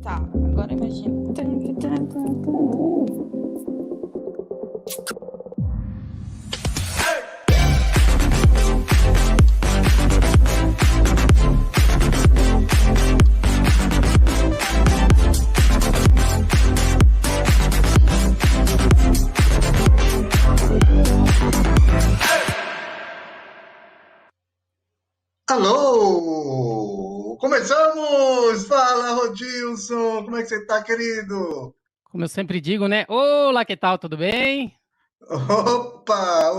Tá, agora imagina. Alô! Começamos! Fala, Rodilson! Como é que você tá, querido? Como eu sempre digo, né? Olá, que tal? Tudo bem? Opa!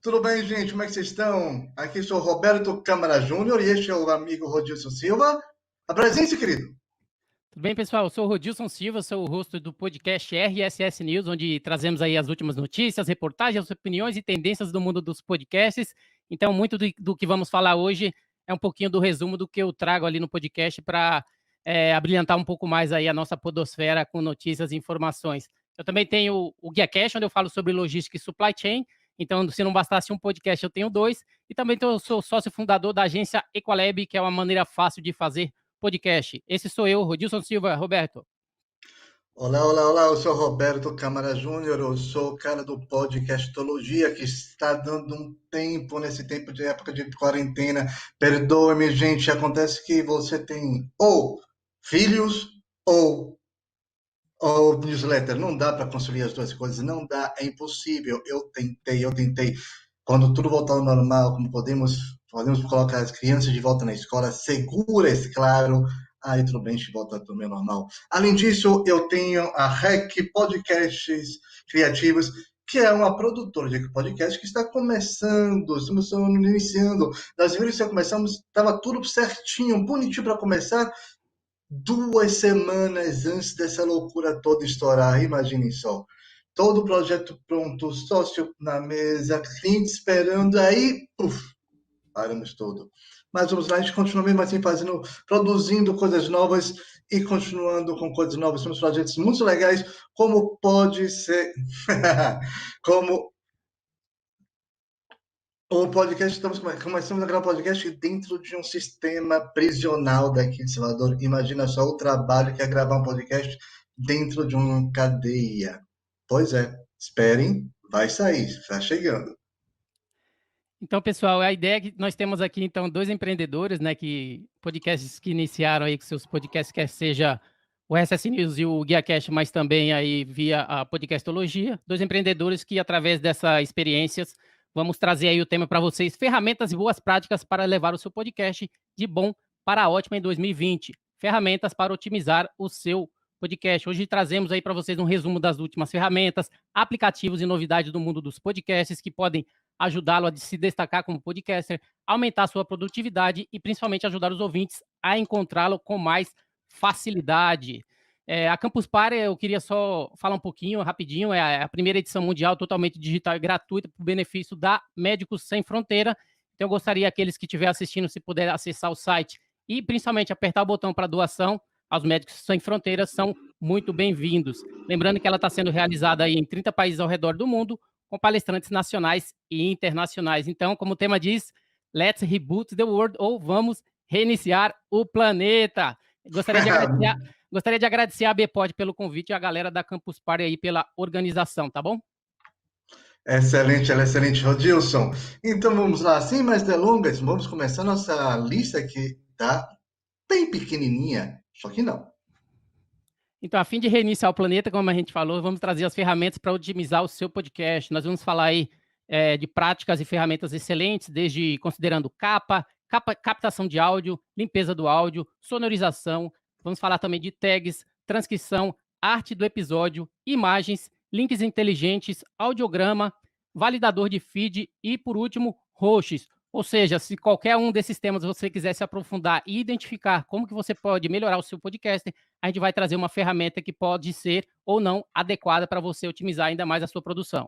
Tudo bem, gente? Como é que vocês estão? Aqui sou Roberto Câmara Júnior e este é o amigo Rodilson Silva. Apresente, querido. Tudo bem, pessoal? Eu sou o Rodilson Silva, sou o host do podcast RSS News, onde trazemos aí as últimas notícias, reportagens, opiniões e tendências do mundo dos podcasts. Então, muito do que vamos falar hoje é um pouquinho do resumo do que eu trago ali no podcast para abrilhantar um pouco mais aí a nossa podosfera com notícias e informações. Eu também tenho o GuiaCast, onde eu falo sobre logística e supply chain. Então, se não bastasse um podcast, eu tenho dois. E também eu sou sócio fundador da agência Equalab, que é uma maneira fácil de fazer podcast. Esse sou eu, Rodilson Silva. Roberto. Olá, eu sou Roberto Câmara Júnior, eu sou o cara do Podcastologia que está dando um tempo nesse tempo de época de quarentena. Perdoe-me, gente, acontece que você tem ou filhos ou newsletter. Não dá para construir as duas coisas, não dá, é impossível. Eu tentei. Quando tudo voltar ao normal, como podemos colocar as crianças de volta na escola, seguras, claro, aí tudo bem, a gente volta ao meu normal. Além disso, eu tenho a REC Podcasts Criativos, que é uma produtora de podcast que está estamos iniciando. Das vezes que começamos, estava tudo certinho, bonitinho para começar. 2 semanas antes dessa loucura toda estourar, imaginem só. Todo o projeto pronto, sócio na mesa, cliente esperando, aí, paramos tudo. Mas vamos lá, a gente continua mesmo assim produzindo coisas novas e continuando com coisas novas. Temos projetos muito legais, como pode ser, como o podcast, estamos começando a gravar podcast dentro de um sistema prisional daqui de Salvador. Imagina só o trabalho que é gravar um podcast dentro de uma cadeia. Pois é, esperem, vai sair, está chegando. Então, pessoal, a ideia é que nós temos aqui, então, dois empreendedores, né, podcasts que iniciaram aí com seus podcasts, quer seja o RSS News e o GuiaCast, mas também aí via a Podcastologia. Dois empreendedores que, através dessas experiências, vamos trazer aí o tema para vocês, ferramentas e boas práticas para levar o seu podcast de bom para ótimo em 2020. Ferramentas para otimizar o seu podcast. Hoje trazemos aí para vocês um resumo das últimas ferramentas, aplicativos e novidades do mundo dos podcasts que podem ajudá-lo a se destacar como podcaster, aumentar sua produtividade e principalmente ajudar os ouvintes a encontrá-lo com mais facilidade. A Campus Party, eu queria só falar um pouquinho, rapidinho, é a primeira edição mundial totalmente digital e gratuita para o benefício da Médicos Sem Fronteira. Então eu gostaria aqueles que estiverem assistindo, se puder acessar o site e principalmente apertar o botão para doação aos Médicos Sem Fronteiras, são muito bem-vindos. Lembrando que ela está sendo realizada aí em 30 países ao redor do mundo, com palestrantes nacionais e internacionais. Então, como o tema diz, let's reboot the world, ou vamos reiniciar o planeta. Gostaria de agradecer a BPod pelo convite e a galera da Campus Party aí pela organização, tá bom? Excelente, Rodilson. Então vamos lá, sem mais delongas, vamos começar nossa lista que tá bem pequenininha, só que não. Então, a fim de reiniciar o planeta, como a gente falou, vamos trazer as ferramentas para otimizar o seu podcast. Nós vamos falar aí de práticas e ferramentas excelentes, desde considerando captação de áudio, limpeza do áudio, sonorização. Vamos falar também de tags, transcrição, arte do episódio, imagens, links inteligentes, audiograma, validador de feed e, por último, hosts. Ou seja, se qualquer um desses temas você quiser se aprofundar e identificar como que você pode melhorar o seu podcast, a gente vai trazer uma ferramenta que pode ser ou não adequada para você otimizar ainda mais a sua produção.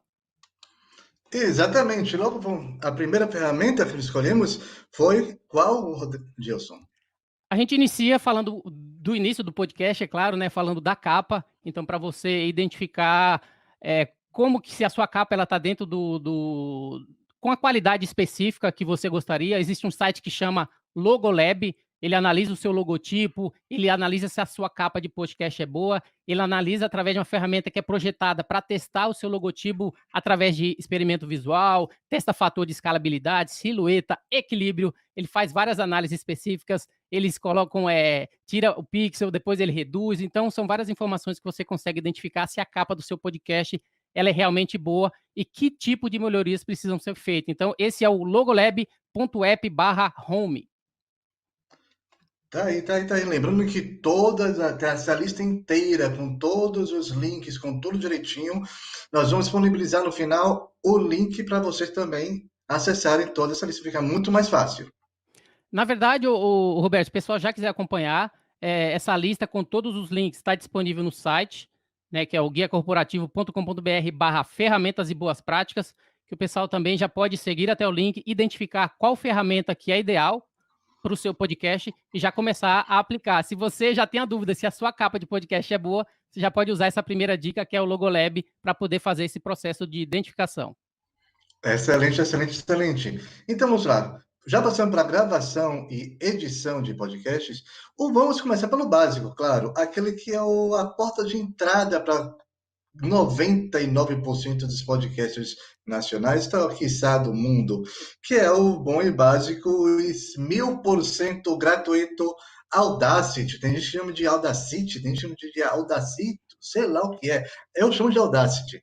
Exatamente. Logo, a primeira ferramenta que escolhemos foi qual, Gilson? A gente inicia falando do início do podcast, é claro, né? Falando da capa. Então, para você identificar como que se a sua capa ela está dentro com a qualidade específica que você gostaria, existe um site que chama Logolab. ele analisa o seu logotipo, ele analisa se a sua capa de podcast é boa, ele analisa através de uma ferramenta que é projetada para testar o seu logotipo através de experimento visual, testa fator de escalabilidade, silhueta, equilíbrio, ele faz várias análises específicas, eles colocam, tira o pixel, depois ele reduz, então são várias informações que você consegue identificar se a capa do seu podcast ela é realmente boa e que tipo de melhorias precisam ser feitas. Então, esse é o logolab.app/home. Tá aí, tá aí, tá aí. Lembrando que toda essa lista inteira, com todos os links, com tudo direitinho, nós vamos disponibilizar no final o link para vocês também acessarem toda essa lista, fica muito mais fácil. Na verdade, o Roberto, se o pessoal já quiser acompanhar, essa lista com todos os links está disponível no site, né, que é o guiacorporativo.com.br/ferramentas e boas práticas, que o pessoal também já pode seguir até o link, identificar qual ferramenta que é ideal para o seu podcast e já começar a aplicar. Se você já tem a dúvida se a sua capa de podcast é boa, você já pode usar essa primeira dica, que é o Logolab, para poder fazer esse processo de identificação. Excelente, excelente, excelente. Então, vamos lá. Já passando para gravação e edição de podcasts, ou vamos começar pelo básico, claro, aquele que é a porta de entrada para 99% dos podcasters nacionais, quiçá do mundo, que é o bom e básico 1000% gratuito Audacity. Tem gente que chama de Audacity, tem gente que chama de Audacity, sei lá o que é. Eu chamo de Audacity.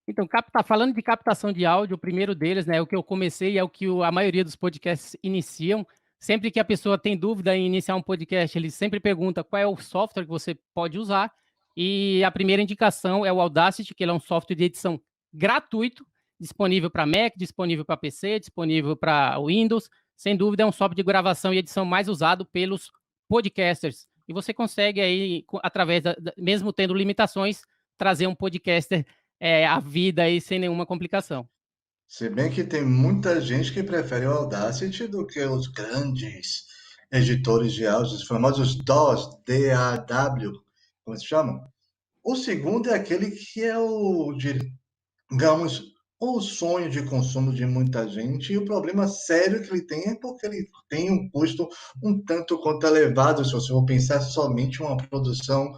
Então, falando de captação de áudio, o primeiro deles, né, o que eu comecei, é o que a maioria dos podcasts iniciam. Sempre que a pessoa tem dúvida em iniciar um podcast, ele sempre pergunta qual é o software que você pode usar. E a primeira indicação é o Audacity, que ele é um software de edição gratuito, disponível para Mac, disponível para PC, disponível para Windows. Sem dúvida, é um software de gravação e edição mais usado pelos podcasters. E você consegue aí, através mesmo tendo limitações, trazer um podcaster a vida aí sem nenhuma complicação. Se bem que tem muita gente que prefere o Audacity do que os grandes editores de áudio, os famosos DAWs, D-A-W, como se chamam. O segundo é aquele que é digamos, o sonho de consumo de muita gente, e o problema sério que ele tem é porque ele tem um custo um tanto quanto elevado, se você for pensar somente em uma produção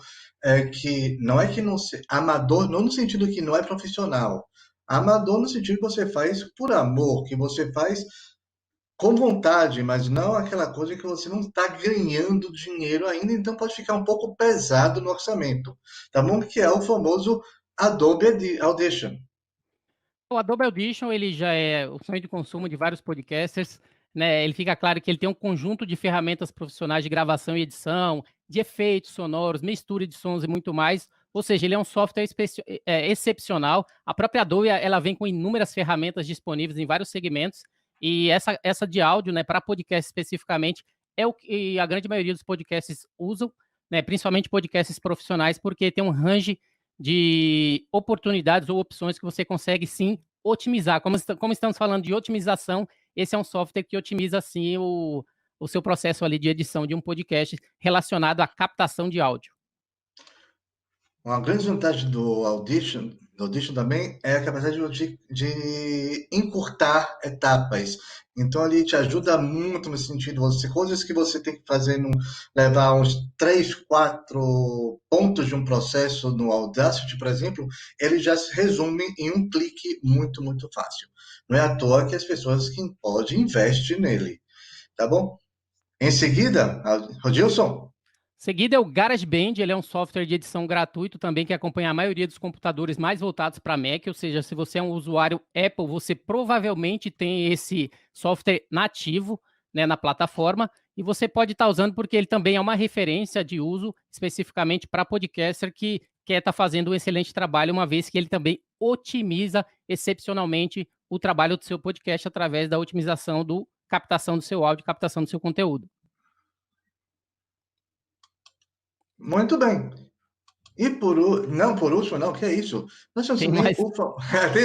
que não é que não se, amador, não no sentido que não é profissional, amador no sentido que você faz por amor, que você faz com vontade, mas não aquela coisa que você não está ganhando dinheiro ainda, então pode ficar um pouco pesado no orçamento, tá bom? Que é o famoso Adobe Audition. O Adobe Audition, ele já é o sonho de consumo de vários podcasters, né? Ele fica claro que ele tem um conjunto de ferramentas profissionais de gravação e edição, de efeitos sonoros, mistura de sons e muito mais. Ou seja, ele é um software excepcional. A própria Adobe, ela vem com inúmeras ferramentas disponíveis em vários segmentos. E essa de áudio, né, para podcast especificamente, é o que a grande maioria dos podcasts usam, né, principalmente podcasts profissionais, porque tem um range de oportunidades ou opções que você consegue sim otimizar. Como estamos falando de otimização, esse é um software que otimiza sim o seu processo ali de edição de um podcast relacionado à captação de áudio. Uma grande vantagem do Audition também é a capacidade de encurtar etapas. Então, ele te ajuda muito no sentido, coisas que você tem que fazer, levar uns 3, 4 pontos de um processo no Audacity, por exemplo, ele já se resume em um clique muito, muito fácil. Não é à toa que as pessoas que podem investem nele, tá bom? Em seguida, Rodilson. Seguida é o GarageBand, ele é um software de edição gratuito também que acompanha a maioria dos computadores mais voltados para Mac, ou seja, se você é um usuário Apple, você provavelmente tem esse software nativo, né, na plataforma, e você pode estar usando porque ele também é uma referência de uso especificamente para podcaster que quer estar fazendo um excelente trabalho, uma vez que ele também otimiza excepcionalmente o trabalho do seu podcast através da otimização captação do seu áudio, captação do seu conteúdo. Muito bem. E não por último, não, que é isso? Nós temos Tem também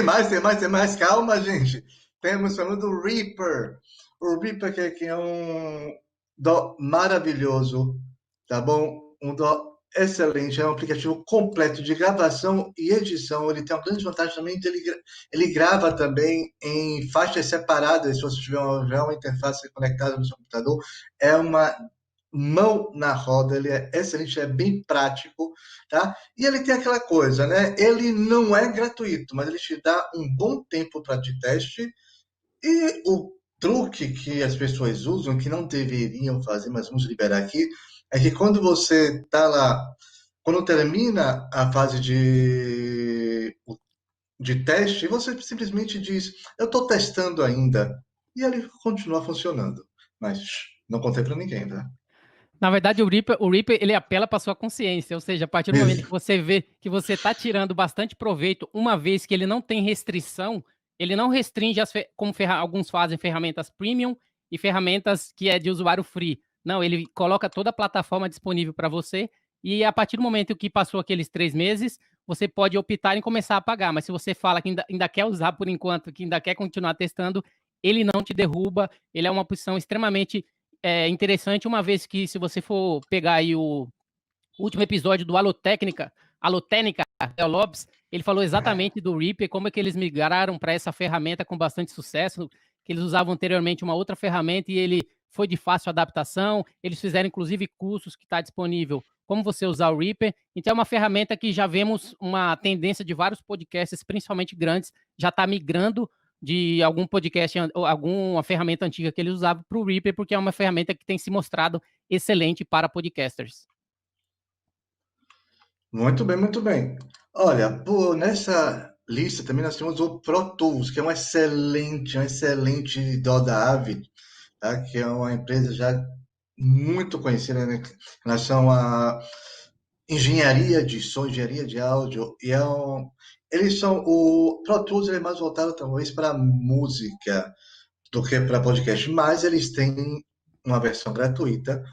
mais. tem mais, calma, gente. Temos falando do Reaper. O Reaper que é um dó maravilhoso, tá bom? Um dó excelente, é um aplicativo completo de gravação e edição. Ele tem uma grande vantagem também, ele grava também em faixas separadas, se você tiver uma interface conectada no seu computador. É uma mão na roda, ele é excelente, é bem prático, tá? E ele tem aquela coisa, né? Ele não é gratuito, mas ele te dá um bom tempo para de teste. E o truque que as pessoas usam, que não deveriam fazer, mas vamos liberar aqui, é que quando você está lá, quando termina a fase de teste, você simplesmente diz: eu estou testando ainda. E ele continua funcionando. Mas não contei para ninguém, tá? Na verdade, o Reaper ele apela para sua consciência, ou seja, a partir do momento que Isso. você vê que você está tirando bastante proveito, uma vez que ele não tem restrição, ele não restringe como alguns fazem ferramentas premium e ferramentas que é de usuário free. Não, ele coloca toda a plataforma disponível para você e a partir do momento que passou aqueles 3 meses, você pode optar em começar a pagar. Mas se você fala que ainda quer usar por enquanto, que ainda quer continuar testando, ele não te derruba. Ele é uma opção extremamente interessante, uma vez que se você for pegar aí o último episódio do Alotênica, Lobs, ele falou exatamente do Reaper, como é que eles migraram para essa ferramenta com bastante sucesso, que eles usavam anteriormente uma outra ferramenta e ele foi de fácil adaptação, eles fizeram inclusive cursos que está disponível como você usar o Reaper, então é uma ferramenta que já vemos uma tendência de vários podcasts, principalmente grandes, já está migrando de algum podcast ou alguma ferramenta antiga que eles usavam para o Reaper, porque é uma ferramenta que tem se mostrado excelente para podcasters. Muito bem, muito bem. Olha, nessa lista também nós temos o Pro Tools, que é um excelente dó da Avid, tá? Que é uma empresa já muito conhecida, né, em relação à engenharia de som, engenharia de áudio, e eles são, o Pro Tools ele é mais voltado talvez para música do que para podcast, mas eles têm uma versão gratuita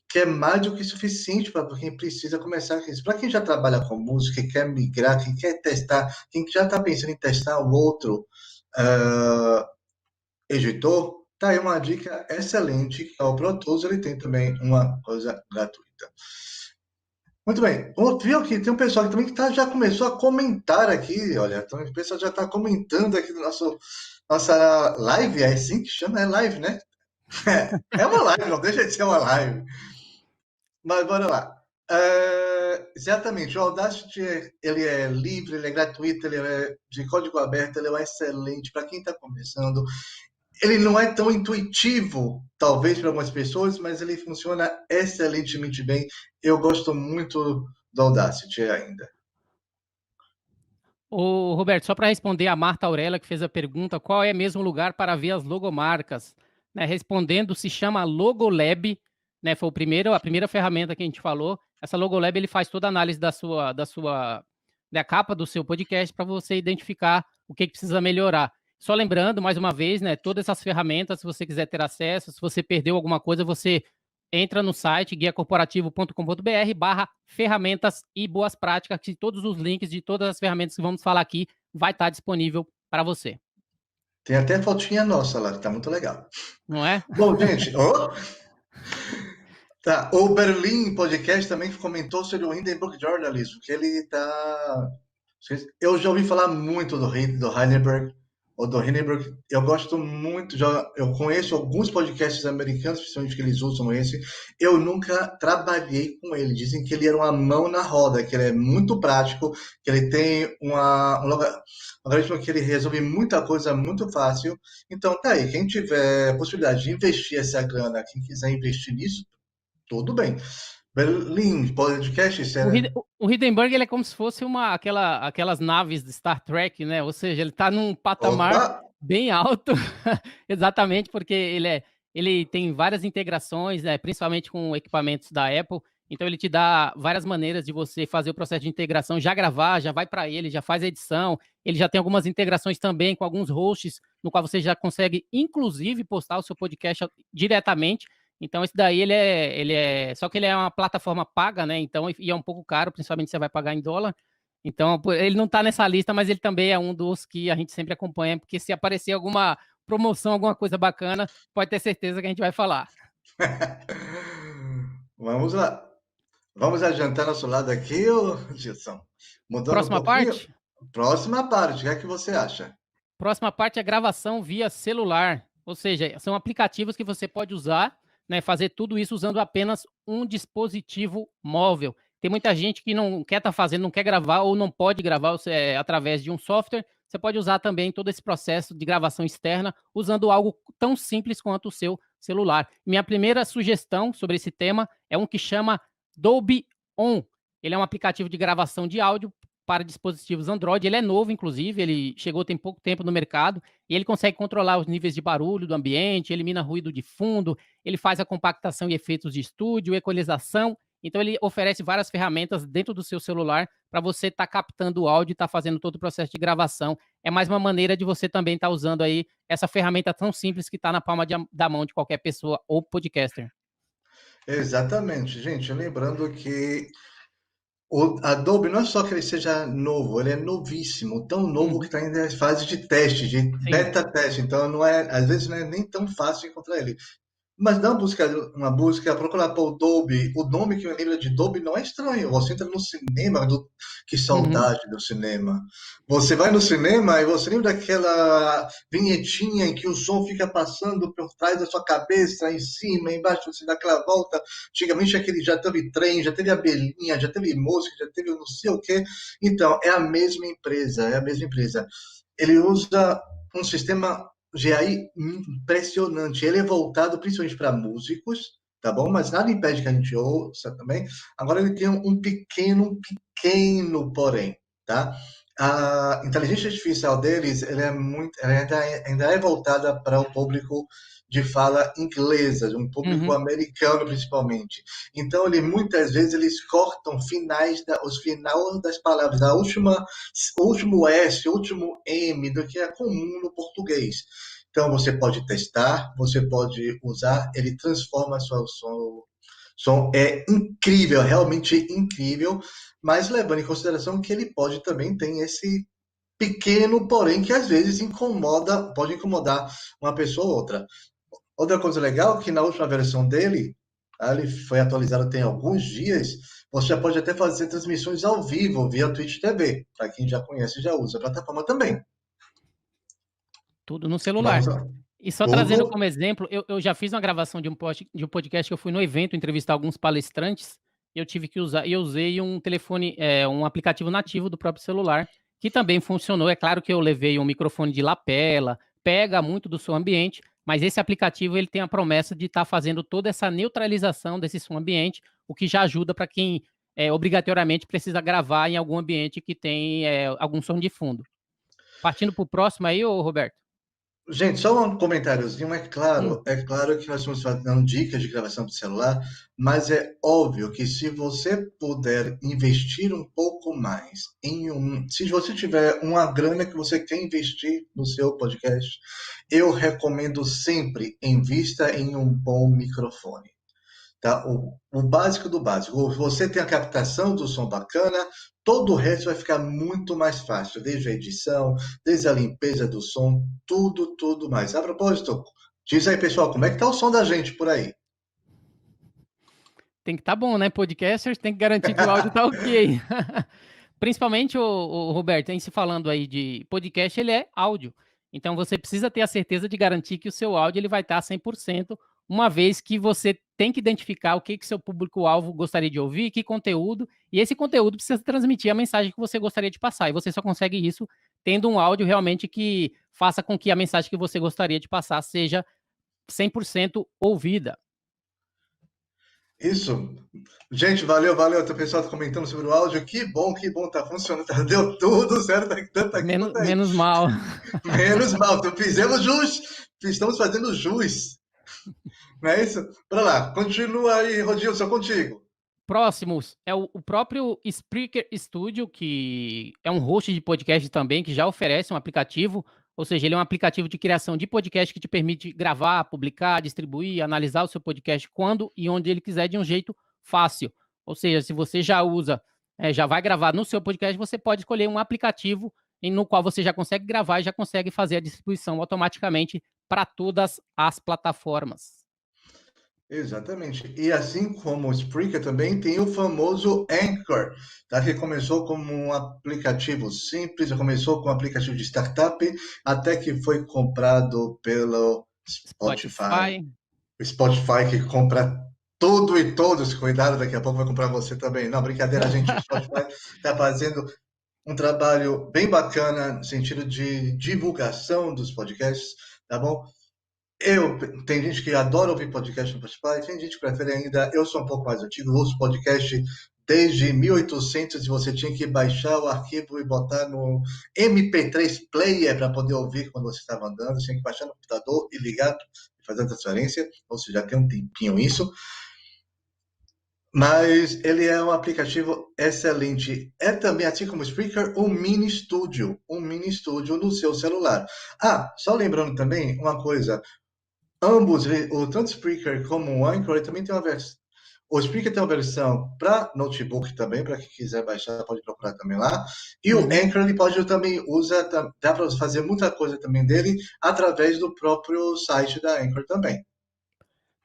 que é mais do que suficiente para quem precisa começar com isso. Para quem já trabalha com música, quem quer migrar, quem quer testar, quem já está pensando em testar o outro ah, editor, tá aí uma dica excelente, que é o Pro Tools, ele tem também uma coisa gratuita. Muito bem, viu aqui, tem um pessoal aqui também que já começou a comentar aqui, olha, então o pessoal já está comentando aqui no nossa live, é assim que chama, é live, né? É uma live, não deixa de ser uma live. Mas bora lá. Exatamente, o Audacity ele é livre, ele é gratuito, ele é de código aberto, ele é excelente para quem está começando. Ele não é tão intuitivo, talvez para algumas pessoas, mas ele funciona excelentemente bem. Eu gosto muito do Audacity ainda. Ô, Roberto, só para responder a Marta Aurela, que fez a pergunta, qual é mesmo o lugar para ver as logomarcas? Né, respondendo, se chama Logolab, né, foi a primeira ferramenta que a gente falou. Essa Logolab, ele faz toda a análise da capa do seu podcast para você identificar o que precisa melhorar. Só lembrando, mais uma vez, né, todas essas ferramentas, se você quiser ter acesso, se você perdeu alguma coisa, você entra no site guiacorporativo.com.br/ferramentas e boas práticas, que todos os links de todas as ferramentas que vamos falar aqui vai estar disponível para você. Tem até fotinha nossa lá, que tá muito legal. Não é? Bom, gente, tá. O Berlim Podcast também comentou sobre o Hindenburg Journalism, que ele tá. Eu já ouvi falar muito do Heidelberg, ou do Hindenburg. Eu gosto muito, eu conheço alguns podcasts americanos, principalmente que eles usam esse. Eu nunca trabalhei com ele. Dizem que ele era uma mão na roda, que ele é muito prático, que ele tem um algoritmo que ele resolve muita coisa muito fácil. Então, tá aí. Quem tiver possibilidade de investir essa grana, quem quiser investir nisso, tudo bem. Berlim Podcast, será? O Hindenburg ele é como se fosse aquelas naves de Star Trek, né? Ou seja, ele está num patamar Opa! bem alto, exatamente porque ele tem várias integrações, né? Principalmente com equipamentos da Apple. Então ele te dá várias maneiras de você fazer o processo de integração, já gravar, já vai para ele, já faz a edição. Ele já tem algumas integrações também com alguns hosts, no qual você já consegue, inclusive, postar o seu podcast diretamente. Então, esse daí, só que ele é uma plataforma paga, né? Então, e é um pouco caro, principalmente se você vai pagar em dólar. Então, ele não está nessa lista, mas ele também é um dos que a gente sempre acompanha, porque se aparecer alguma promoção, alguma coisa bacana, pode ter certeza que a gente vai falar. Vamos lá. Vamos adiantar nosso lado aqui, ô Gilson? Mudando um Próxima pouquinho? parte? Próxima parte, o que é que você acha? Próxima parte é gravação via celular. Ou seja, são aplicativos que você pode usar, né, fazer tudo isso usando apenas um dispositivo móvel. Tem muita gente que não quer estar fazendo, não quer gravar ou não pode gravar através de um software. Você pode usar também todo esse processo de gravação externa usando algo tão simples quanto o seu celular. Minha primeira sugestão sobre esse tema é um que chama Dolby On. Ele é um aplicativo de gravação de áudio para dispositivos Android. Ele é novo, inclusive, ele chegou tem pouco tempo no mercado e ele consegue controlar os níveis de barulho do ambiente, elimina ruído de fundo, ele faz a compactação e efeitos de estúdio, equalização. Então, ele oferece várias ferramentas dentro do seu celular para você estar captando o áudio e estar fazendo todo o processo de gravação. É mais uma maneira de você também estar usando aí essa ferramenta tão simples que está na palma da mão de qualquer pessoa ou podcaster. Exatamente, gente. Lembrando que o Adobe não é só que ele seja novo, ele é novíssimo, tão novo que Uhum, está ainda em fase de teste, de sim. beta teste. Então, não é, às vezes não é nem tão fácil encontrar ele. Mas dá uma busca, procurar por Dolby. O nome que me lembra de Dolby não é estranho. Você entra no cinema, que Uhum, saudade do cinema. Você vai no cinema e você lembra daquela vinhetinha em que o som fica passando por trás da sua cabeça, em cima, embaixo, você dá aquela volta. Antigamente aquele já teve trem, já teve abelhinha, já teve mosca, já teve não sei o quê. Então, é a mesma empresa, é a mesma empresa. Ele usa um sistema GAI impressionante. Ele é voltado principalmente para músicos, tá bom? Mas nada impede que a gente ouça também. Agora ele tem pequeno porém, tá? A inteligência artificial deles, ainda é voltada para o público de fala inglesa, um público uhum. americano principalmente. Então, muitas vezes eles cortam os final das palavras, o último S, o último M, do que é comum no português. Então, você pode testar, você pode usar, ele transforma seu som. É incrível, realmente incrível, mas levando em consideração que ele pode também ter esse pequeno porém que às vezes pode incomodar uma pessoa ou outra. Outra coisa legal é que na última versão dele, ele foi atualizado tem alguns dias, você já pode até fazer transmissões ao vivo via Twitch TV, para quem já conhece e já usa a plataforma também. Tudo no celular. Vamos lá. E só trazendo Tudo. como exemplo, eu já fiz uma gravação de um podcast que eu fui no evento entrevistar alguns palestrantes, e eu tive que usar, e eu usei um telefone, um aplicativo nativo do próprio celular, que também funcionou. É claro que eu levei um microfone de lapela, pega muito do som ambiente, mas esse aplicativo ele tem a promessa de estar fazendo toda essa neutralização desse som ambiente, o que já ajuda para quem obrigatoriamente precisa gravar em algum ambiente que tem algum som de fundo. Partindo para o próximo aí, ô Roberto. Gente, só um comentáriozinho. Hum, É claro que nós estamos dando dicas de gravação do celular, mas é óbvio que se você puder investir um pouco mais se você tiver uma grana que você quer investir no seu podcast, eu recomendo sempre invista em um bom microfone. Tá? O básico do básico. Você tem a captação do som bacana, todo o resto vai ficar muito mais fácil, desde a edição, desde a limpeza do som, tudo mais. A propósito, diz aí, pessoal, como é que tá o som da gente por aí? tem que estar bom, né? Podcasters tem que garantir que o áudio tá ok. Principalmente, o Roberto, em se falando aí de podcast, ele é áudio. Então você precisa ter a certeza de garantir que o seu áudio ele vai estar 100%, uma vez que você tem que identificar o que seu público-alvo gostaria de ouvir, que conteúdo, e esse conteúdo precisa transmitir a mensagem que você gostaria de passar. E você só consegue isso tendo um áudio realmente que faça com que a mensagem que você gostaria de passar seja 100% ouvida. Isso. Gente, valeu. O pessoal tá comentando sobre o áudio. Que bom, tá funcionando. Deu tudo certo, tanto aqui Menos, quanto aí. menos mal. Menos mal, então fizemos jus. Estamos fazendo jus. Não é isso? Para lá, continua aí, Rodilson, contigo. Próximos é o próprio Spreaker Studio, que é um host de podcast também, que já oferece um aplicativo, ou seja, ele é um aplicativo de criação de podcast que te permite gravar, publicar, distribuir, analisar o seu podcast quando e onde ele quiser de um jeito fácil. Ou seja, se você já usa, já vai gravar no seu podcast, você pode escolher um aplicativo no qual você já consegue gravar e já consegue fazer a distribuição automaticamente para todas as plataformas. Exatamente. E assim como o Spreaker também tem o famoso Anchor, tá? Que começou como um aplicativo simples, começou com um aplicativo de startup, até que foi comprado pelo Spotify. Spotify. O Spotify que compra tudo e todos, cuidado, daqui a pouco vai comprar você também. Não, brincadeira, gente, o Spotify está fazendo um trabalho bem bacana no sentido de divulgação dos podcasts, tá bom? Tem gente que adora ouvir podcast no Spotify, tem gente que prefere ainda. Eu sou um pouco mais antigo, ouço podcast desde 1800 e você tinha que baixar o arquivo e botar no MP3 player para poder ouvir quando você estava andando. Você tinha que baixar no computador e ligar e fazer a transferência, ou seja, já tem um tempinho isso. Mas ele é um aplicativo excelente. É também, assim como o Spreaker, um mini estúdio no seu celular. Ah, só lembrando também uma coisa. Ambos, o tanto o Spreaker como o Anchor, ele também tem uma versão. O Spreaker tem uma versão para notebook também, para quem quiser baixar, pode procurar também lá. E o Uhum. Anchor, ele pode também usar, dá para fazer muita coisa também dele através do próprio site da Anchor também,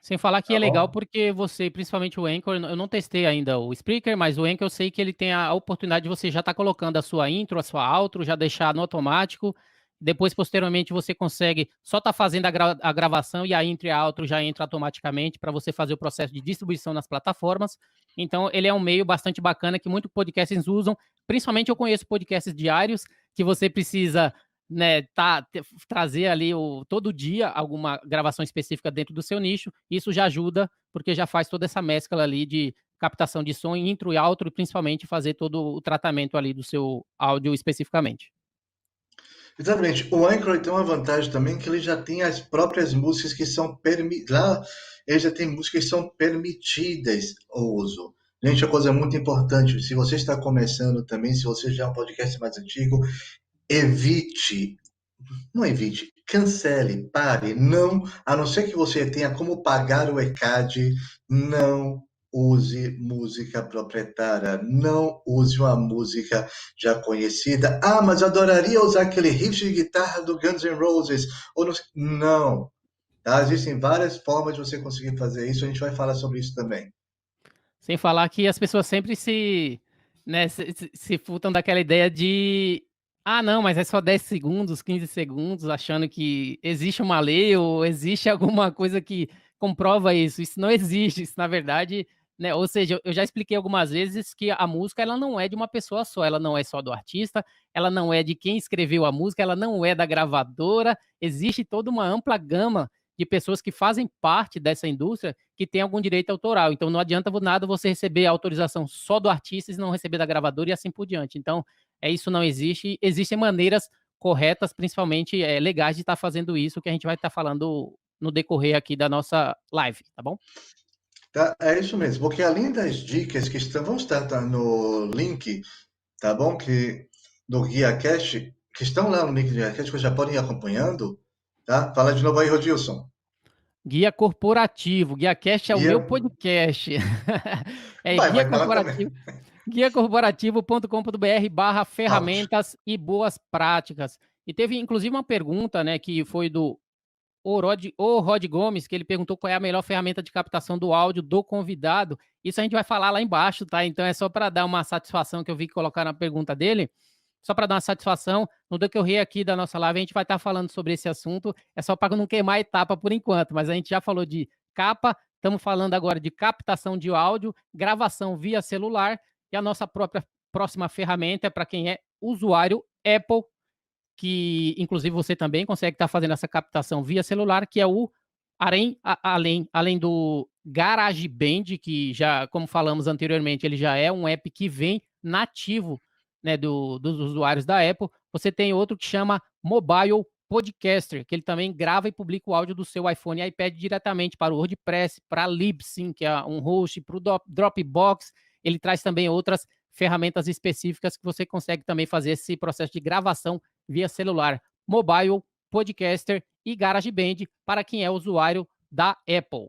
Sem falar que tá é legal bom? porque você, principalmente o Anchor, eu não testei ainda o Spreaker, mas o Anchor eu sei que ele tem a oportunidade de você já estar colocando a sua intro, a sua outro, já deixar no automático. Depois, posteriormente, você consegue só estar fazendo a gravação e a intro e a outro já entra automaticamente para você fazer o processo de distribuição nas plataformas. Então, ele é um meio bastante bacana que muitos podcasts usam. Principalmente eu conheço podcasts diários que você precisa, né, trazer ali todo dia alguma gravação específica dentro do seu nicho. Isso já ajuda, porque já faz toda essa mescla ali de captação de som, intro e outro, e principalmente fazer todo o tratamento ali do seu áudio especificamente. Exatamente. O Anchor tem uma vantagem também que ele já tem as próprias músicas que são lá, ele já tem músicas que são permitidas ao uso. Gente, é uma coisa muito importante. Se você está começando também, se você já é um podcast mais antigo, evite, não evite, cancele, pare, não, a não ser que você tenha como pagar o ECAD, não use música proprietária, não use uma música já conhecida. Ah, mas eu adoraria usar aquele riff de guitarra do Guns N' Roses. Ou não, tá? Existem várias formas de você conseguir fazer isso, a gente vai falar sobre isso também. Sem falar que as pessoas sempre né, se furtam daquela ideia de ah, não, mas é só 10 segundos, 15 segundos, achando que existe uma lei ou existe alguma coisa que comprova isso. Isso não existe, isso na verdade, né? Ou seja, eu já expliquei algumas vezes que a música ela não é de uma pessoa só, ela não é só do artista, ela não é de quem escreveu a música, ela não é da gravadora, existe toda uma ampla gama de pessoas que fazem parte dessa indústria que tem algum direito autoral. Então não adianta nada você receber a autorização só do artista e não receber da gravadora e assim por diante. Então, isso não existe. Existem maneiras corretas, principalmente legais, de estar fazendo isso, que a gente vai estar falando no decorrer aqui da nossa live, tá bom? Tá? É isso mesmo, porque além das dicas que vão estar no link, tá bom? Que do Guia Cash, que estão lá no link do Guia Cash, que já podem ir acompanhando, tá? Fala de novo aí, Rodilson. Guia Corporativo. GuiaCast é o Guia. meu podcast. É Vai, Guia vai falar também. Corporativo. Out. guiacorporativo.com.br/ferramentas e boas práticas. E teve inclusive uma pergunta, né, que foi do Rod Gomes, que ele perguntou qual é a melhor ferramenta de captação do áudio do convidado. Isso a gente vai falar lá embaixo, tá? Então é só para dar uma satisfação que eu vi colocar na pergunta dele. Só para dar uma satisfação, no decorrer aqui da nossa live, a gente vai estar falando sobre esse assunto. É só para não queimar a etapa por enquanto, mas a gente já falou de capa, estamos falando agora de captação de áudio, gravação via celular, e a nossa própria próxima ferramenta é para quem é usuário Apple, que inclusive você também consegue estar fazendo essa captação via celular, que é o além do GarageBand, que já, como falamos anteriormente, ele já é um app que vem nativo, né, dos usuários da Apple. Você tem outro que chama Mobile Podcaster, que ele também grava e publica o áudio do seu iPhone e iPad diretamente para o WordPress, para a Libsyn, que é um host, para o Dropbox. Ele traz também outras ferramentas específicas que você consegue também fazer esse processo de gravação via celular, mobile, podcaster e GarageBand para quem é usuário da Apple.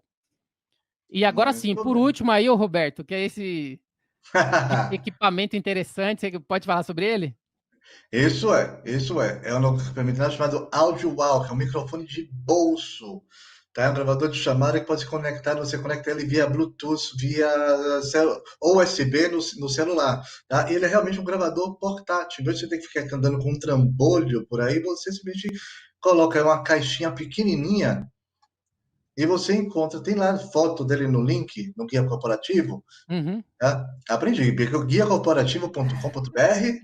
E agora sim, Muito por bem. último aí, ô Roberto, que é esse equipamento interessante, você pode falar sobre ele? Isso é. É um equipamento chamado Audio Wow, que é um microfone de bolso. tá? É um gravador de chamada que pode se conectar, você conecta ele via Bluetooth, via ou USB no celular, tá? Ele é realmente um gravador portátil. Em vez de você ter que ficar andando com um trambolho por aí, você simplesmente coloca uma caixinha pequenininha e você encontra, tem lá foto dele no link, no guia corporativo, Uhum. tá? Aprendi, guiacorporativo.com.br,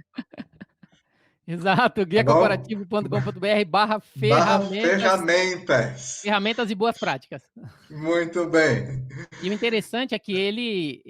Exato, tá bom? guiacorporativo.com.br/ferramentas, Barra ferramentas. ferramentas e boas práticas. Muito bem. E o interessante é que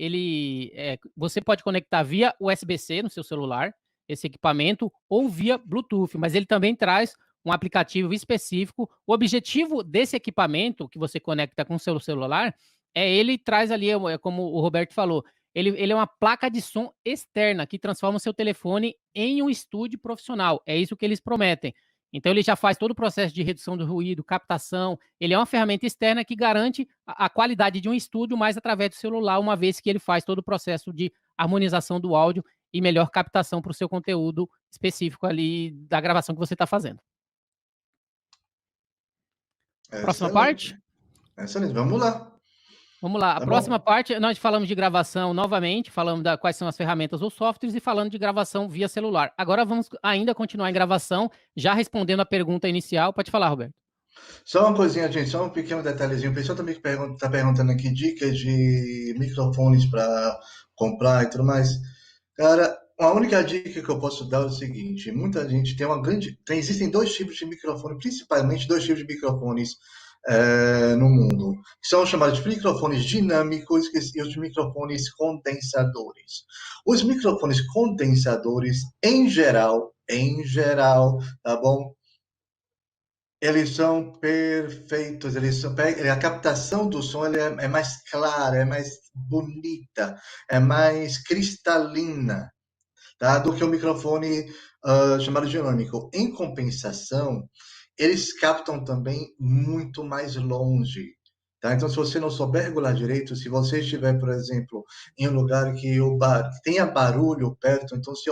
você pode conectar via USB-C no seu celular, esse equipamento, ou via Bluetooth, mas ele também traz um aplicativo específico. O objetivo desse equipamento que você conecta com o seu celular ele traz ali, como o Roberto falou, ele é uma placa de som externa que transforma o seu telefone em um estúdio profissional. É isso que eles prometem. Então ele já faz todo o processo de redução do ruído, captação. Ele é uma ferramenta externa que garante a qualidade de um estúdio, mais através do celular, uma vez que ele faz todo o processo de harmonização do áudio e melhor captação para o seu conteúdo específico ali da gravação que você está fazendo. Próxima parte? Excelente. Excelente. Vamos lá. Vamos lá. A Tá próxima bom? parte, nós falamos de gravação novamente, falamos quais são as ferramentas ou softwares e falando de gravação via celular. Agora vamos ainda continuar em gravação, já respondendo a pergunta inicial. Pode falar, Roberto. Só uma coisinha, gente, só um pequeno detalhezinho. O pessoal também está perguntando aqui dicas de microfones para comprar e tudo mais. Cara, a única dica que eu posso dar é o seguinte: muita gente tem uma grande. Existem dois tipos de microfone, principalmente dois tipos de microfones no mundo, que são chamados de microfones dinâmicos e os microfones condensadores. Os microfones condensadores, em geral, tá bom? Eles são perfeitos, a captação do som é mais clara, é mais bonita, é mais cristalina, tá? Do que o microfone chamado dinâmico. Em compensação, eles captam também muito mais longe. Tá? Então, se você não souber regular direito, se você estiver, por exemplo, em um lugar que tenha barulho perto, então se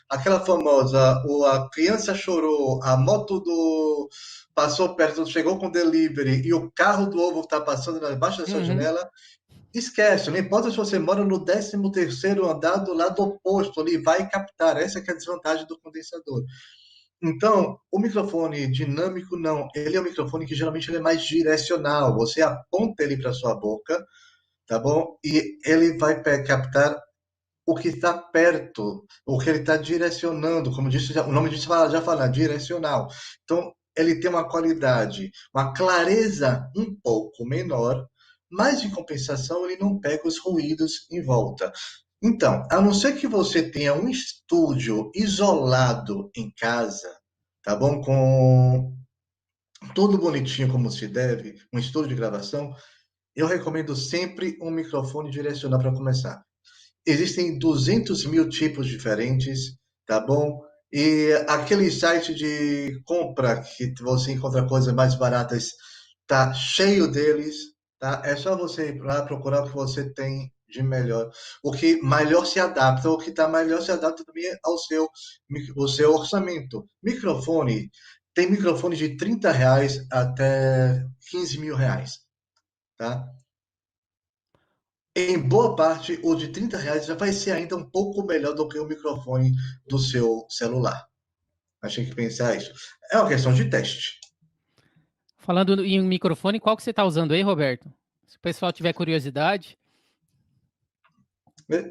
aquela famosa, a criança chorou, a moto passou perto, chegou com delivery e o carro do ovo está passando debaixo da sua janela, esquece, não importa se você mora no 13º andar do lado oposto, ele vai captar. Essa que é a desvantagem do condensador. Então, o microfone dinâmico não, ele é um microfone que geralmente ele é mais direcional. Você aponta ele para sua boca, tá bom? E ele vai captar o que está perto, o que ele está direcionando, como disse, o nome disso já fala, direcional. Então, ele tem uma qualidade, uma clareza um pouco menor, mas em compensação ele não pega os ruídos em volta. Então, a não ser que você tenha um estúdio isolado em casa, tá bom? Com tudo bonitinho como se deve, um estúdio de gravação, eu recomendo sempre um microfone direcional para começar. Existem 200 mil tipos diferentes, tá bom? E aquele site de compra que você encontra coisas mais baratas, tá cheio deles, tá? É só você ir lá procurar o que você tem de melhor. O que melhor se adapta, o que tá melhor se adapta também ao seu orçamento. Microfone, tem microfone de R$ 30 até R$ 15.000, tá? Em boa parte, o de R$ 30 já vai ser ainda um pouco melhor do que o microfone do seu celular. Achei que pensar isso. É uma questão de teste. Falando em microfone, qual que você está usando aí, Roberto? Se o pessoal tiver curiosidade.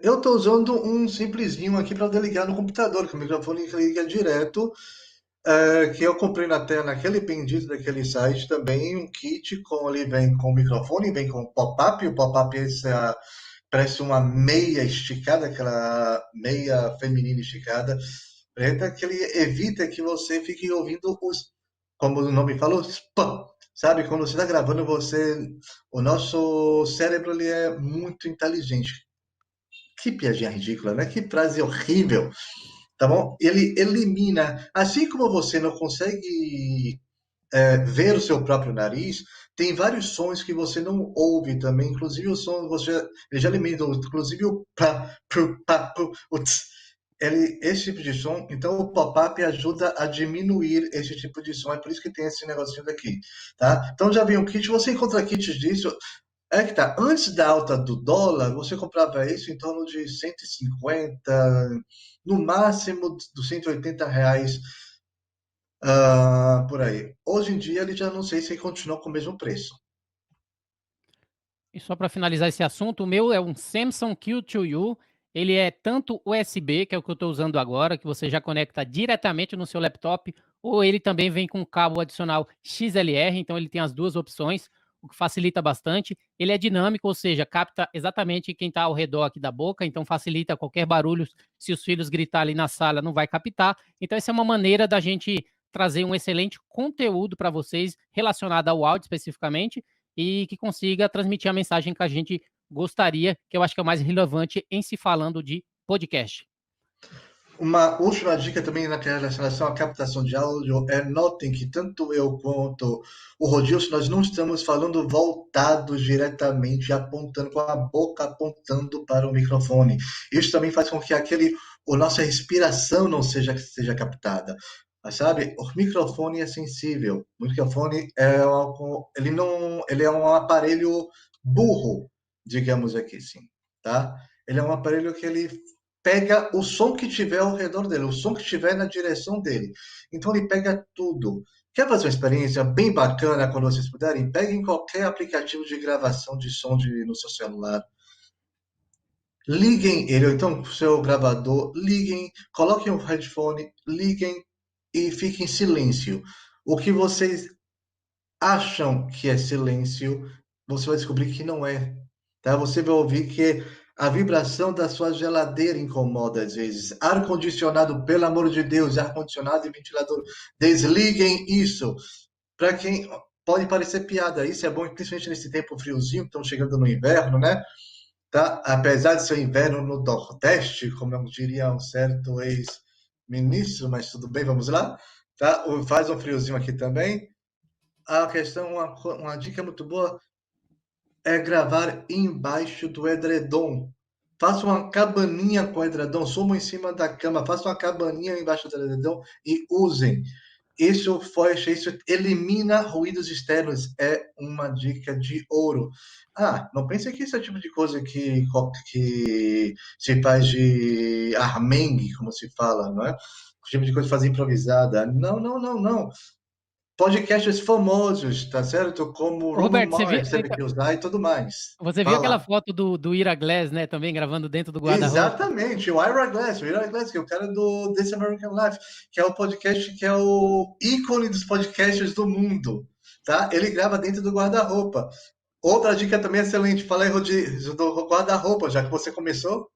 Eu estou usando um simplesinho aqui para ligar no computador, que o microfone liga direto, que eu comprei naquele bendito daquele site também, um kit ele vem com microfone, vem com pop-up, o pop-up parece uma meia esticada, aquela meia feminina esticada, preta, que ele evita que você fique ouvindo como o nome falou, spam. Sabe, quando você está gravando, o nosso cérebro ele é muito inteligente. Que piadinha ridícula, né? Que frase horrível, tá bom? Ele elimina, assim como você não consegue ver o seu próprio nariz, tem vários sons que você não ouve também, inclusive o som ele já elimina, inclusive o pá, pu, pá, pu, o tss. esse tipo de som, então o pop-up ajuda a diminuir esse tipo de som, é por isso que tem esse negocinho daqui, tá? Então já vem um kit, você encontra kits disso, é que tá, antes da alta do dólar, você comprava isso em torno de 150, no máximo dos R$ 180, por aí. Hoje em dia ele já não sei se continua com o mesmo preço. E só para finalizar esse assunto, o meu é um Samsung Q2U. Ele é tanto USB, que é o que eu estou usando agora, que você já conecta diretamente no seu laptop, ou ele também vem com cabo adicional XLR, então ele tem as duas opções, o que facilita bastante. Ele é dinâmico, ou seja, capta exatamente quem está ao redor aqui da boca, então facilita qualquer barulho. Se os filhos gritar ali na sala, não vai captar. Então essa é uma maneira da gente trazer um excelente conteúdo para vocês relacionado ao áudio especificamente, e que consiga transmitir a mensagem que a gente gostaria, que eu acho que é o mais relevante em se falando de podcast. Uma última dica também na relação à captação de áudio é notem que tanto eu quanto o Rodilson, nós não estamos falando voltados diretamente, apontando com a boca apontando para o microfone. Isso também faz com que a nossa respiração não seja captada. Mas, sabe, o microfone é sensível. O microfone é algo, ele é um aparelho burro, digamos aqui, sim, tá? Ele é um aparelho que ele pega o som que tiver ao redor dele, o som que estiver na direção dele. Então ele pega tudo. Quer fazer uma experiência bem bacana quando vocês puderem? Peguem qualquer aplicativo de gravação de som no seu celular. Liguem ele, ou então o seu gravador, liguem, coloquem um headphone, liguem e fiquem em silêncio. O que vocês acham que é silêncio, você vai descobrir que não é. Tá? Você vai ouvir que a vibração da sua geladeira incomoda às vezes. Ar-condicionado, pelo amor de Deus, ar-condicionado e ventilador, desliguem isso. Para quem pode parecer piada, isso é bom, principalmente nesse tempo friozinho, estamos chegando no inverno, né? Tá? Apesar de ser inverno no Nordeste, como eu diria um certo ex-ministro, mas tudo bem, vamos lá. Tá? Faz um friozinho aqui também. A questão, uma dica muito boa é gravar embaixo do edredom. Faça uma cabaninha com o edredom, sumo em cima da cama, faça uma cabaninha embaixo do edredom e usem. Isso elimina ruídos externos, é uma dica de ouro. Ah, não pense que isso é o tipo de coisa que se faz de armengue, como se fala, não é? O tipo de coisa que faz improvisada. Não, não, não, não. Podcasts famosos, tá certo? Como o Ô, Roman Roberto, Mars teve que usar e tudo mais. você viu aquela Fala. foto do Ira Glass, né, também gravando dentro do guarda-roupa? Exatamente, o Ira Glass, que é o cara do This American Life, que é o podcast que é o ícone dos podcasts do mundo, tá? Ele grava dentro do guarda-roupa. Outra dica também excelente, fala aí, Rodrigo, do guarda-roupa, já que você começou.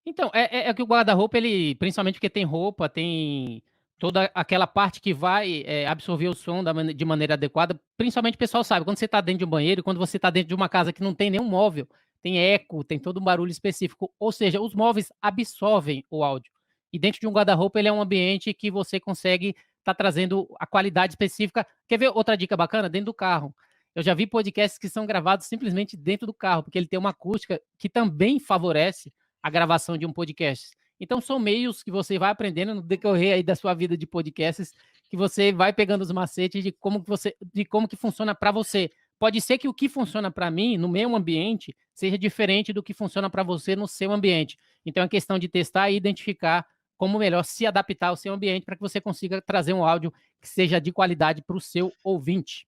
Então, é que o guarda-roupa, ele, principalmente porque tem roupa, tem toda aquela parte que vai absorver o som de maneira adequada. Principalmente o pessoal sabe, quando você está dentro de um banheiro, quando você está dentro de uma casa que não tem nenhum móvel, tem eco, tem todo um barulho específico. Ou seja, os móveis absorvem o áudio. E dentro de um guarda-roupa, ele é um ambiente que você consegue estar trazendo a qualidade específica. Quer ver outra dica bacana? Dentro do carro. Eu já vi podcasts que são gravados simplesmente dentro do carro, porque ele tem uma acústica que também favorece a gravação de um podcast. Então, são meios que você vai aprendendo no decorrer aí da sua vida de podcasts, que você vai pegando os macetes de como que funciona para você. Pode ser que o que funciona para mim no meu ambiente seja diferente do que funciona para você no seu ambiente. Então, é questão de testar e identificar como melhor se adaptar ao seu ambiente para que você consiga trazer um áudio que seja de qualidade para o seu ouvinte.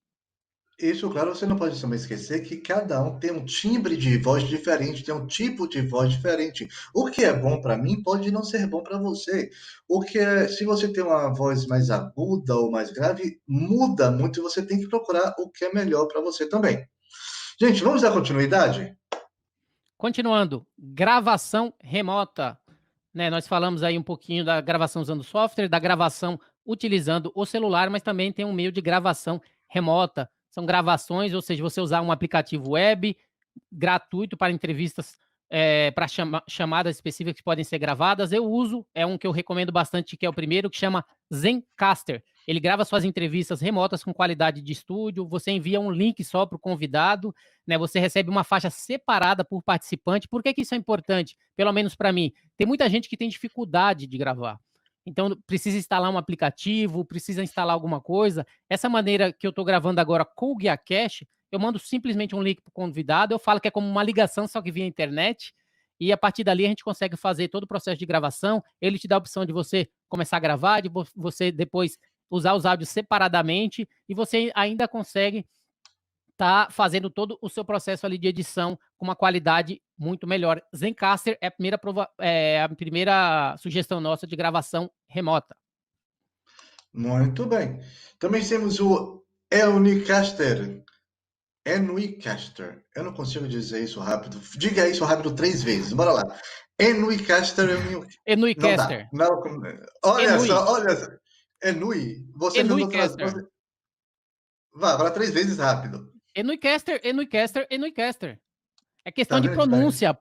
Isso, claro, você não pode também esquecer que cada um tem um timbre de voz diferente, tem um tipo de voz diferente. O que é bom para mim pode não ser bom para você. Se você tem uma voz mais aguda ou mais grave, muda muito e você tem que procurar o que é melhor para você também. Gente, vamos dar continuidade? Continuando, gravação remota. Né, nós falamos aí um pouquinho da gravação usando software, da gravação utilizando o celular, mas também tem um meio de gravação remota. São gravações, ou seja, você usar um aplicativo web gratuito para entrevistas, para chamadas específicas que podem ser gravadas. Eu uso, é um que eu recomendo bastante, que é o primeiro, que chama Zencastr. ele grava suas entrevistas remotas com qualidade de estúdio, você envia um link só para o convidado, né? Você recebe uma faixa separada por participante. Por que que isso é importante? Pelo menos para mim. Tem muita gente que tem dificuldade de gravar. Então, precisa instalar um aplicativo, precisa instalar alguma coisa. Essa maneira que eu estou gravando agora com o GuiaCast, eu mando simplesmente um link para o convidado, eu falo que é como uma ligação, só que via internet, e a partir dali a gente consegue fazer todo o processo de gravação. Ele te dá a opção de você começar a gravar, de você depois usar os áudios separadamente, e você ainda consegue estar fazendo todo o seu processo ali de edição com uma qualidade muito melhor. Zencastr é a primeira sugestão nossa de gravação remota. Muito bem. Também temos o Enuycaster. Enuycaster. Eu não consigo dizer isso rápido. Diga isso rápido 3 vezes. Bora lá. Enuycaster. Não dá. Enuycaster. Não, olha só, olha só. Enui. Você fez outras. Enuycaster. Vá, para 3 vezes rápido. Enuycaster, Enuycaster, Enuycaster. É questão Tá de vendo que pronúncia.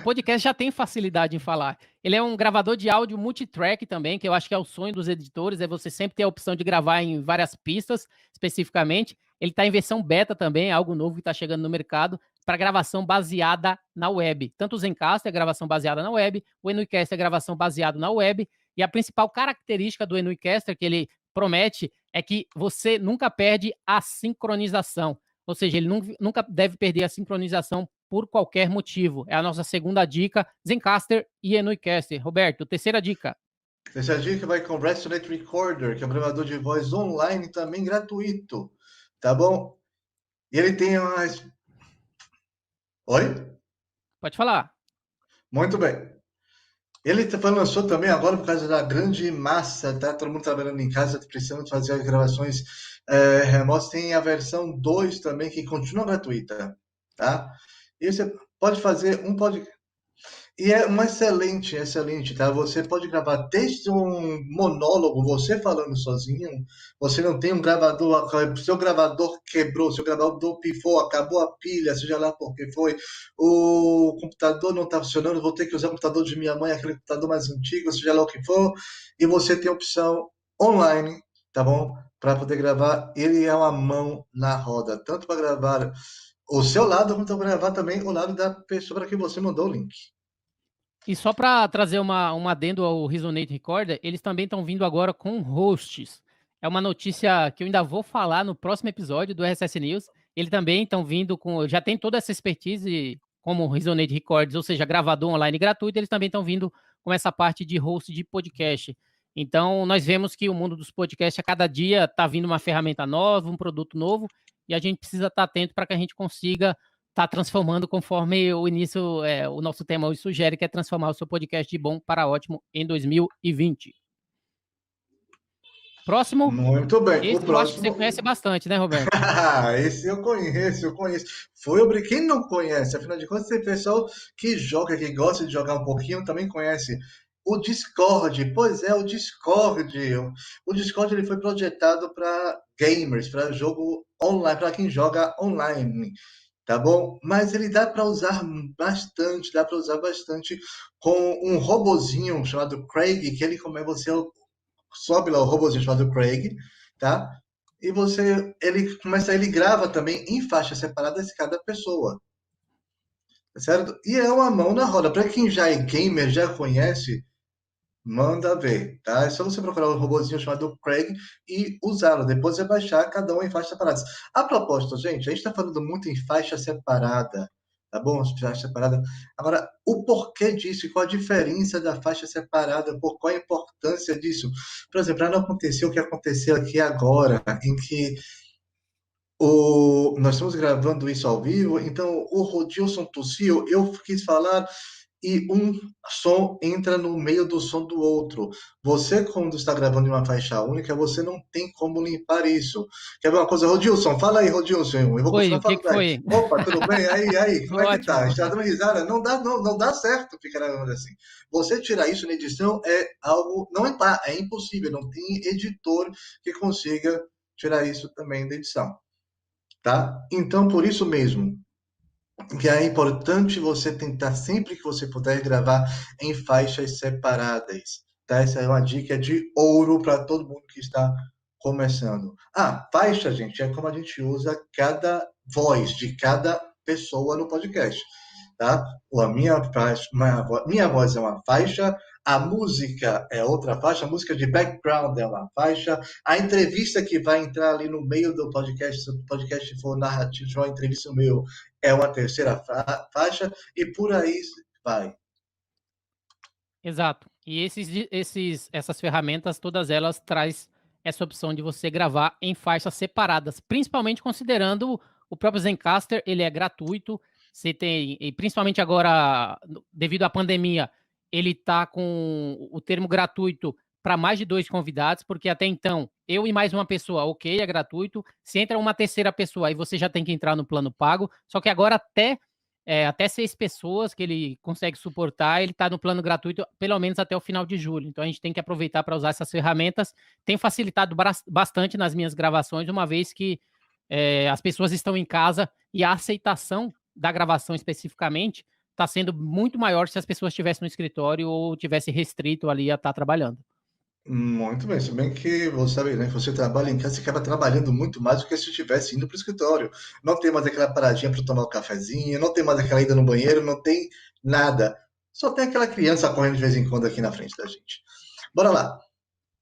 Podcast já tem facilidade em falar. Ele é um gravador de áudio multitrack também, que eu acho que é o sonho dos editores, é você sempre ter a opção de gravar em várias pistas, especificamente. Ele está em versão beta também, é algo novo que está chegando no mercado, para gravação baseada na web. Tanto o Zencastr é gravação baseada na web, o Enuycast é gravação baseada na web, e a principal característica do Enuycast que ele promete é que você nunca perde a sincronização. Ou seja, ele nunca deve perder a sincronização por qualquer motivo. É a nossa segunda dica, Zencastr e Enuycast. Roberto, terceira dica. Terceira dica vai com o Resonate Recorder, que é um gravador de voz online também gratuito. Tá bom? E ele tem umas... Oi? Pode falar. Muito bem. Ele lançou também agora, por causa da grande massa, tá? Todo mundo trabalhando em casa, precisando fazer as gravações remotas. Tem a versão 2 também, que continua gratuita, tá? E você pode fazer um podcast. E é um excelente, tá? Você pode gravar desde um monólogo, você falando sozinho. Você não tem um gravador, seu gravador quebrou, seu gravador pifou, acabou a pilha, seja lá por que foi. O computador não está funcionando, vou ter que usar o computador de minha mãe, aquele computador mais antigo, seja lá o que for. E você tem a opção online, tá bom? Para poder gravar. Ele é uma mão na roda, tanto para gravar o seu lado, quanto para gravar também o lado da pessoa para que você mandou o link. E só para trazer um adendo ao Resonate Recorder, eles também estão vindo agora com hosts. É uma notícia que eu ainda vou falar no próximo episódio do RSS News. Eles também estão vindo com... Já tem toda essa expertise como Resonate Records, ou seja, gravador online gratuito. Eles também estão vindo com essa parte de host de podcast. Então, nós vemos que o mundo dos podcasts, a cada dia, está vindo uma ferramenta nova, um produto novo, e a gente precisa estar atento para que a gente consiga está transformando conforme o início, o nosso tema hoje sugere, que é transformar o seu podcast de bom para ótimo em 2020. Próximo. Muito bem. Esse O eu acho que você próximo. conhece bastante, né, Roberto? Esse eu conheço. Quem não conhece? Afinal de contas, tem pessoal que joga, que gosta de jogar um pouquinho, também conhece o Discord. Pois é, o Discord. O Discord ele foi projetado para gamers, para jogo online, para quem joga online. Tá bom? Mas ele dá para usar bastante com um robozinho chamado Craig, que você sobe lá o robozinho chamado Craig, tá? E ele grava também em faixas separadas cada pessoa, tá certo? E é uma mão na roda. Para quem já é gamer, já conhece, manda ver, tá? É só você procurar um robozinho chamado Craig e usá-lo. Depois é baixar cada um em faixas separadas. A propósito, gente, a gente está falando muito em faixa separada, tá bom? Faixa separada. Agora, o porquê disso e qual a diferença da faixa separada, por qual a importância disso? Por exemplo, para não acontecer o que aconteceu aqui agora, em que nós estamos gravando isso ao vivo, então o Rodilson tossiu, eu quis falar e um som entra no meio do som do outro. Você, quando está gravando em uma faixa única, você não tem como limpar isso. Quer ver uma coisa, Rodilson? Fala aí, Rodilson. Eu vou Oi, continuar o que falando aí. foi? Opa, tudo bem? Aí, como é que tá? Ótimo. Está dando risada? Não dá certo ficar gravando assim. Você tirar isso na edição é algo, não é impossível, não tem editor que consiga tirar isso também da edição. Tá? Então, por isso mesmo, que é importante você tentar sempre que você puder gravar em faixas separadas, tá? Essa é uma dica de ouro para todo mundo que está começando. Faixa, gente, é como a gente usa cada voz de cada pessoa no podcast, tá? A minha voz é uma faixa, a música é outra faixa, a música de background é uma faixa, a entrevista que vai entrar ali no meio do podcast, se o podcast for narrativo, se uma entrevista no meio, é uma terceira faixa, e por aí vai. Exato. E essas ferramentas, todas elas traz essa opção de você gravar em faixas separadas, principalmente considerando o próprio Zencastr, ele é gratuito. Você tem, e principalmente agora, devido à pandemia, ele está com o termo gratuito para mais de 2 convidados, porque até então, eu e mais uma pessoa, ok, é gratuito. Se entra uma terceira pessoa, aí você já tem que entrar no plano pago. Só que agora até 6 pessoas que ele consegue suportar, ele está no plano gratuito, pelo menos até o final de julho. Então a gente tem que aproveitar para usar essas ferramentas. Tem facilitado bastante nas minhas gravações, uma vez que as pessoas estão em casa e a aceitação da gravação especificamente está sendo muito maior se as pessoas estivessem no escritório ou tivesse restrito ali a estar trabalhando. Muito bem, se bem que você sabe, né? Você trabalha em casa, você acaba trabalhando muito mais do que se estivesse indo para o escritório. Não tem mais aquela paradinha para tomar o cafezinho, não tem mais aquela ida no banheiro, não tem nada. Só tem aquela criança correndo de vez em quando aqui na frente da gente. Bora lá.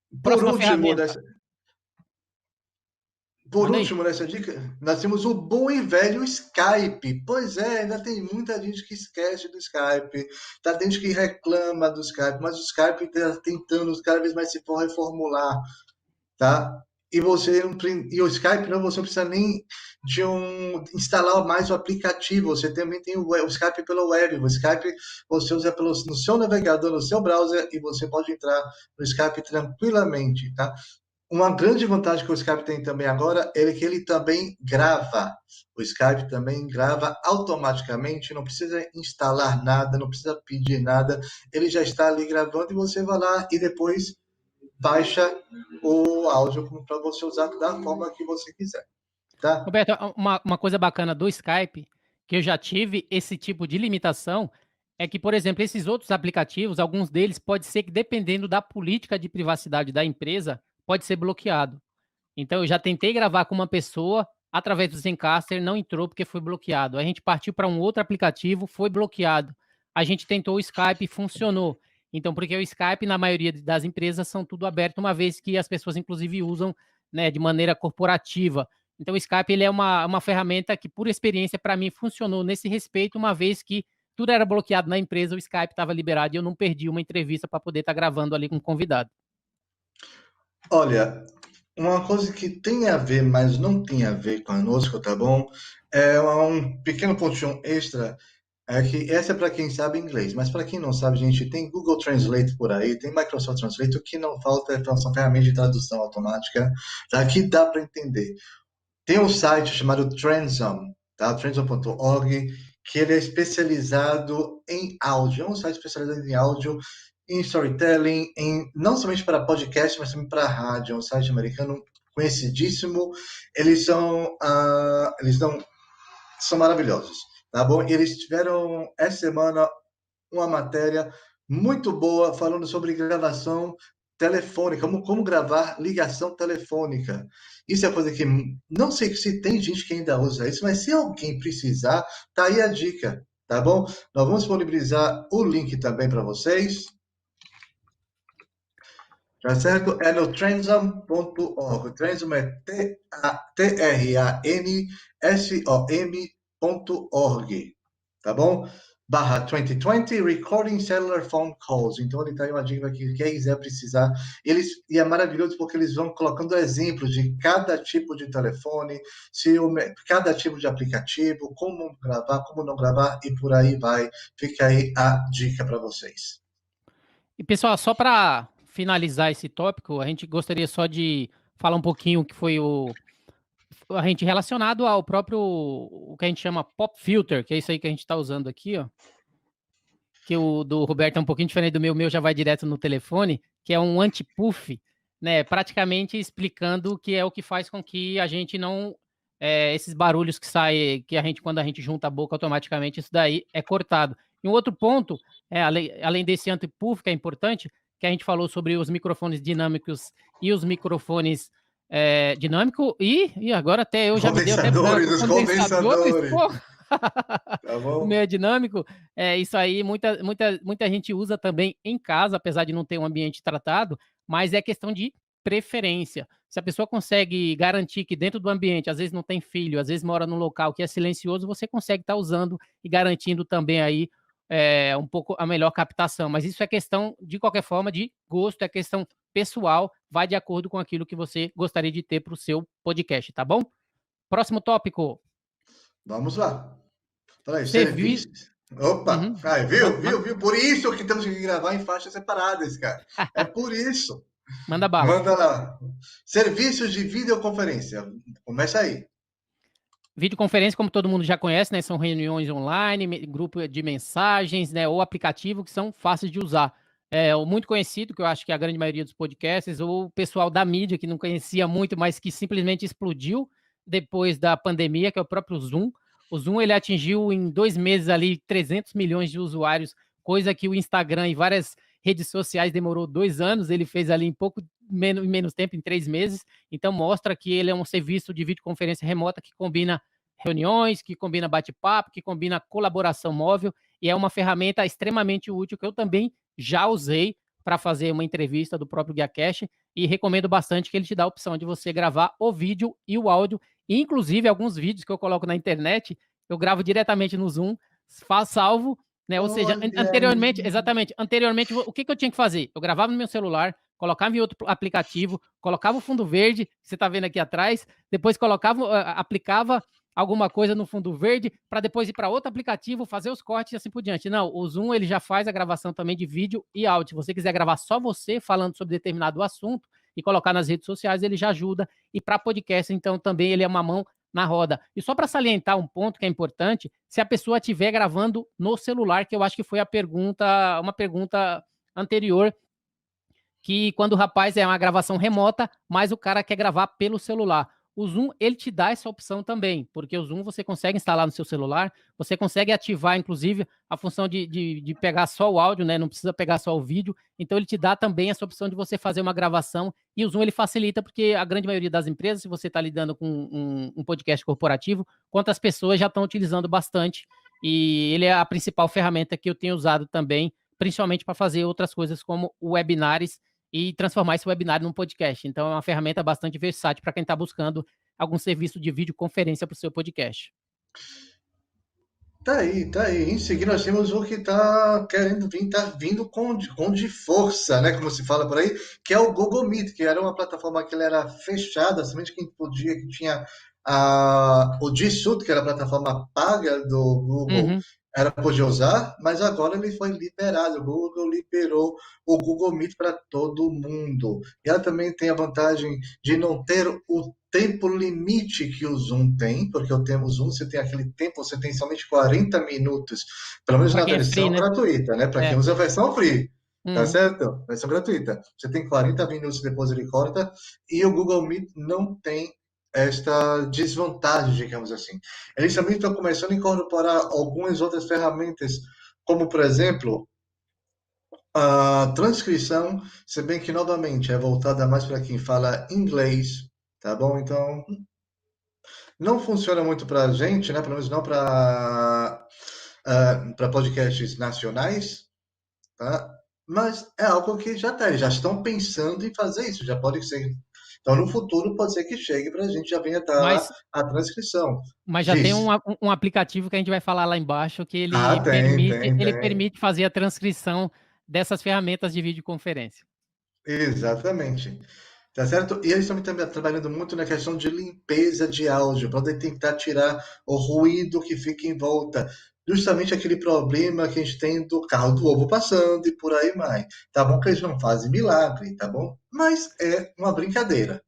Por Próxima último, ferramenta. dessa, por Manda aí. último, nessa dica, nós temos o bom e velho Skype. Pois é, ainda tem muita gente que esquece do Skype, tá gente que reclama do Skype, mas o Skype está tentando cada vez mais se reformular, tá? E o Skype não, você não precisa nem instalar mais o aplicativo, você também tem o Skype pela web, o Skype você usa no seu navegador, no seu browser, e você pode entrar no Skype tranquilamente, tá? Uma grande vantagem que o Skype tem também agora é que ele também grava. O Skype também grava automaticamente, não precisa instalar nada, não precisa pedir nada, ele já está ali gravando e você vai lá e depois baixa o áudio para você usar da forma que você quiser, tá? Roberto, uma coisa bacana do Skype, que eu já tive esse tipo de limitação, é que, por exemplo, esses outros aplicativos, alguns deles pode ser que, dependendo da política de privacidade da empresa, pode ser bloqueado. Então, eu já tentei gravar com uma pessoa através do Zencastr, não entrou porque foi bloqueado. A gente partiu para um outro aplicativo, foi bloqueado. A gente tentou o Skype, funcionou. Então, porque o Skype, na maioria das empresas, são tudo aberto, uma vez que as pessoas, inclusive, usam, né, de maneira corporativa. Então, o Skype ele é uma ferramenta que, por experiência, para mim, funcionou nesse respeito, uma vez que tudo era bloqueado na empresa, o Skype estava liberado e eu não perdi uma entrevista para poder estar gravando ali com um convidado. Olha, uma coisa que tem a ver, mas não tem a ver conosco, tá bom? É um pequeno pontinho extra. É que essa é para quem sabe inglês, mas para quem não sabe, gente, tem Google Translate por aí, tem Microsoft Translate, o que não falta são ferramentas de tradução automática, tá? Que dá para entender. Tem um site chamado Transom, tá? Transom.org, que ele é especializado em áudio. É um site especializado em áudio, em storytelling, não somente para podcast, mas também para rádio. É um site americano conhecidíssimo. São maravilhosos, tá bom? Eles tiveram essa semana uma matéria muito boa falando sobre gravação telefônica, como gravar ligação telefônica. Isso é coisa que não sei se tem gente que ainda usa isso, mas se alguém precisar, tá aí a dica, tá bom? Nós vamos disponibilizar o link também para vocês. Tá certo? É no transom.org. Transom é transom.org. Tá bom? / 2020 Recording Cellular Phone Calls. Então ele tá aí uma dica que quem quiser precisar. E é maravilhoso porque eles vão colocando exemplos de cada tipo de telefone, cada tipo de aplicativo, como gravar, como não gravar e por aí vai. Fica aí a dica para vocês. E, pessoal, só para finalizar esse tópico, a gente gostaria só de falar um pouquinho que foi a gente relacionado ao próprio, o que a gente chama Pop Filter, que é isso aí que a gente está usando aqui, ó. Que o do Roberto é um pouquinho diferente do meu já vai direto no telefone, que é um anti-puff, né? Praticamente explicando o que é o que faz com que a gente não. Esses barulhos que saem, que quando a gente junta a boca automaticamente, isso daí é cortado. E um outro ponto, além desse anti-puff, que é importante, que a gente falou sobre os microfones dinâmicos e os microfones dinâmico e agora até eu já me deu até Condensadores, branco. os Condensadores, condensadores. pô! Tá O bom? meu é dinâmico. Isso aí muita gente usa também em casa, apesar de não ter um ambiente tratado, mas é questão de preferência. Se a pessoa consegue garantir que dentro do ambiente, às vezes não tem filho, às vezes mora num local que é silencioso, você consegue estar usando e garantindo também aí um pouco a melhor captação. Mas isso é questão, de qualquer forma, de gosto, é questão pessoal, vai de acordo com aquilo que você gostaria de ter para o seu podcast, tá bom? Próximo tópico. Vamos lá. Peraí, Servi... serviços. Opa! Uhum. Ai, viu? Por isso que temos que gravar em faixas separadas, cara. É por isso. Manda bala. Manda lá. Serviços de videoconferência. Começa aí. Videoconferência, como todo mundo já conhece, né? São reuniões online, grupo de mensagens, né? Ou aplicativo que são fáceis de usar. O muito conhecido, que eu acho que a grande maioria dos podcasts, ou o pessoal da mídia que não conhecia muito, mas que simplesmente explodiu depois da pandemia, que é o próprio Zoom. O Zoom, ele atingiu em 2 meses ali 300 milhões de usuários, coisa que o Instagram e várias redes sociais demorou 2 anos, ele fez ali em pouco menos tempo, em 3 meses. Então mostra que ele é um serviço de videoconferência remota que combina reuniões, que combina bate-papo, que combina colaboração móvel, e é uma ferramenta extremamente útil que eu também já usei para fazer uma entrevista do próprio GuiaCast, e recomendo bastante que ele te dá a opção de você gravar o vídeo e o áudio, e inclusive alguns vídeos que eu coloco na internet, eu gravo diretamente no Zoom, salvo, né? Ou seja, Olha anteriormente, aí. exatamente, anteriormente, o que eu tinha que fazer? Eu gravava no meu celular, colocava em outro aplicativo, colocava o fundo verde, que você está vendo aqui atrás, depois aplicava alguma coisa no fundo verde para depois ir para outro aplicativo, fazer os cortes e assim por diante. Não, o Zoom ele já faz a gravação também de vídeo e áudio. Se você quiser gravar só você falando sobre determinado assunto e colocar nas redes sociais, ele já ajuda. E para podcast, então, também ele é uma mão na roda. E só para salientar um ponto que é importante, se a pessoa estiver gravando no celular, que eu acho que foi uma pergunta anterior, que quando o rapaz é uma gravação remota, mas o cara quer gravar pelo celular. O Zoom, ele te dá essa opção também, porque o Zoom você consegue instalar no seu celular, você consegue ativar, inclusive, a função de pegar só o áudio, né? Não precisa pegar só o vídeo. Então, ele te dá também essa opção de você fazer uma gravação, e o Zoom, ele facilita, porque a grande maioria das empresas, se você está lidando com um podcast corporativo, quantas pessoas já estão utilizando bastante, e ele é a principal ferramenta que eu tenho usado também, principalmente para fazer outras coisas como webinars, e transformar esse webinário num podcast. Então, é uma ferramenta bastante versátil para quem está buscando algum serviço de videoconferência para o seu podcast. Tá aí, tá aí. Em seguida, nós temos o que tá querendo vir, tá vindo com de força, né? Como se fala por aí, que é o Google Meet, que era uma plataforma que ele era fechada, somente quem podia, que tinha o G Suite, que era a plataforma paga do Google, Uhum. podia usar, mas agora ele foi liberado. O Google liberou o Google Meet para todo mundo. E ela também tem a vantagem de não ter o tempo limite que o Zoom tem, porque o Zoom, você tem aquele tempo, você tem somente 40 minutos, pelo menos Para na quem é free, versão né? gratuita, né? Para quem É. usa a versão free, tá Uhum. certo? Versão gratuita. Você tem 40 minutos, depois ele corta, e o Google Meet não tem esta desvantagem, digamos assim. Eles também estão começando a incorporar algumas outras ferramentas, como, por exemplo, a transcrição, se bem que, novamente, é voltada mais para quem fala inglês, tá bom? Então, não funciona muito para a gente, né? Pelo menos não para podcasts nacionais, tá? Mas é algo que já tá, já estão pensando em fazer isso, já pode ser. Então, no futuro, pode ser que chegue para a gente, já venha estar Mas, a transcrição. mas já tem Diz. um aplicativo que a gente vai falar lá embaixo que Ah, ele tem. permite fazer a transcrição dessas ferramentas de videoconferência. Exatamente. Tá certo? E eles também trabalhando muito na questão de limpeza de áudio, para tentar tirar o ruído que fica em volta. Justamente aquele problema que a gente tem do carro do ovo passando e por aí vai. Tá bom que eles não fazem milagre, tá bom? Mas é uma brincadeira.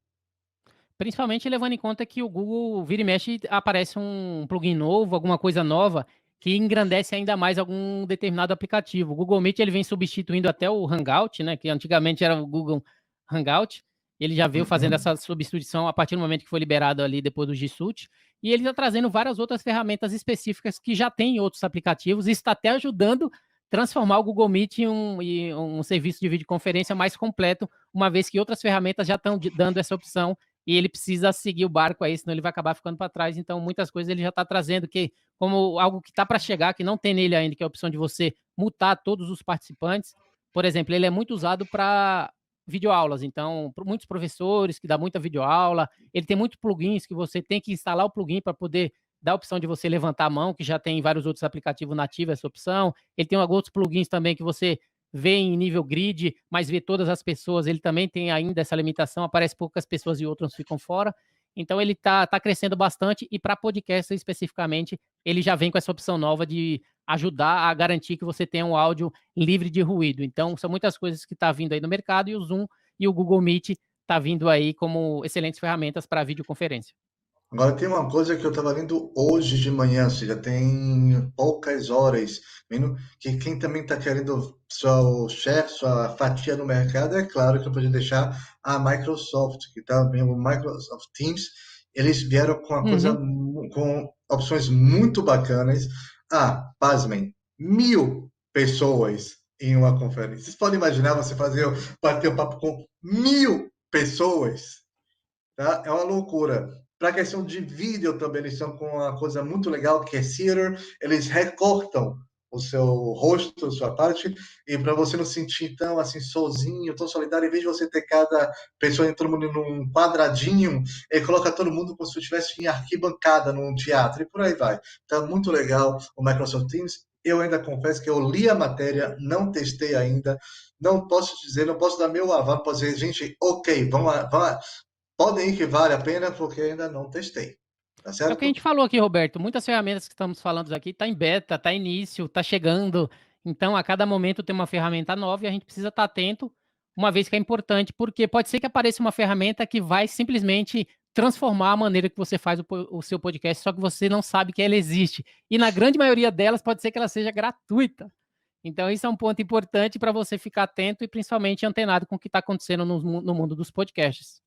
Principalmente levando em conta que o Google vira e mexe aparece um plugin novo, alguma coisa nova que engrandece ainda mais algum determinado aplicativo. O Google Meet ele vem substituindo até o Hangout, né, que antigamente era o Google Hangout. Ele já veio fazendo Uhum. essa substituição a partir do momento que foi liberado ali depois do G Suite. E ele está trazendo várias outras ferramentas específicas que já tem em outros aplicativos e está até ajudando transformar o Google Meet em um serviço de videoconferência mais completo, uma vez que outras ferramentas já estão dando essa opção e ele precisa seguir o barco aí, senão ele vai acabar ficando para trás. Então, muitas coisas ele já está trazendo, que como algo que está para chegar, que não tem nele ainda, que é a opção de você mutar todos os participantes. Por exemplo, ele é muito usado para videoaulas, então, muitos professores que dá muita videoaula, ele tem muitos plugins que você tem que instalar o plugin para poder dar a opção de você levantar a mão, que já tem em vários outros aplicativos nativos essa opção. Ele tem outros plugins também que você vê em nível grid, mas vê todas as pessoas, ele também tem ainda essa limitação, aparece poucas pessoas e outras ficam fora. Então ele tá crescendo bastante e para podcast especificamente, ele já vem com essa opção nova de ajudar a garantir que você tenha um áudio livre de ruído. Então são muitas coisas que tá vindo aí no mercado e o Zoom e o Google Meet tá vindo aí como excelentes ferramentas para videoconferência. Agora tem uma coisa que eu estava lendo hoje de manhã, ou seja, tem poucas horas, vendo que quem também está querendo seu chefe, sua fatia no mercado, é claro que não pode deixar a Microsoft, que está vendo o Microsoft Teams, eles vieram com uma coisa, com opções muito bacanas. Ah, pasmem, 1.000 pessoas em uma conferência. Vocês podem imaginar você bater um papo com 1.000 pessoas? Tá? É uma loucura. Para a questão de vídeo também, eles estão com uma coisa muito legal, que é Theater. Eles recortam o seu rosto, a sua parte, e para você não se sentir tão assim sozinho, tão solidário, em vez de você ter cada pessoa todo mundo num quadradinho, ele coloca todo mundo como se estivesse em arquibancada num teatro, e por aí vai. Tá muito legal o Microsoft Teams. Eu ainda confesso que eu li a matéria, não testei ainda, não posso dizer, não posso dar meu aval, posso dizer, gente, ok, vamos lá, podem ir que vale a pena, porque ainda não testei. Tá É o que a certo? gente falou aqui, Roberto. Muitas ferramentas que estamos falando aqui tá em beta, tá início, tá chegando. Então, a cada momento tem uma ferramenta nova e a gente precisa estar atento, uma vez que é importante, porque pode ser que apareça uma ferramenta que vai simplesmente transformar a maneira que você faz o seu podcast, só que você não sabe que ela existe. E na grande maioria delas pode ser que ela seja gratuita. Então, isso é um ponto importante para você ficar atento e principalmente antenado com o que está acontecendo no mundo dos podcasts.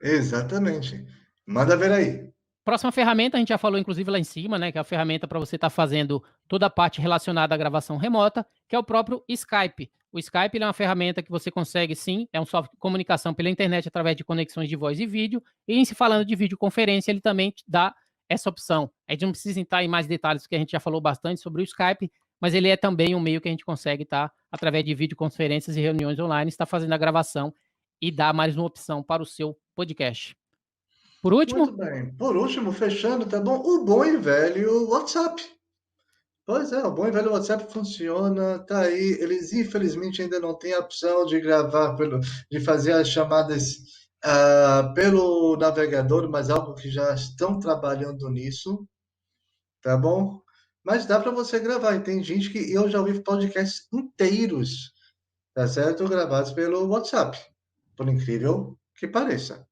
Exatamente. Manda ver aí. Próxima ferramenta, a gente já falou inclusive lá em cima, né, que é a ferramenta para você estar fazendo toda a parte relacionada à gravação remota, que é o próprio Skype. O Skype ele é uma ferramenta que você consegue, sim, é um software de comunicação pela internet através de conexões de voz e vídeo, e em se falando de videoconferência, ele também te dá essa opção. A gente não precisa entrar em mais detalhes, porque a gente já falou bastante sobre o Skype, mas ele é também um meio que a gente consegue estar, através de videoconferências e reuniões online, estar fazendo a gravação e dar mais uma opção para o seu podcast. Por último, Muito bem. Por último, fechando, tá bom? O bom e velho WhatsApp. Pois é, o bom e velho WhatsApp funciona, tá aí. Eles infelizmente ainda não têm a opção de gravar de fazer as chamadas pelo navegador, mas algo que já estão trabalhando nisso, tá bom? Mas dá para você gravar. E tem gente que eu já ouvi podcasts inteiros, tá certo? Gravados pelo WhatsApp, por incrível que pareça.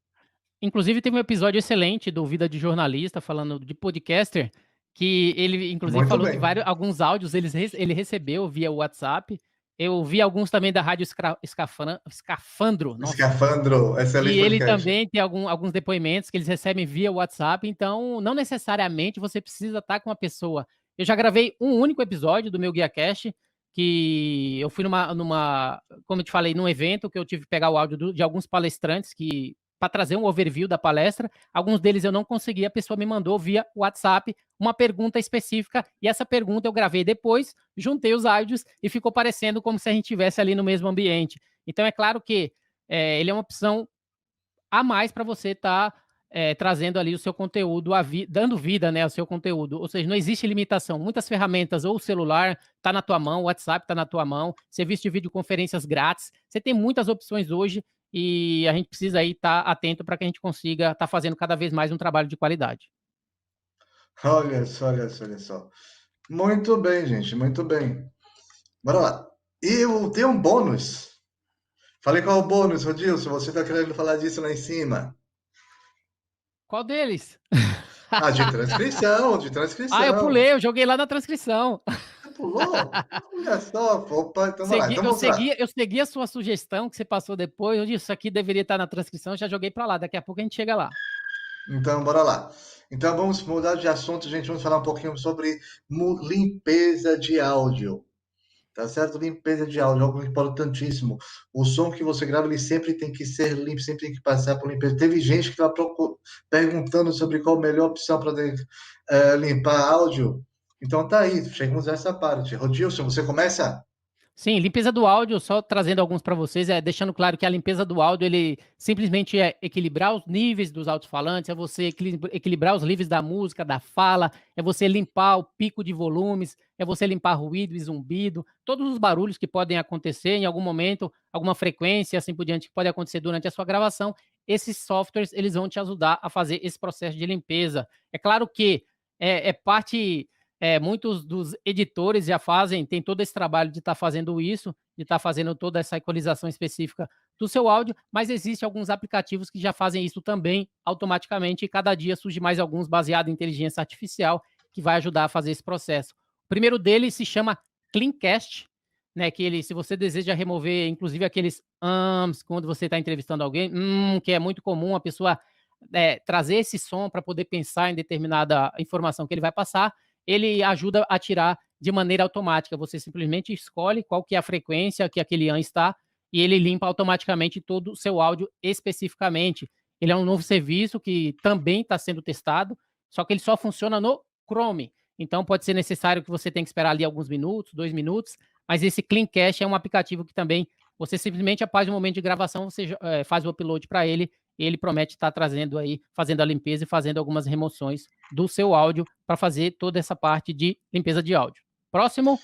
inclusive, teve um episódio excelente do Vida de Jornalista, falando de podcaster, que ele, inclusive, Muito falou que bem. alguns áudios ele recebeu via WhatsApp. Eu vi alguns também da Rádio Escafandro, nossa. Escafandro, E excelente ele podcast. também tem alguns depoimentos que eles recebem via WhatsApp, então não necessariamente você precisa estar com uma pessoa. Eu já gravei um único episódio do meu GuiaCast, que eu fui como eu te falei, num evento que eu tive que pegar o áudio de alguns palestrantes que para trazer um overview da palestra. Alguns deles eu não consegui, a pessoa me mandou via WhatsApp uma pergunta específica, e essa pergunta eu gravei depois, juntei os áudios e ficou parecendo como se a gente estivesse ali no mesmo ambiente. Então é claro que ele é uma opção a mais para você estar trazendo ali o seu conteúdo, dando vida, né, ao seu conteúdo. Ou seja, não existe limitação. Muitas ferramentas, ou o celular está na tua mão, o WhatsApp está na tua mão, serviço de videoconferências grátis. Você tem muitas opções hoje e a gente precisa aí estar atento para que a gente consiga estar fazendo cada vez mais um trabalho de qualidade. Olha só, olha só, olha só. Muito bem, gente, muito bem. Bora lá. E eu tenho um bônus. Falei qual é o bônus, Rodilson. Você está querendo falar disso lá em cima? Qual deles? Ah, de transcrição, de Ah, eu transcrição. pulei, eu joguei lá na transcrição. Você pulou? Olha só, opa, então vai lá. Então Eu vamos lá. segui, eu segui a sua sugestão que você passou depois. Eu disse, isso aqui deveria estar na transcrição, já joguei para lá. Daqui a pouco a gente chega lá. Então, bora lá. Então vamos mudar de assunto, gente. Vamos falar um pouquinho sobre limpeza de áudio. tá certo? Limpeza de áudio, algo importantíssimo. O som que você grava, ele sempre tem que ser limpo, sempre tem que passar por limpeza. Teve gente que está perguntando sobre qual a melhor opção para limpar áudio. Então tá aí, chegamos a essa parte. Rodilson, você começa? Sim, limpeza do áudio, só trazendo alguns para vocês, deixando claro que a limpeza do áudio, ele simplesmente é equilibrar os níveis dos alto-falantes, é você equilibrar os níveis da música, da fala, é você limpar o pico de volumes, é você limpar ruído e zumbido, todos os barulhos que podem acontecer em algum momento, alguma frequência, assim por diante, que pode acontecer durante a sua gravação. Esses softwares, eles vão te ajudar a fazer esse processo de limpeza. É claro que parte muitos dos editores já fazem, tem todo esse trabalho de estar fazendo isso, de estar fazendo toda essa equalização específica do seu áudio, mas existem alguns aplicativos que já fazem isso também automaticamente, e cada dia surge mais alguns baseados em inteligência artificial que vai ajudar a fazer esse processo. O primeiro deles se chama Cleancast, né, que ele, se você deseja remover, inclusive aqueles quando você está entrevistando alguém, que é muito comum a pessoa trazer esse som para poder pensar em determinada informação que ele vai passar, ele ajuda a tirar de maneira automática. Você simplesmente escolhe qual que é a frequência que aquele está e ele limpa automaticamente todo o seu áudio especificamente. Ele é um novo serviço que também está sendo testado, só que ele só funciona no Chrome. Então pode ser necessário que você tenha que esperar ali alguns minutos, 2 minutos, mas esse Cleancast é um aplicativo que também você simplesmente, após o momento de gravação, você faz o upload para ele e ele promete estar trazendo aí, fazendo a limpeza e fazendo algumas remoções do seu áudio para fazer toda essa parte de limpeza de áudio. Próximo.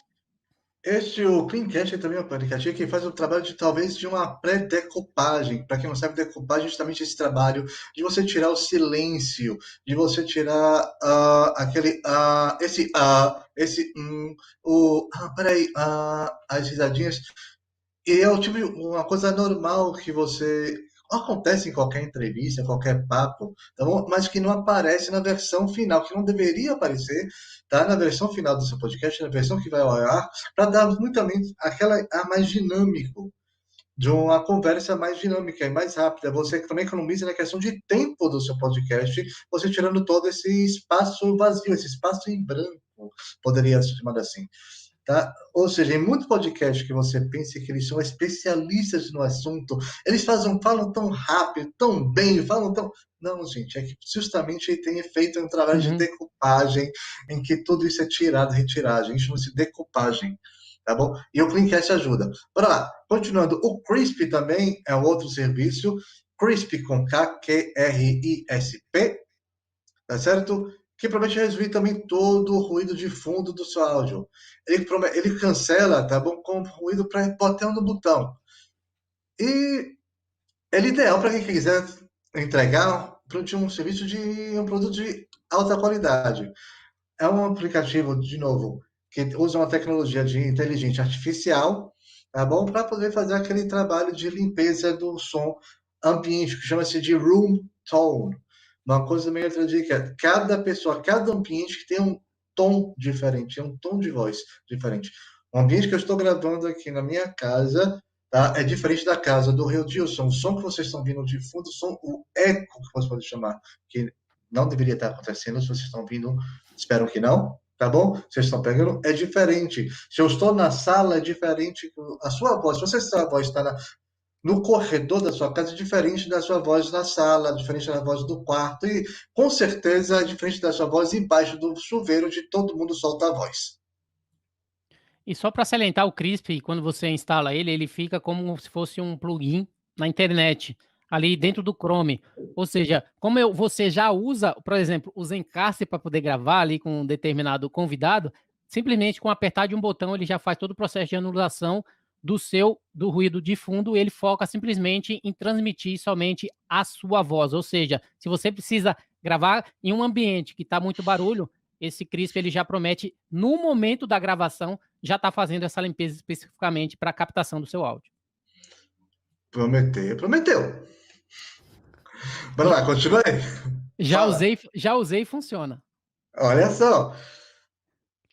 O Cleancast é também um aplicativo que faz o trabalho de talvez de uma pré-decupagem. Para quem não sabe, decupagem é justamente esse trabalho de você tirar o silêncio, de você tirar as risadinhas. E é o tipo de uma coisa normal que você acontece em qualquer entrevista, qualquer papo, tá bom? Mas que não aparece na versão final, que não deveria aparecer, tá? Na versão final do seu podcast, na versão que vai ao ar, para dar muito aquela mais dinâmico, de uma conversa mais dinâmica e mais rápida. Você também economiza na questão de tempo do seu podcast, você tirando todo esse espaço vazio, esse espaço em branco, poderia ser chamado assim. Tá? Ou seja, em muitos podcasts que você pensa que eles são especialistas no assunto, eles falam tão rápido, tão bem, falam tão. Não, gente, é que justamente ele tem feito um trabalho de decupagem, em que tudo isso é tirado, retiragem, isso chama-se decupagem, tá bom? E o Cleancast ajuda. Bora lá, continuando, o Crisp também é um outro serviço, Crisp com K, Q-R-I-S-P, tá certo? Que promete resolver também todo o ruído de fundo do seu áudio. Ele cancela, tá bom? Com ruído para botando no botão. E ele é ideal para quem quiser entregar um serviço de um produto de alta qualidade. É um aplicativo, de novo, que usa uma tecnologia de inteligência artificial, tá bom? Para poder fazer aquele trabalho de limpeza do som ambiente, que chama-se de room tone. Uma coisa meio dica, cada pessoa, cada ambiente tem um tom diferente, um tom de voz diferente. O ambiente que eu estou gravando aqui na minha casa, tá, é diferente da casa do Rio Dilson. O som que vocês estão vindo de fundo, o eco, que você pode chamar, que não deveria estar acontecendo, se vocês estão vindo, espero que não, tá bom? Vocês estão pegando, é diferente. Se eu estou na sala, é diferente. A sua voz, se a voz está no corredor da sua casa, é diferente da sua voz na sala, diferente da voz do quarto, e com certeza é diferente da sua voz embaixo do chuveiro, de todo mundo solta a voz. E só para salientar, o Crisp, quando você instala ele, ele fica como se fosse um plugin na internet, ali dentro do Chrome. Ou seja, como você já usa, por exemplo, o Zencastr para poder gravar ali com um determinado convidado, simplesmente com apertar de um botão ele já faz todo o processo de anulação do ruído de fundo, ele foca simplesmente em transmitir somente a sua voz. Ou seja, se você precisa gravar em um ambiente que está muito barulho, esse Crisp ele já promete, no momento da gravação, já está fazendo essa limpeza especificamente para a captação do seu áudio. Prometeu. Bora lá, continua aí. Já usei e funciona. Olha só.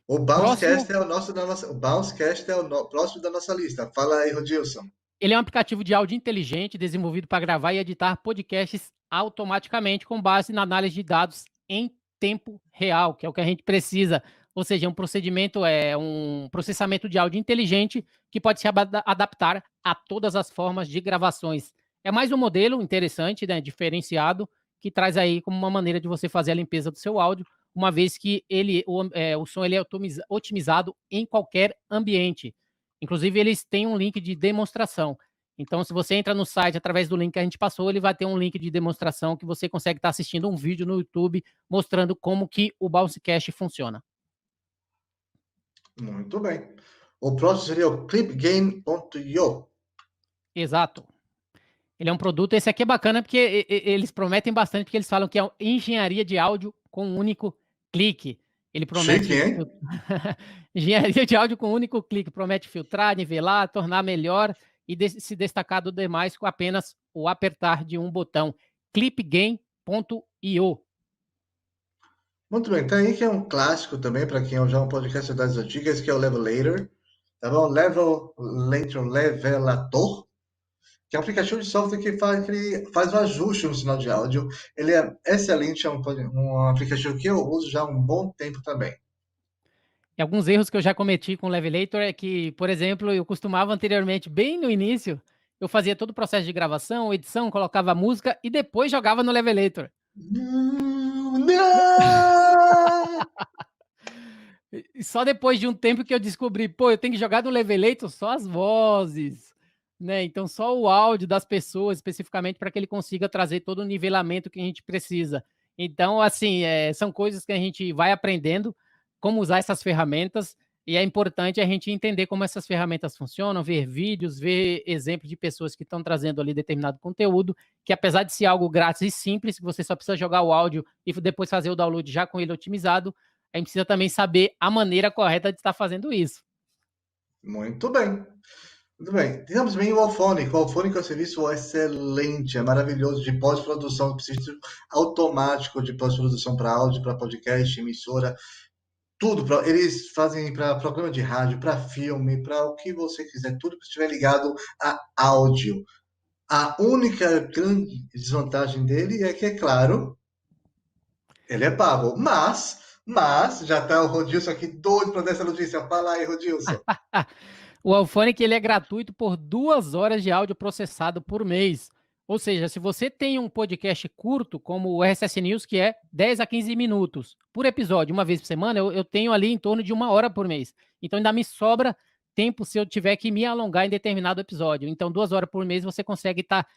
O Bouncecast Próximo. é o próximo da nossa lista. Fala aí, Rodilson. Ele é um aplicativo de áudio inteligente desenvolvido para gravar e editar podcasts automaticamente com base na análise de dados em tempo real, que é o que a gente precisa. ou seja, é um processamento de áudio inteligente que pode se adaptar a todas as formas de gravações. É mais um modelo interessante, né, diferenciado, que traz aí como uma maneira de você fazer a limpeza do seu áudio, uma vez que o som ele é otimizado em qualquer ambiente. Inclusive, eles têm um link de demonstração. Então, se você entra no site através do link que a gente passou, ele vai ter um link de demonstração que você consegue estar assistindo um vídeo no YouTube mostrando como que o Bouncecast funciona. Muito bem. O próximo seria o clipgame.io. Exato. Ele é um produto, esse aqui é bacana porque eles prometem bastante, porque eles falam que é engenharia de áudio com um único clique. Ele Chique, promete hein? engenharia de áudio com um único clique, promete filtrar, nivelar, tornar melhor e se destacar do demais com apenas o apertar de um botão. Clipgame.io. Muito bem. Tá aí que é um clássico também, para quem já é um podcast das antigas, que é o Levelator. Tá bom? Levelator, que é um aplicativo de software que faz o ajuste no sinal de áudio. Ele é excelente, é um aplicativo que eu uso já há um bom tempo também. E alguns erros que eu já cometi com o Levelator é que, por exemplo, eu costumava anteriormente, bem no início, eu fazia todo o processo de gravação, edição, colocava música e depois jogava no Levelator. Não! E só depois de um tempo que eu descobri, pô, eu tenho que jogar no Levelator só as vozes, né? Então só o áudio das pessoas, especificamente, para que ele consiga trazer todo o nivelamento que a gente precisa. Então, assim, são coisas que a gente vai aprendendo como usar essas ferramentas, e é importante a gente entender como essas ferramentas funcionam, ver vídeos, ver exemplos de pessoas que estão trazendo ali determinado conteúdo, que apesar de ser algo grátis e simples, que você só precisa jogar o áudio e depois fazer o download já com ele otimizado, a gente precisa também saber a maneira correta de estar fazendo isso. Muito bem. Muito bem. Temos bem o Alphonic. O Alphonic é um serviço excelente, é maravilhoso, de pós-produção, serviço automático de pós-produção para áudio, para podcast, emissora, tudo. Eles fazem para programa de rádio, para filme, para o que você quiser, tudo que estiver ligado a áudio. A única grande desvantagem dele é que, é claro, ele é pago. Mas, já tá o Rodilson aqui doido para dar essa notícia. Fala aí, Rodilson. O Alphonic ele é gratuito por 2 horas de áudio processado por mês. Ou seja, se você tem um podcast curto, como o RSS News, que é 10 a 15 minutos por episódio, uma vez por semana, eu tenho ali em torno de 1 hora por mês. Então ainda me sobra tempo se eu tiver que me alongar em determinado episódio. Então 2 horas por mês você consegue estar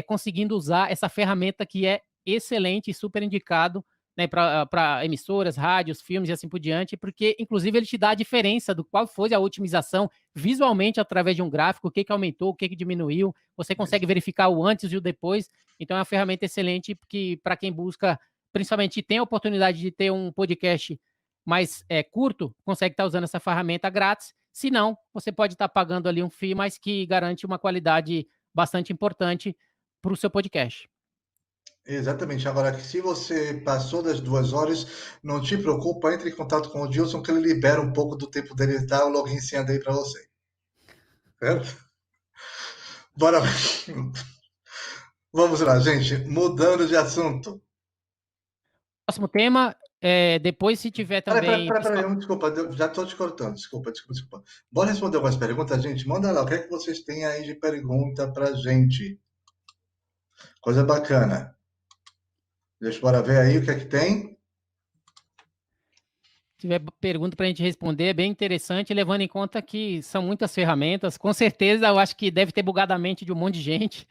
conseguindo usar essa ferramenta que é excelente e super indicado, né, para emissoras, rádios, filmes e assim por diante, porque inclusive ele te dá a diferença do qual foi a otimização visualmente através de um gráfico, o que aumentou, o que diminuiu, você consegue verificar o antes e o depois, então é uma ferramenta excelente que para quem busca, principalmente tem a oportunidade de ter um podcast mais curto, consegue estar usando essa ferramenta grátis, se não, você pode estar pagando ali um FII, mas que garante uma qualidade bastante importante para o seu podcast. Exatamente. Agora, que se você passou das 2 horas, não te preocupa, entre em contato com o Dilson, que ele libera um pouco do tempo dele, dá o login senha aí para você. Certo? Bora. Vamos lá, gente. Mudando de assunto. Próximo tema, depois se tiver também... Peraí, desculpa, já estou te cortando, desculpa. Bora responder algumas perguntas, gente? Manda lá, o que é que vocês têm aí de pergunta pra gente? Coisa bacana. Deixa eu ver aí o que é que tem. Se tiver pergunta para a gente responder, é bem interessante, levando em conta que são muitas ferramentas. Com certeza, eu acho que deve ter bugado a mente de um monte de gente,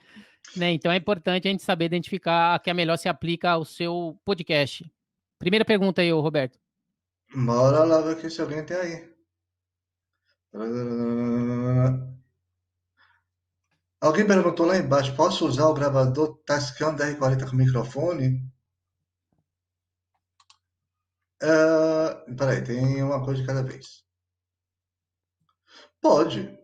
né? Então é importante a gente saber identificar a que a melhor se aplica ao seu podcast. Primeira pergunta aí, Roberto. Bora lá ver aqui se alguém tem aí. Alguém perguntou lá embaixo, posso usar o gravador Tascam DR40 com microfone? Peraí, tem uma coisa de cada vez. Pode.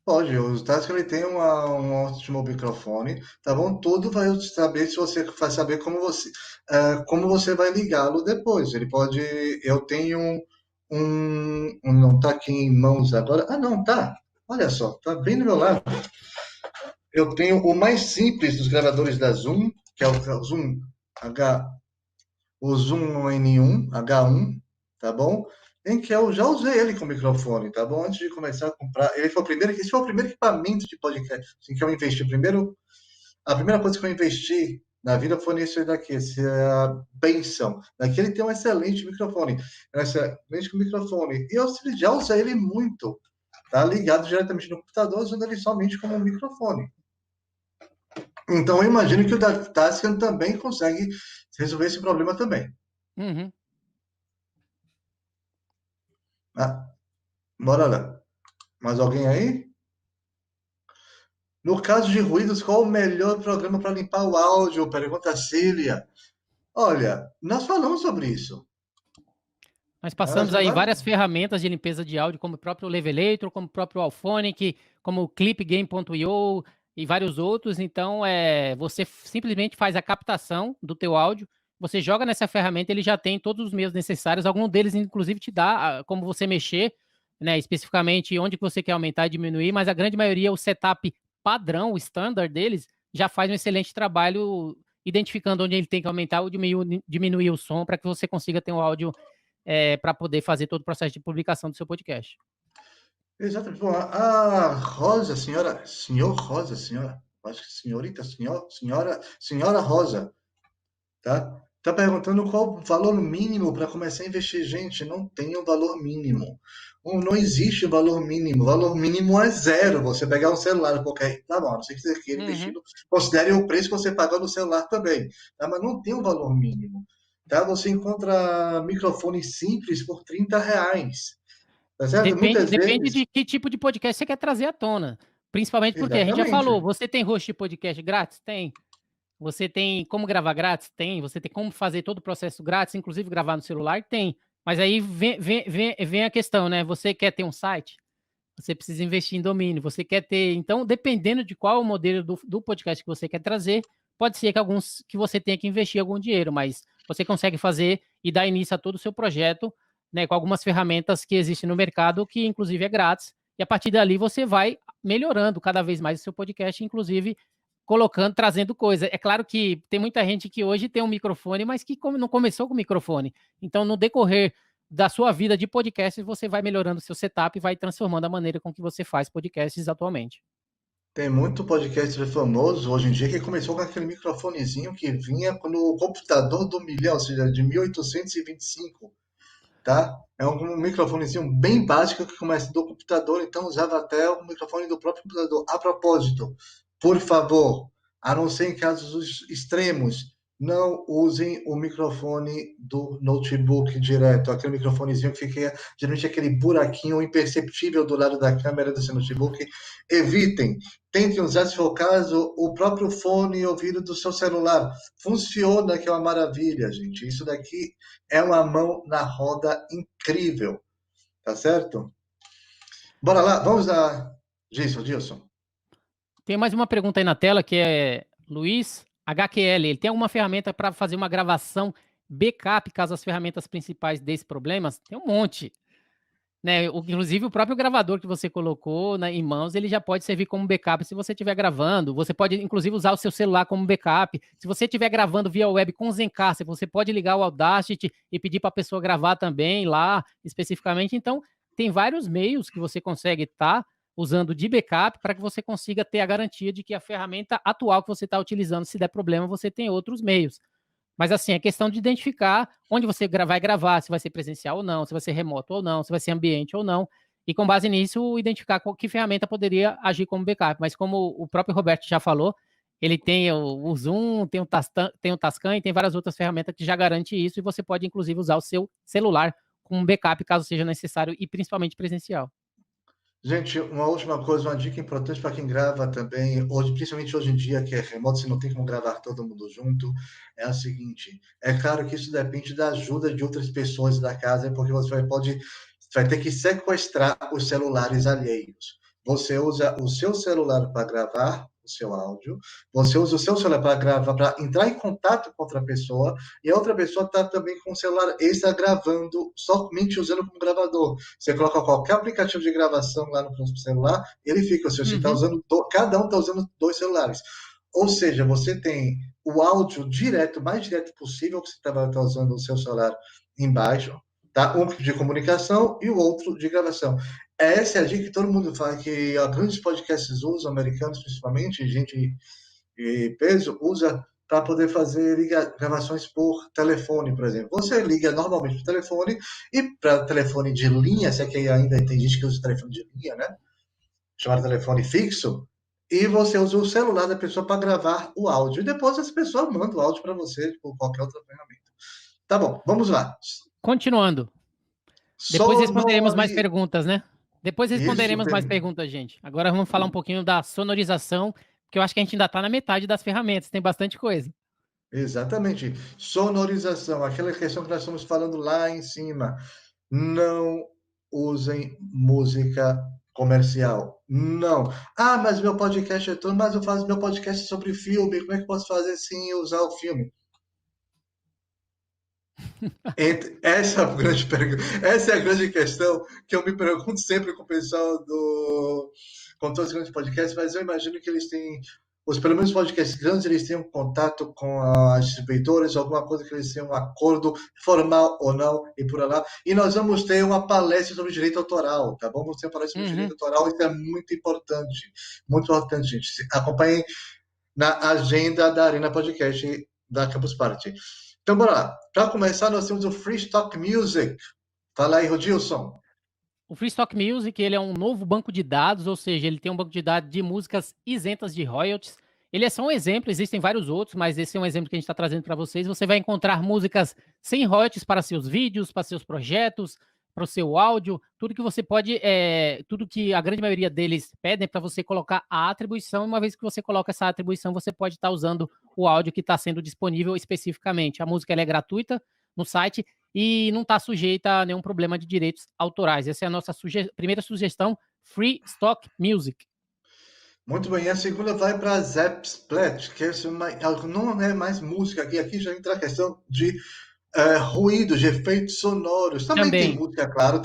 Pode, o Tascam ele tem um ótimo microfone, tá bom? Tudo vai saber se você vai saber como você vai ligá-lo depois. Ele pode, eu tenho não tá aqui em mãos agora. Ah, não, tá. Olha só, tá bem do meu lado. Eu tenho o mais simples dos gravadores da Zoom, que é o Zoom H, o Zoom N1 H1. tá bom? Em que eu já usei ele com microfone, tá bom? Antes de começar a comprar, esse foi o primeiro equipamento de podcast assim, que eu investi. A primeira coisa que eu investi na vida foi nesse daqui, esse Benção. Daqui ele tem um excelente microfone, E eu já usei ele muito, tá? Ligado diretamente no computador, usando ele somente como um microfone. Então eu imagino que o da Tascam também consegue resolver esse problema também. Uhum. Ah, bora lá. Mais alguém aí? No caso de ruídos, qual o melhor programa para limpar o áudio? Pergunta a Cília. Olha, nós falamos sobre isso. Nós Nós passamos vimos aí vários. várias ferramentas de limpeza de áudio, como o próprio Levelator, como o próprio Alphonic, como o clipgame.io e vários outros. Então, você simplesmente faz a captação do teu áudio, você joga nessa ferramenta, ele já tem todos os meios necessários. Algum deles, inclusive, te dá como você mexer, né, especificamente onde que você quer aumentar e diminuir, mas a grande maioria, o setup padrão, o standard deles, já faz um excelente trabalho identificando onde ele tem que aumentar ou diminuir o som para que você consiga ter um áudio para poder fazer todo o processo de publicação do seu podcast. Exatamente. Bom, a Rosa, senhora, acho que senhorita, senhora Rosa, tá? Tá perguntando qual o valor mínimo para começar a investir. Gente, não tem um valor mínimo. Não existe valor mínimo. O valor mínimo é zero. Você pegar um celular qualquer, tá bom, não sei que você queira investir, considere o preço que você paga no celular também, tá? Mas não tem um valor mínimo, tá? Você encontra microfone simples por R$ 30, tá certo? Depende, Muitas depende vezes, de que tipo de podcast você quer trazer à tona. Principalmente porque a gente já falou, exatamente. você tem host de podcast grátis? Tem. Você tem como gravar grátis? Tem. Você tem como fazer todo o processo grátis, inclusive gravar no celular? Tem. Mas aí vem a questão, né? Você quer ter um site? Você precisa investir em domínio. Você quer ter. Então, dependendo de qual o modelo do podcast que você quer trazer, pode ser que alguns que você tenha que investir algum dinheiro, mas você consegue fazer e dar início a todo o seu projeto, né? Com algumas ferramentas que existem no mercado, que inclusive é grátis. E a partir dali você vai melhorando cada vez mais o seu podcast, inclusive colocando, trazendo coisa. É claro que tem muita gente que hoje tem um microfone, mas que não começou com microfone. Então, no decorrer da sua vida de podcast, você vai melhorando o seu setup e vai transformando a maneira com que você faz podcasts atualmente. Tem muito podcast famoso hoje em dia que começou com aquele microfonezinho que vinha no computador do milhão, ou seja, de 1825, tá? É um microfonezinho bem básico que começa do computador, então usava até o microfone do próprio computador. A propósito, por favor, a não ser em casos extremos, não usem o microfone do notebook direto, aquele microfonezinho que fica geralmente aquele buraquinho imperceptível do lado da câmera do seu notebook. Evitem. Tentem usar, se for o caso, o próprio fone e ouvido do seu celular. Funciona, que é uma maravilha, gente. Isso daqui é uma mão na roda incrível, tá certo? Bora lá, vamos lá. Gilson. Tem mais uma pergunta aí na tela que é Luiz HQL. Ele tem alguma ferramenta para fazer uma gravação backup caso as ferramentas principais desse problemas? Tem um monte. Né, inclusive o próprio gravador que você colocou em mãos, ele já pode servir como backup se você estiver gravando. Você pode, inclusive, usar o seu celular como backup. Se você estiver gravando via web com Zencastr, você pode ligar o Audacity e pedir para a pessoa gravar também lá, especificamente. Então, tem vários meios que você consegue estar usando de backup para que você consiga ter a garantia de que a ferramenta atual que você está utilizando, se der problema, você tem outros meios. Mas assim, é questão de identificar onde você vai gravar, se vai ser presencial ou não, se vai ser remoto ou não, se vai ser ambiente ou não. E com base nisso, identificar que ferramenta poderia agir como backup. Mas como o próprio Roberto já falou, ele tem o Zoom, tem o Tascam e tem várias outras ferramentas que já garante isso. E você pode, inclusive, usar o seu celular como backup, caso seja necessário, e principalmente presencial. Gente, uma última coisa, uma dica importante para quem grava também, hoje, principalmente hoje em dia, que é remoto, você não tem como gravar todo mundo junto, é a seguinte: é claro que isso depende da ajuda de outras pessoas da casa, porque vai ter que sequestrar os celulares alheios. Você usa o seu celular para gravar o seu áudio, você usa o seu celular para gravar, para entrar em contato com outra pessoa, e a outra pessoa está também com o celular extra gravando, somente usando como gravador. Você coloca qualquer aplicativo de gravação lá no celular, ele fica, se você está usando, cada um está usando dois celulares. Ou seja, você tem o áudio direto, mais direto possível, que você está usando o seu celular embaixo, tá? Um de comunicação e o outro de gravação. Essa é a dica que todo mundo fala, que grandes podcasts usam, americanos principalmente, gente de peso, usa para poder fazer gravações por telefone, por exemplo. Você liga normalmente por telefone, e para telefone de linha, se é que ainda tem gente que usa telefone de linha, né? Chamado telefone fixo, e você usa o celular da pessoa para gravar o áudio. E depois essa pessoa manda o áudio para você por qualquer outra ferramenta. Tá bom, vamos lá. Continuando. Depois responderemos mais Sonori... perguntas, né? Depois Isso, responderemos mais perguntas, gente. Agora vamos falar um pouquinho da sonorização, porque eu acho que a gente ainda está na metade das ferramentas, tem bastante coisa. exatamente. Sonorização, aquela questão que nós estamos falando lá em cima. Não usem música comercial. Não. Ah, mas meu podcast é todo, mas eu faço meu podcast sobre filme. Como é que eu posso fazer sem usar o filme? Essa é a grande pergunta. Essa é a grande questão que eu me pergunto sempre com o pessoal com todos os grandes podcasts, mas eu imagino que eles têm, pelo menos podcasts grandes, eles têm um contato com as distribuidoras, alguma coisa que eles tenham um acordo formal ou não, e por lá. E nós vamos ter uma palestra sobre direito autoral, tá bom? Vamos ter uma palestra sobre direito autoral, isso é muito importante, gente. Acompanhem na agenda da Arena Podcast da Campus Party. Então, bora lá. Para começar, nós temos o Free Stock Music. Fala aí, Rodilson. O Free Stock Music, ele é um novo banco de dados, ou seja, ele tem um banco de dados de músicas isentas de royalties. Ele é só um exemplo, existem vários outros, mas esse é um exemplo que a gente está trazendo para vocês. Você vai encontrar músicas sem royalties para seus vídeos, para seus projetos, para o seu áudio, tudo que você pode, tudo que a grande maioria deles pedem para você colocar a atribuição. Uma vez que você coloca essa atribuição, você pode estar usando o áudio que está sendo disponível especificamente. A música ela é gratuita no site e não está sujeita a nenhum problema de direitos autorais. Essa é a nossa primeira sugestão, Free Stock Music. Muito bem, a segunda vai para Zapsplat, que não é mais música aqui já entra a questão de ruídos, de efeitos sonoros. Também tem música, claro,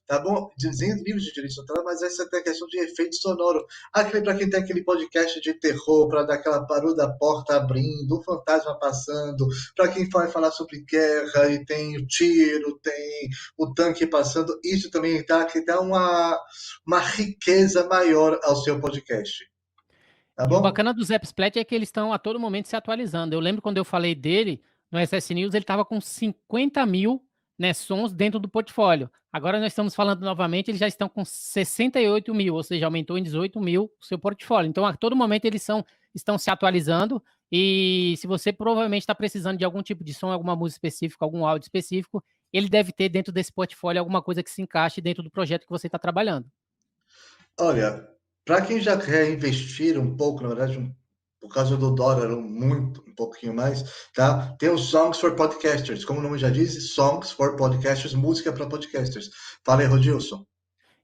tá bom? Dizendo livros de direito autoral, mas essa é a questão de efeito sonoro. Aquele para quem tem aquele podcast de terror, para dar aquela barulho da porta abrindo, o fantasma passando, para quem vai falar sobre guerra e tem o tiro, tem o tanque passando, isso também que dá uma riqueza maior ao seu podcast. Tá bom? E o bacana do Zapsplat é que eles estão a todo momento se atualizando. Eu lembro quando eu falei dele no SS News, ele estava com 50 mil, né, sons dentro do portfólio. Agora nós estamos falando novamente, eles já estão com 68 mil, ou seja, aumentou em 18 mil o seu portfólio. Então, a todo momento eles estão se atualizando, e se você provavelmente está precisando de algum tipo de som, alguma música específica, algum áudio específico, ele deve ter dentro desse portfólio alguma coisa que se encaixe dentro do projeto que você está trabalhando. Olha, para quem já quer investir um pouco, na verdade, por causa do dólar, um pouquinho mais, tá? Tem os Songs for Podcasters, como o nome já diz, Songs for Podcasters, música para podcasters. Fala aí, Rodilson.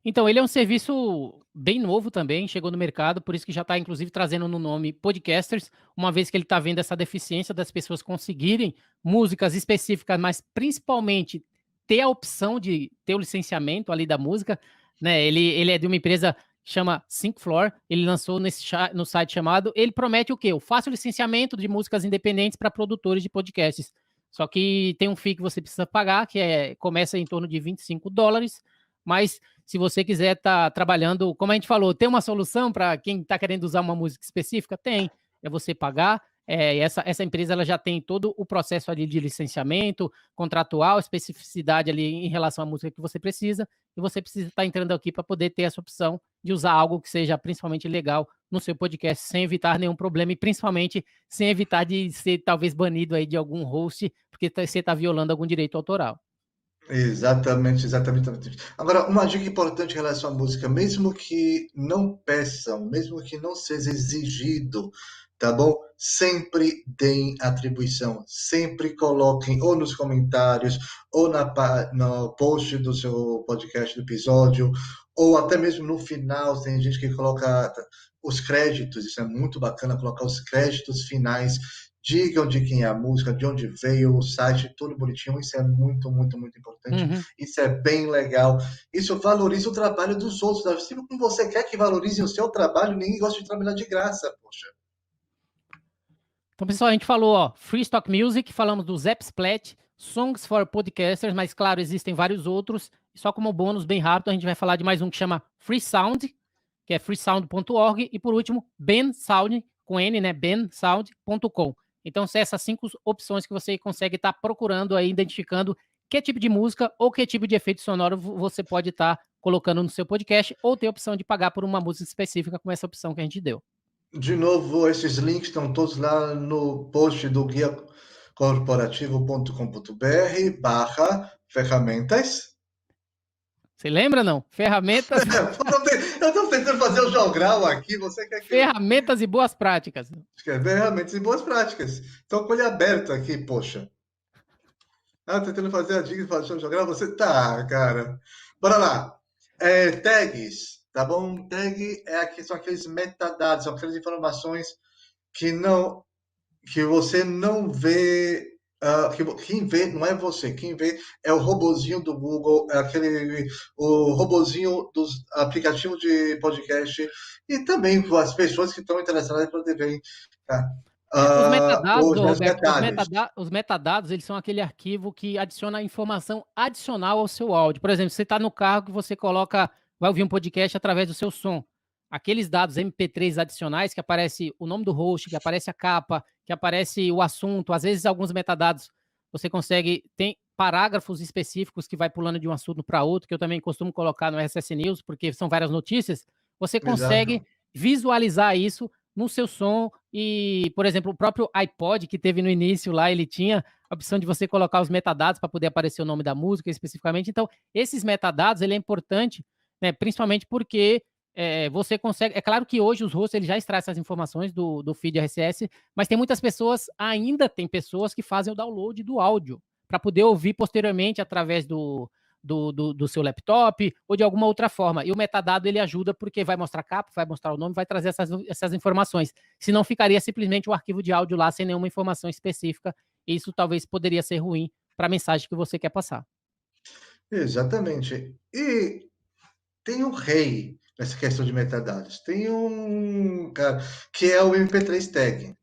Então, ele é um serviço bem novo também, chegou no mercado, por isso que já está, inclusive, trazendo no nome Podcasters, uma vez que ele está vendo essa deficiência das pessoas conseguirem músicas específicas, mas principalmente ter a opção de ter o licenciamento ali da música, né? Ele é de uma empresa que chama SyncFloor, ele lançou no site chamado, ele promete o quê? O fácil licenciamento de músicas independentes para produtores de podcasts. Só que tem um FII que você precisa pagar, que começa em torno de $25, mas se você quiser estar trabalhando, como a gente falou, tem uma solução para quem está querendo usar uma música específica? Tem. É você pagar. Essa empresa ela já tem todo o processo ali de licenciamento, contratual, especificidade ali em relação à música que você precisa, e você precisa estar entrando aqui para poder ter essa opção de usar algo que seja principalmente legal no seu podcast, sem evitar nenhum problema, e principalmente sem evitar de ser talvez banido aí de algum host, porque você está violando algum direito autoral. Exatamente. Agora, uma dica importante em relação à música, mesmo que não peçam, mesmo que não seja exigido, tá bom? Sempre deem atribuição, sempre coloquem ou nos comentários, ou no post do seu podcast, do episódio, ou até mesmo no final, tem gente que coloca os créditos, isso é muito bacana, colocar os créditos finais. Digam de quem é a música, de onde veio, o site, tudo bonitinho. Isso é muito importante. Isso é bem legal. Isso valoriza o trabalho dos outros. Assim como você quer que valorize o seu trabalho, ninguém gosta de trabalhar de graça, poxa. Então, pessoal, a gente falou, Free Stock Music, falamos do Zapsplat, Songs for Podcasters, mas claro, existem vários outros. Só como bônus, bem rápido, a gente vai falar de mais um que chama Freesound, que é freesound.org, e por último, Bensound, com N, né? bensound.com. Então, são essas 5 opções que você consegue estar procurando aí, identificando que tipo de música ou que tipo de efeito sonoro você pode estar colocando no seu podcast, ou ter a opção de pagar por uma música específica, como essa opção que a gente deu. De novo, esses links estão todos lá no post do guiacorporativo.com.br/ferramentas. Você lembra, não? Ferramentas... Eu estou tentando fazer o jogral aqui, você quer que Ferramentas e boas práticas. ferramentas e boas práticas. Estou com ele aberto aqui, poxa. Tentando fazer a dica e fazer o jogral, você tá, cara. Bora lá. Tags, tá bom? Tag são aqueles metadados, são aquelas informações que você não vê, quem vê não é você, quem vê é o robozinho do Google, o robozinho dos aplicativos de podcast e também as pessoas que estão interessadas para verem, tá? Os metadados, Os meus Roberto, detalhes. os metadados, eles são aquele arquivo que adiciona informação adicional ao seu áudio. Por exemplo, você está no carro que você coloca, vai ouvir um podcast através do seu som. Aqueles dados MP3 adicionais que aparece o nome do host, que aparece a capa, que aparece o assunto, às vezes alguns metadados você consegue, tem parágrafos específicos que vai pulando de um assunto para outro, que eu também costumo colocar no RSS News, porque são várias notícias, você consegue Exato. visualizar isso no seu som e, por exemplo, o próprio iPod que teve no início lá, ele tinha a opção de você colocar os metadados para poder aparecer o nome da música especificamente. Então, esses metadados, ele é importante, né, principalmente porque você consegue... É claro que hoje os hosts eles já extraem essas informações do feed RSS, mas tem muitas pessoas, ainda tem pessoas que fazem o download do áudio para poder ouvir posteriormente através do seu laptop ou de alguma outra forma. E o metadado ele ajuda porque vai mostrar a capa, vai mostrar o nome, vai trazer essas informações. Senão ficaria simplesmente um arquivo de áudio lá sem nenhuma informação específica. E isso talvez poderia ser ruim para a mensagem que você quer passar. Exatamente. E tem um rei nessa questão de metadados. Tem um cara que é o MP3 Tag.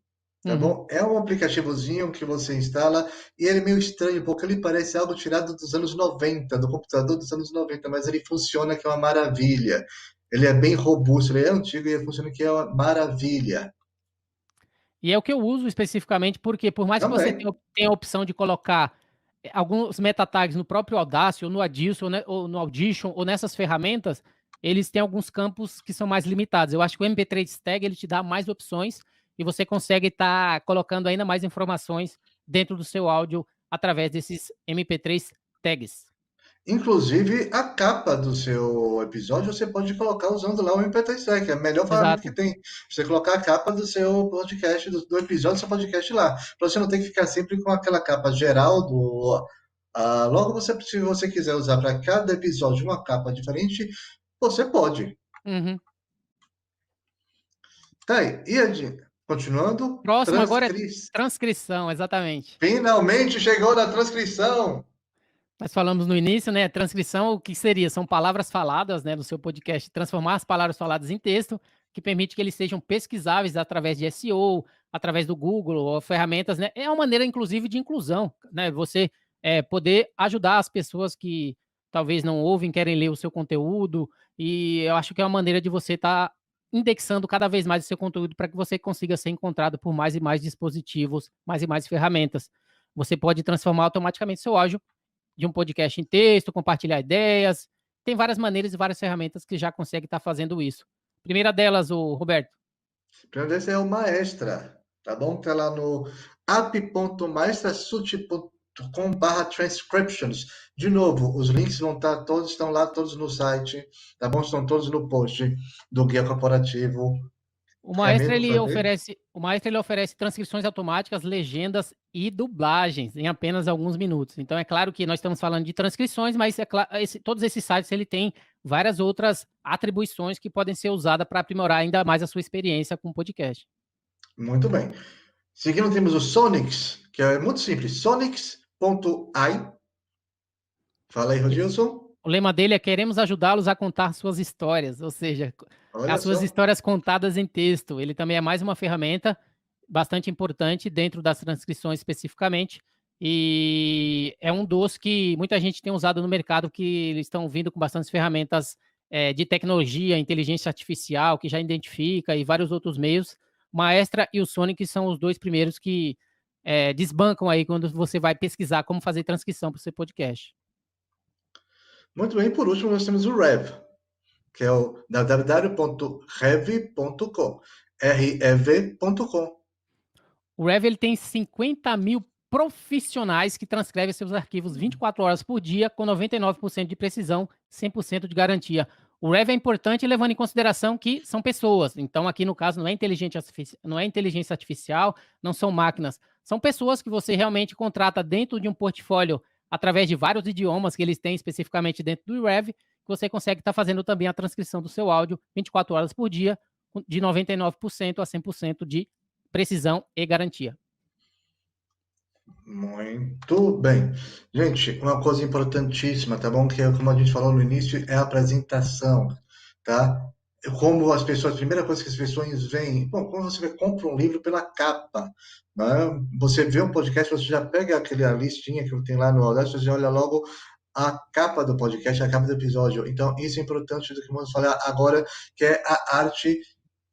Tá bom? É um aplicativozinho que você instala e ele é meio estranho, porque ele parece algo tirado dos anos 90, do computador dos anos 90, mas ele funciona que é uma maravilha. Ele é bem robusto, ele é antigo e ele funciona que é uma maravilha. E é o que eu uso especificamente, porque por mais que você Também. tenha a opção de colocar alguns meta tags no próprio Audacity, ou no Audition, né, ou no Audition, ou nessas ferramentas, eles têm alguns campos que são mais limitados. Eu acho que o MP3 Tag ele te dá mais opções e você consegue estar colocando ainda mais informações dentro do seu áudio através desses MP3 Tags. Inclusive, a capa do seu episódio você pode colocar usando lá o MP3 Tag, é a melhor ferramenta que Exato. tem. Você colocar a capa do seu podcast, do episódio do seu podcast lá, para você não ter que ficar sempre com aquela capa geral do. Logo, se você quiser usar para cada episódio uma capa diferente, você pode. Uhum. Tá aí. Continuando, Próximo agora é transcrição, exatamente. Finalmente chegou na transcrição. Nós falamos no início, né? Transcrição, o que seria? São palavras faladas, né, no seu podcast, transformar as palavras faladas em texto, que permite que eles sejam pesquisáveis através de SEO, através do Google, ou ferramentas, né? É uma maneira, inclusive, de inclusão, né? Você poder ajudar as pessoas que talvez não ouvem, querem ler o seu conteúdo, e eu acho que é uma maneira de você estar indexando cada vez mais o seu conteúdo para que você consiga ser encontrado por mais e mais dispositivos, mais e mais ferramentas. Você pode transformar automaticamente seu áudio de um podcast em texto, compartilhar ideias. Tem várias maneiras e várias ferramentas que já conseguem estar fazendo isso. Primeira delas, o Roberto. Primeiro esse é o Maestra, tá bom? Tá lá no app.maestrasuti.com/transcriptions. De novo, os links estão lá todos no site, tá bom? Estão todos no post do Guia Corporativo. O Maestra ele oferece transcrições automáticas, legendas e dublagens em apenas alguns minutos. Então é claro que nós estamos falando de transcrições, mas todos esses sites ele tem várias outras atribuições que podem ser usadas para aprimorar ainda mais a sua experiência com o podcast. Muito bem. Seguindo temos o Sonics, que é muito simples, sonics.ai. Fala aí, Rodilson. O lema dele é: queremos ajudá-los a contar suas histórias, ou seja, Olha as suas só. histórias contadas em texto. Ele também é mais uma ferramenta bastante importante dentro das transcrições especificamente. e é um dos que muita gente tem usado no mercado, que eles estão vindo com bastantes ferramentas de tecnologia, inteligência artificial, que já identifica, e vários outros meios. Maestra e o Sonic são os dois primeiros que desbancam aí quando você vai pesquisar como fazer transcrição para o seu podcast. Muito bem, por último, nós temos o Rev, que é o www.rev.com, rev.com. O Rev ele tem 50 mil profissionais que transcrevem seus arquivos 24 horas por dia, com 99% de precisão, 100% de garantia. O Rev é importante levando em consideração que são pessoas. Então, aqui no caso, não é inteligência artificial, não são máquinas. São pessoas que você realmente contrata dentro de um portfólio através de vários idiomas que eles têm especificamente dentro do Rev, que você consegue estar fazendo também a transcrição do seu áudio 24 horas por dia, de 99% a 100% de precisão e garantia. Muito bem. Gente, uma coisa importantíssima, tá bom? Que é, como a gente falou no início, é a apresentação, tá? Como as pessoas, a primeira coisa que as pessoas veem, bom, quando você compra um livro pela capa, né? Você vê um podcast, você já pega aquela listinha que tem lá no Audacity, você já olha logo a capa do podcast, a capa do episódio. Então, isso é importante do que vamos falar agora, que é a arte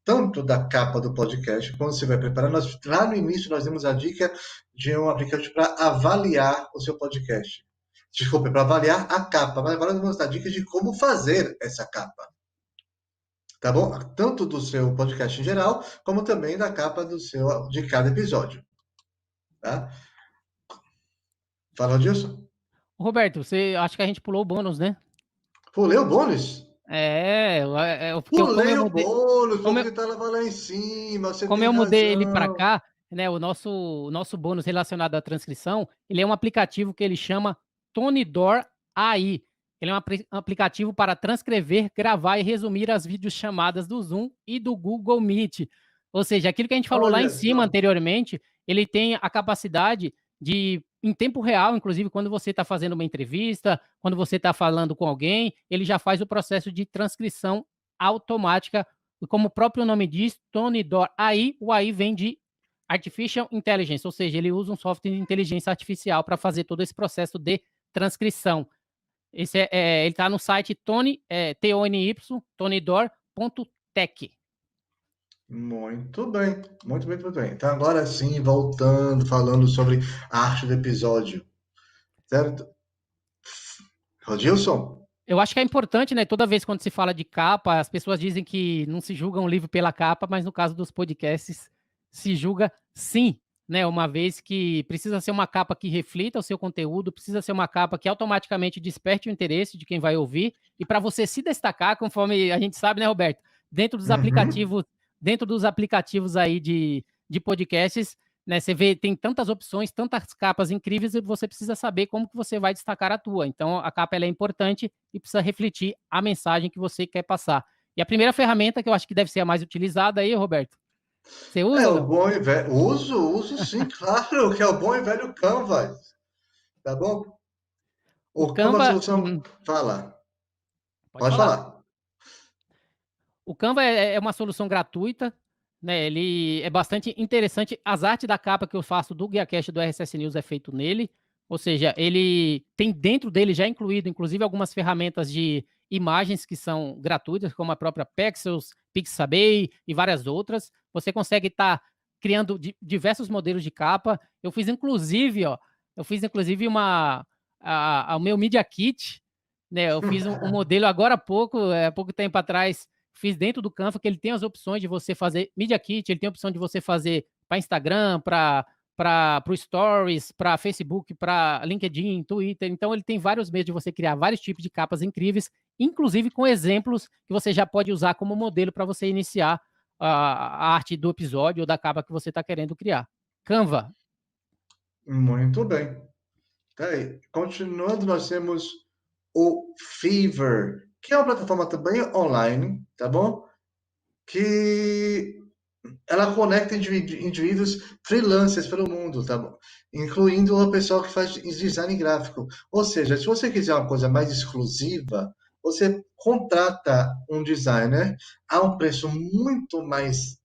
tanto da capa do podcast, quando você vai preparar. Lá no início, nós demos a dica de um aplicativo para avaliar o seu podcast. Desculpe, para avaliar a capa, mas agora nós vamos dar dicas de como fazer essa capa. Tá bom? Tanto do seu podcast em geral, como também da capa de cada episódio. Tá? Fala disso? Roberto, você acha que a gente pulou o bônus, né? Pulei o bônus? Porque como Pulei eu o mudei, bônus, como porque eu, ele estava lá em cima, você como tem eu mudei ele para razão. cá, né? O nosso bônus relacionado à transcrição, ele é um aplicativo que ele chama Tonidor AI. Ele é um aplicativo para transcrever, gravar e resumir as videochamadas do Zoom e do Google Meet. Ou seja, aquilo que a gente falou lá em Olha cima só. anteriormente, ele tem a capacidade de, em tempo real, inclusive quando você está fazendo uma entrevista, quando você está falando com alguém, ele já faz o processo de transcrição automática. E como o próprio nome diz, Tonidor AI, o AI vem de Artificial Intelligence, ou seja, ele usa um software de inteligência artificial para fazer todo esse processo de transcrição. Ele está no site tonydor.tech. Muito bem, muito bem, muito bem. Então, agora sim, voltando, falando sobre a arte do episódio, certo? Rodilson? Eu acho que é importante, né? Toda vez quando se fala de capa, as pessoas dizem que não se julga um livro pela capa, mas no caso dos podcasts, se julga sim, né? Uma vez que precisa ser uma capa que reflita o seu conteúdo, precisa ser uma capa que automaticamente desperte o interesse de quem vai ouvir, e para você se destacar, conforme a gente sabe, né, Roberto? Dentro dos Uhum. aplicativos, dentro dos aplicativos aí de podcasts, né, você vê, tem tantas opções, tantas capas incríveis, e você precisa saber como que você vai destacar a tua. Então, a capa ela é importante e precisa refletir a mensagem que você quer passar. E a primeira ferramenta que eu acho que deve ser a mais utilizada aí, Roberto, você É usa ou o não? bom e velho. Uso sim, claro, que é o bom e velho Canva, tá bom? O O Canva Canva, Solução. Fala, pode pode falar. falar. O Canva é uma solução gratuita, né? Ele é bastante interessante. As artes da capa que eu faço do GuiaCast do RSS News é feito nele. Ou seja, ele tem dentro dele já incluído, inclusive, algumas ferramentas de imagens que são gratuitas, como a própria Pexels, Pixabay e várias outras. Você consegue estar criando diversos modelos de capa. Eu fiz inclusive o meu Media Kit, né? Eu fiz um modelo agora há pouco tempo atrás, fiz dentro do Canva, que ele tem as opções de você fazer Media Kit, ele tem a opção de você fazer para Instagram, para o Stories, para Facebook, para LinkedIn, Twitter. Então, ele tem vários meios de você criar vários tipos de capas incríveis, inclusive com exemplos que você já pode usar como modelo para você iniciar a arte do episódio ou da capa que você está querendo criar. Canva. Muito bem. Tá aí. Continuando, nós temos o Fiverr, que é uma plataforma também online, tá bom? Que ela conecta indivíduos freelancers pelo mundo, tá bom? Incluindo o pessoal que faz design gráfico. Ou seja, se você quiser uma coisa mais exclusiva, você contrata um designer a um preço muito mais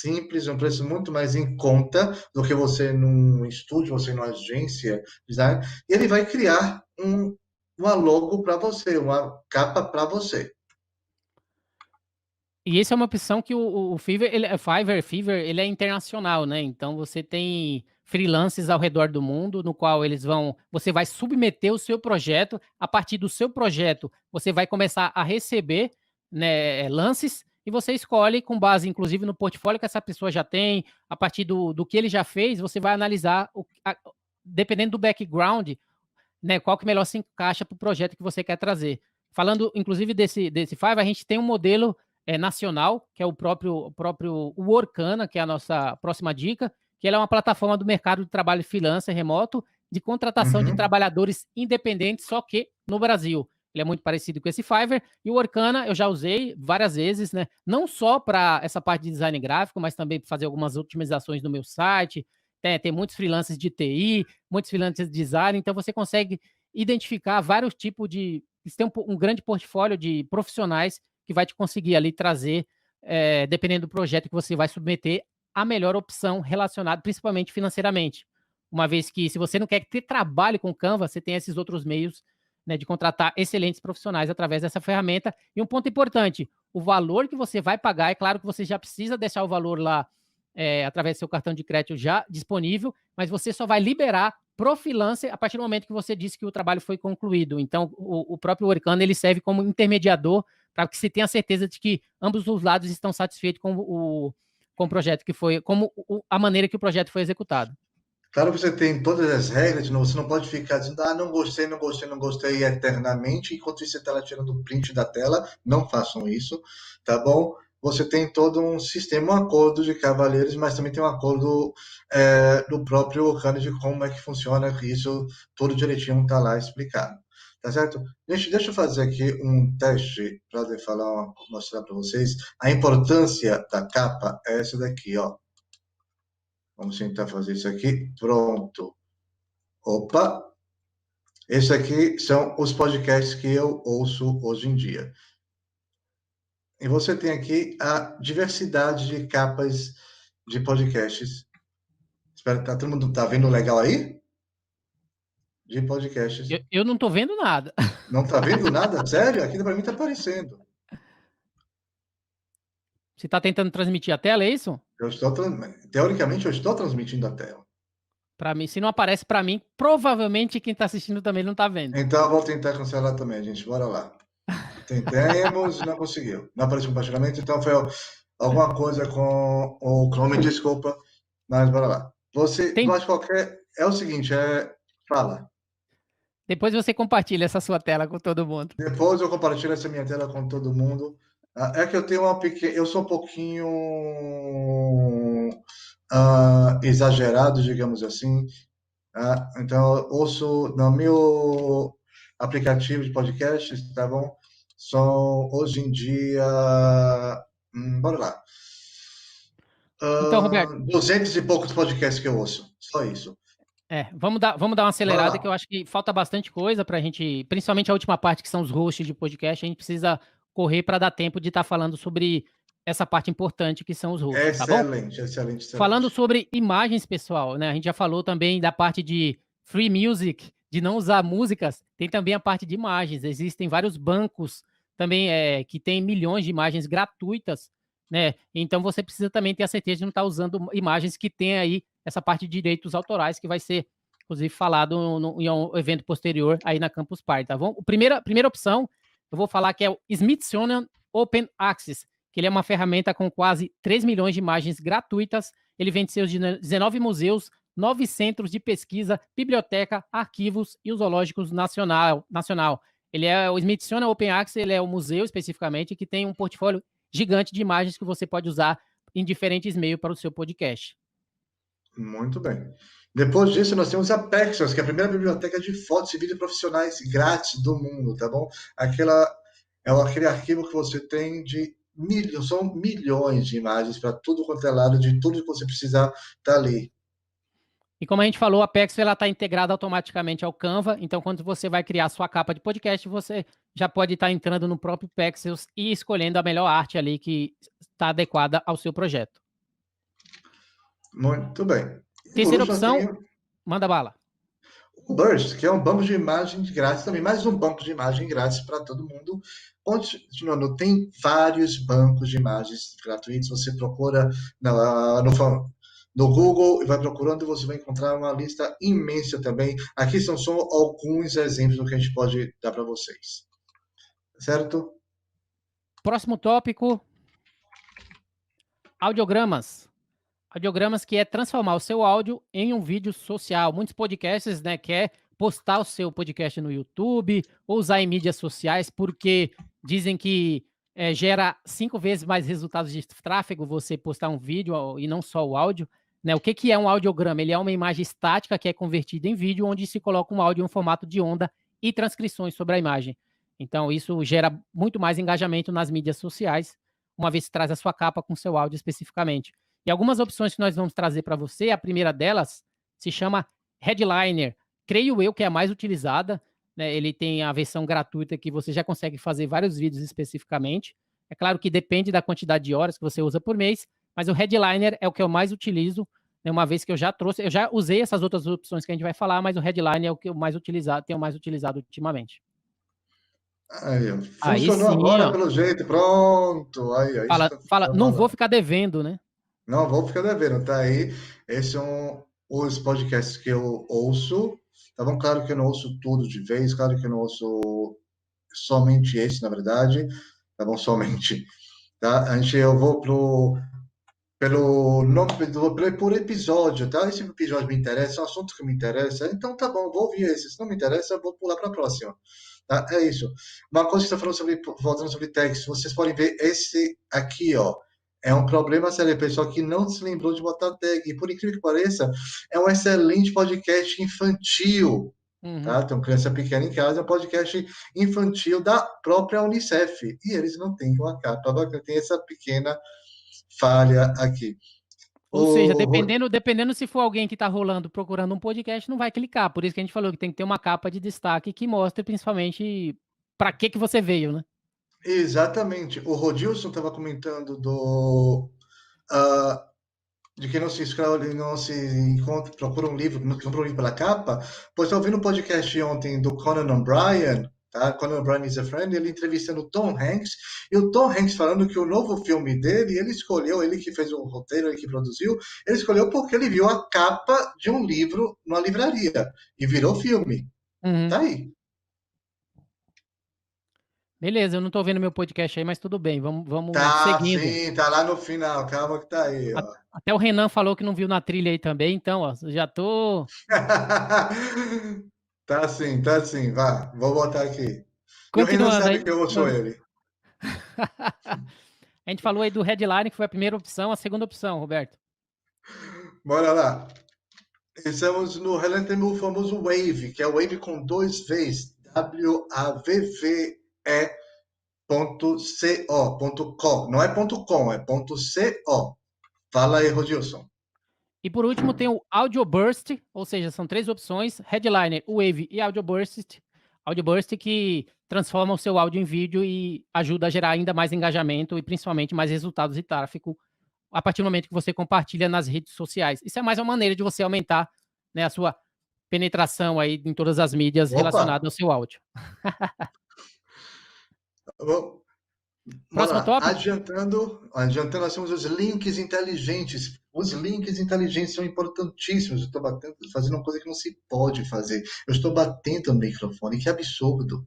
simples, um preço muito mais em conta do que você num estúdio, você numa agência design, e ele vai criar uma logo para você, uma capa para você. E essa é uma opção que o Fiverr, Fiverr, ele é internacional, né? Então você tem freelancers ao redor do mundo, no qual você vai submeter o seu projeto. A partir do seu projeto, você vai começar a receber, né, lances e você escolhe com base, inclusive, no portfólio que essa pessoa já tem, a partir do que ele já fez, você vai analisar, dependendo do background, né, qual que melhor se encaixa para o projeto que você quer trazer. Falando, inclusive, desse Fiverr, a gente tem um modelo nacional, que é o próprio Workana, que é a nossa próxima dica, que ela é uma plataforma do mercado de trabalho freelancer remoto de contratação de Uhum. trabalhadores independentes, só que no Brasil. Ele é muito parecido com esse Fiverr. E o Workana eu já usei várias vezes, né? Não só para essa parte de design gráfico, mas também para fazer algumas otimizações no meu site. Tem muitos freelancers de TI, muitos freelancers de design, então você consegue identificar vários tipos de. Você tem um grande portfólio de profissionais que vai te conseguir ali trazer, dependendo do projeto que você vai submeter, a melhor opção relacionada, principalmente financeiramente. Uma vez que, se você não quer ter trabalho com Canva, você tem esses outros meios, né, de contratar excelentes profissionais através dessa ferramenta. E um ponto importante: o valor que você vai pagar, é claro que você já precisa deixar o valor lá através do seu cartão de crédito já disponível, mas você só vai liberar pro freelancer a partir do momento que você disse que o trabalho foi concluído. Então, o próprio Workana, ele serve como intermediador para que você tenha certeza de que ambos os lados estão satisfeitos com o projeto que foi, a maneira que o projeto foi executado. Claro que você tem todas as regras, você não pode ficar dizendo, não gostei, não gostei, não gostei eternamente, enquanto você está lá tirando o print da tela, não façam isso, tá bom? Você tem todo um sistema, um acordo de cavalheiros, mas também tem um acordo do próprio Workana de como é que funciona, que isso tudo direitinho está lá explicado, tá certo? Deixa eu fazer aqui um teste para mostrar para vocês. A importância da capa é essa daqui, ó. Vamos tentar fazer isso aqui. Pronto. Opa! Esses aqui são os podcasts que eu ouço hoje em dia. E você tem aqui a diversidade de capas de podcasts. Espero que todo mundo tá vendo legal aí? De podcasts. Eu não estou vendo nada. Não tá vendo nada? Sério? Aqui para mim tá aparecendo. Você está tentando transmitir a tela, é isso? Teoricamente, eu estou transmitindo a tela. Para mim, se não aparece para mim, provavelmente quem está assistindo também não está vendo. Então, eu vou tentar cancelar também, gente. Bora lá. Tentemos, não conseguiu. Não apareceu compartilhamento, então foi alguma coisa com o Chrome, desculpa, mas bora lá. Você Tem, gosta de qualquer. É o seguinte, fala. Depois você compartilha essa sua tela com todo mundo. Depois eu compartilho essa minha tela com todo mundo. É que eu tenho uma pequena. Eu sou um pouquinho exagerado, digamos assim. Então, eu ouço no meu aplicativo de podcast, tá bom? São hoje em dia. Bora lá. Então, Roberto, 200 e poucos podcasts que eu ouço. Só isso. vamos dar uma Bora acelerada, que eu lá. acho que falta bastante coisa para a gente, principalmente a última parte, que são os hosts de podcast, a gente precisa correr para dar tempo de estar falando sobre essa parte importante, que são os hosts, tá bom? Excelente, excelente, Falando excelente. sobre imagens, pessoal, né? A gente já falou também da parte de free music, de não usar músicas, tem também a parte de imagens. Existem vários bancos também que tem milhões de imagens gratuitas, né? Então você precisa também ter a certeza de não estar usando imagens que tem aí essa parte de direitos autorais, que vai ser, inclusive, falado em um evento posterior aí na Campus Party, tá bom? Primeira opção, eu vou falar que é o Smithsonian Open Access, que ele é uma ferramenta com quase 3 milhões de imagens gratuitas. Ele vende seus 19 museus, 9 centros de pesquisa, biblioteca, arquivos e o Zoológicos Nacional. Ele é o Smithsonian Open Access, ele é o museu especificamente, que tem um portfólio gigante de imagens que você pode usar em diferentes meios para o seu podcast. Muito bem. Depois disso, nós temos a Pexels, que é a primeira biblioteca de fotos e vídeos profissionais grátis do mundo, tá bom? Aquele arquivo que você tem de milhões, são milhões de imagens para tudo quanto é lado, de tudo que você precisar tá ali. E como a gente falou, a Pexel ela está integrada automaticamente ao Canva, então quando você vai criar a sua capa de podcast, você já pode estar entrando no próprio Pexels e escolhendo a melhor arte ali que está adequada ao seu projeto. Muito bem. E por Terceira último, eu opção, tenho manda bala. o Burst, que é um banco de imagem grátis também, mais um banco de imagem grátis para todo mundo. Continuando, tem vários bancos de imagens gratuitos. Você procura no Google e vai procurando, você vai encontrar uma lista imensa também. Aqui são só alguns exemplos do que a gente pode dar para vocês. Certo? Próximo tópico, audiogramas. Audiogramas que é transformar o seu áudio em um vídeo social. Muitos podcasts, né, quer postar o seu podcast no YouTube ou usar em mídias sociais porque dizem que gera 5 vezes mais resultados de tráfego você postar um vídeo e não só o áudio. Né? O que é um audiograma? Ele é uma imagem estática que é convertida em vídeo, onde se coloca um áudio em um formato de onda e transcrições sobre a imagem. Então, isso gera muito mais engajamento nas mídias sociais, uma vez que traz a sua capa com seu áudio especificamente. E algumas opções que nós vamos trazer para você, a primeira delas se chama Headliner. Creio eu que é a mais utilizada, né? Ele tem a versão gratuita que você já consegue fazer vários vídeos especificamente. É claro que depende da quantidade de horas que você usa por mês, mas o Headliner é o que eu mais utilizo, né? Uma vez que eu já trouxe, eu já usei essas outras opções que a gente vai falar, mas o Headliner é o que eu mais utilizado, tenho mais utilizado ultimamente. Aí, ó. Aí Funcionou sim, agora ó. pelo jeito, pronto. Aí, isso Fala, tá fala, funcionando não vou agora. ficar devendo, né? Não vou ficar devendo, tá aí. Esses são os podcasts que eu ouço. Tá bom? Claro que eu não ouço tudo de vez, claro que eu não ouço somente esse, na verdade. Tá bom? Somente. Tá? Eu vou pelo nome, por episódio, tá? Esse episódio me interessa, é um assunto que me interessa, então tá bom, vou ouvir esse. Se não me interessa, eu vou pular para a próxima. Tá? É isso. Uma coisa que você falou sobre, voltando sobre texto, vocês podem ver esse aqui, ó. É um problema sério, pessoal que não se lembrou de botar tag. E por incrível que pareça, é um excelente podcast infantil. Uhum. Tá? Tem uma criança pequena em casa, é um podcast infantil da própria Unicef. E eles não têm uma capa bacana, tem essa pequena falha aqui. Ou seja, O, dependendo se for alguém que está rolando procurando um podcast, não vai clicar. Por isso que a gente falou que tem que ter uma capa de destaque que mostre principalmente para que você veio, né? exatamente. O Rodilson estava comentando ah, de que não se escreve, não se encontra, procura um livro, não compra um livro pela capa. Pois eu ouvi no podcast ontem do Conan O'Brien, tá? Conan O'Brien is a Friend, ele entrevistando o Tom Hanks, e o Tom Hanks falando que o novo filme dele, ele escolheu, ele que fez o roteiro, ele que produziu, ele escolheu porque ele viu a capa de um livro numa livraria e virou filme. Uhum. Tá aí. Beleza, eu não estou vendo meu podcast aí, mas tudo bem, vamos Tá, seguindo. sim, tá lá no final. Calma que tá aí, ó. Até o Renan falou que não viu na trilha aí também, então, ó, já tô Tá sim, tá sim. Vá, vou botar aqui. E o Renan continuando sabe aí. que eu ouço ele. A gente falou aí do headline, que foi a primeira opção, a segunda opção, Roberto. Bora lá. Estamos no relativo famoso Wave, que é o Wave com dois Vs. wave.co.com. Não é ponto .com, é ponto .co. Fala aí, Rodilson. E por último tem o Audio Burst, ou seja, são 3 opções, Headliner, Wave e Audio Burst. Audio Burst que transforma o seu áudio em vídeo e ajuda a gerar ainda mais engajamento e principalmente mais resultados de tráfego a partir do momento que você compartilha nas redes sociais. Isso é mais uma maneira de você aumentar, né, a sua penetração aí em todas as mídias Opa, relacionadas ao seu áudio. vamos bora Próximo lá. tópico? Adiantando, nós temos os links inteligentes. Os links inteligentes são importantíssimos. Eu estou fazendo uma coisa que não se pode fazer. Eu estou batendo no microfone, que absurdo.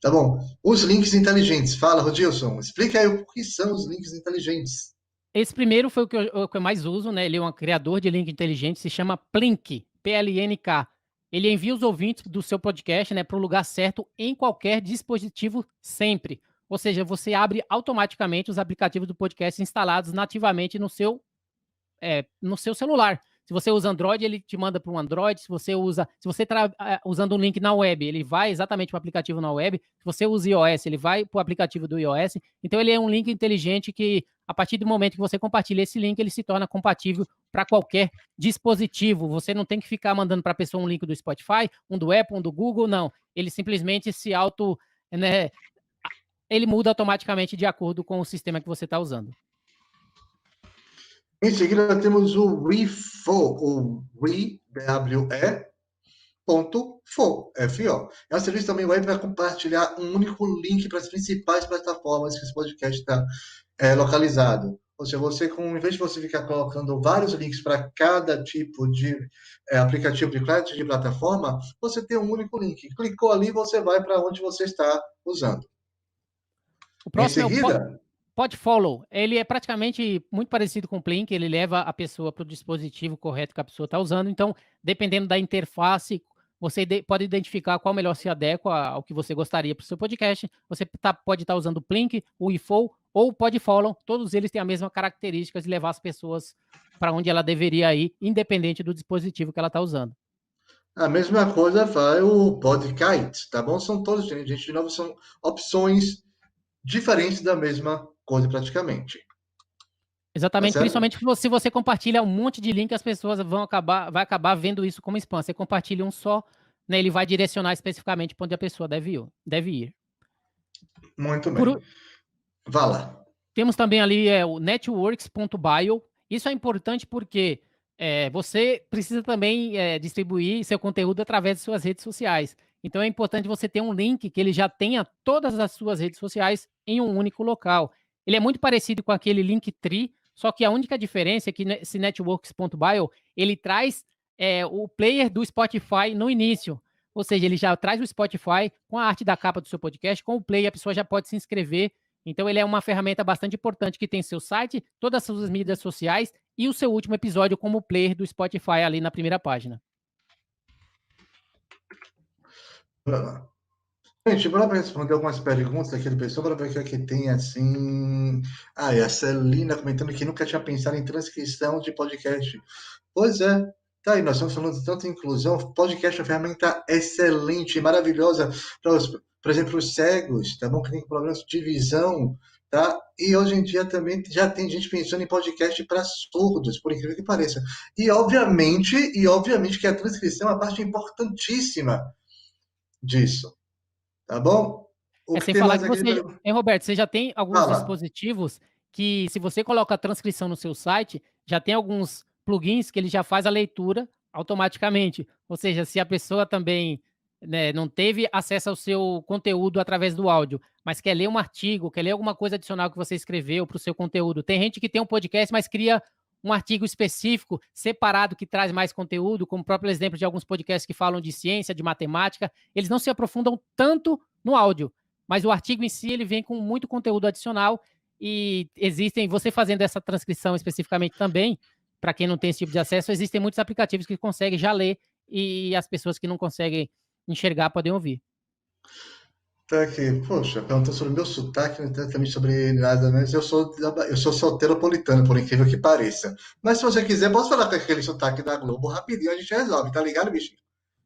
Tá bom. Os links inteligentes. Fala, Rodilson. Explica aí o que são os links inteligentes. Esse primeiro foi o que eu mais uso, né? Ele é um criador de link inteligente, se chama Plink, P-L-N-K. Ele envia os ouvintes do seu podcast, né, para o lugar certo em qualquer dispositivo sempre. Ou seja, você abre automaticamente os aplicativos do podcast instalados nativamente no seu celular. Se você usa Android, ele te manda para um Android. Se você está usando um link na web, ele vai exatamente para o aplicativo na web. Se você usa iOS, ele vai para o aplicativo do iOS. Então, ele é um link inteligente que, a partir do momento que você compartilha esse link, ele se torna compatível para qualquer dispositivo. Você não tem que ficar mandando para a pessoa um link do Spotify, um do Apple, um do Google, não. Ele simplesmente né, ele muda automaticamente de acordo com o sistema que você está usando. Em seguida, temos o WeFo, o .fo. É um serviço também web para compartilhar um único link para as principais plataformas que esse podcast está localizado. Ou seja, em vez de você ficar colocando vários links para cada tipo de aplicativo de plataforma, você tem um único link. Clicou ali, você vai para onde você está usando. O Em próximo é o seguida, Podfollow. Ele é praticamente muito parecido com o Plink, ele leva a pessoa para o dispositivo correto que a pessoa está usando. Então, dependendo da interface, você pode identificar qual melhor se adequa ao que você gostaria para o seu podcast. Você pode estar usando o Plink, o iFollow ou o Podfollow. Todos eles têm a mesma característica de levar as pessoas para onde ela deveria ir, independente do dispositivo que ela está usando. a mesma coisa vai o Podkite, tá bom? São todos, gente, de novo, são opções diferentes da mesma coisa praticamente. Tá Exatamente, certo? principalmente se você compartilha um monte de link, as pessoas vai acabar vendo isso como spam. Você compartilha um só, né, ele vai direcionar especificamente para onde a pessoa deve ir. Muito Por, bem. Vá lá. Temos também ali o networks.bio. Isso é importante porque você precisa também distribuir seu conteúdo através de suas redes sociais. Então é importante você ter um link que ele já tenha todas as suas redes sociais em um único local. Ele é muito parecido com aquele Linktree, só que a única diferença é que esse networks.bio ele traz o player do Spotify no início. Ou seja, ele já traz o Spotify com a arte da capa do seu podcast, com o play, a pessoa já pode se inscrever. Então, ele é uma ferramenta bastante importante que tem seu site, todas as suas mídias sociais e o seu último episódio como player do Spotify ali na primeira página. Gente, bora responder algumas perguntas aqui do pessoal, bora ver o que aqui tem assim. Ah, e a Celina comentando que nunca tinha pensado em transcrição de podcast. Pois é, tá aí, nós estamos falando de tanta inclusão. Podcast é uma ferramenta excelente, maravilhosa para por exemplo, os cegos, tá bom? Que tem problemas de visão, tá? E hoje em dia também já tem gente pensando em podcast para surdos, por incrível que pareça. E obviamente que a transcrição é uma parte importantíssima disso. Tá bom? O que Sem tem falar mais que aqui? você, hein, Roberto, você já tem alguns Fala. dispositivos que, se você coloca a transcrição no seu site, já tem alguns plugins que ele já faz a leitura automaticamente. Ou seja, se a pessoa também, né, não teve acesso ao seu conteúdo através do áudio, mas quer ler um artigo, quer ler alguma coisa adicional que você escreveu para o seu conteúdo. Tem gente que tem um podcast, mas cria um artigo específico, separado, que traz mais conteúdo, como o próprio exemplo de alguns podcasts que falam de ciência, de matemática. Eles não se aprofundam tanto no áudio, mas o artigo em si ele vem com muito conteúdo adicional e existem, você fazendo essa transcrição especificamente também, para quem não tem esse tipo de acesso, existem muitos aplicativos que conseguem já ler e as pessoas que não conseguem enxergar podem ouvir. Tá aqui. Poxa, perguntou sobre o meu sotaque, não entendo também sobre nada, mas eu sou solteiropolitano, por incrível que pareça. Mas se você quiser, posso falar com aquele sotaque da Globo rapidinho, a gente resolve, tá ligado, bichinho?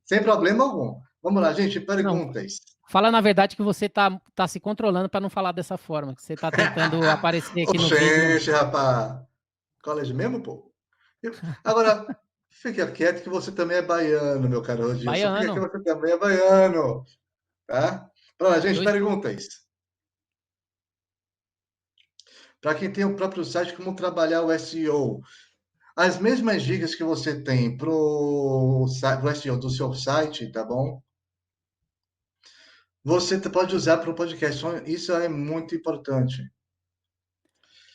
Sem problema algum. Vamos lá, gente, Não, perguntas. fala na verdade que você tá se controlando para não falar dessa forma, que você tá tentando aparecer aqui no vídeo. Oxente, rapaz. Colégio mesmo, pô? Agora, fica quieto que você também é baiano, meu caro Rodilson. Fica Baiano. quieto que você também é baiano, tá? Vamos lá, gente, Dois, perguntas. Para quem tem o próprio site, como trabalhar o SEO? As mesmas dicas que você tem pro SEO do seu site, tá bom? Você pode usar para o podcast. Isso é muito importante,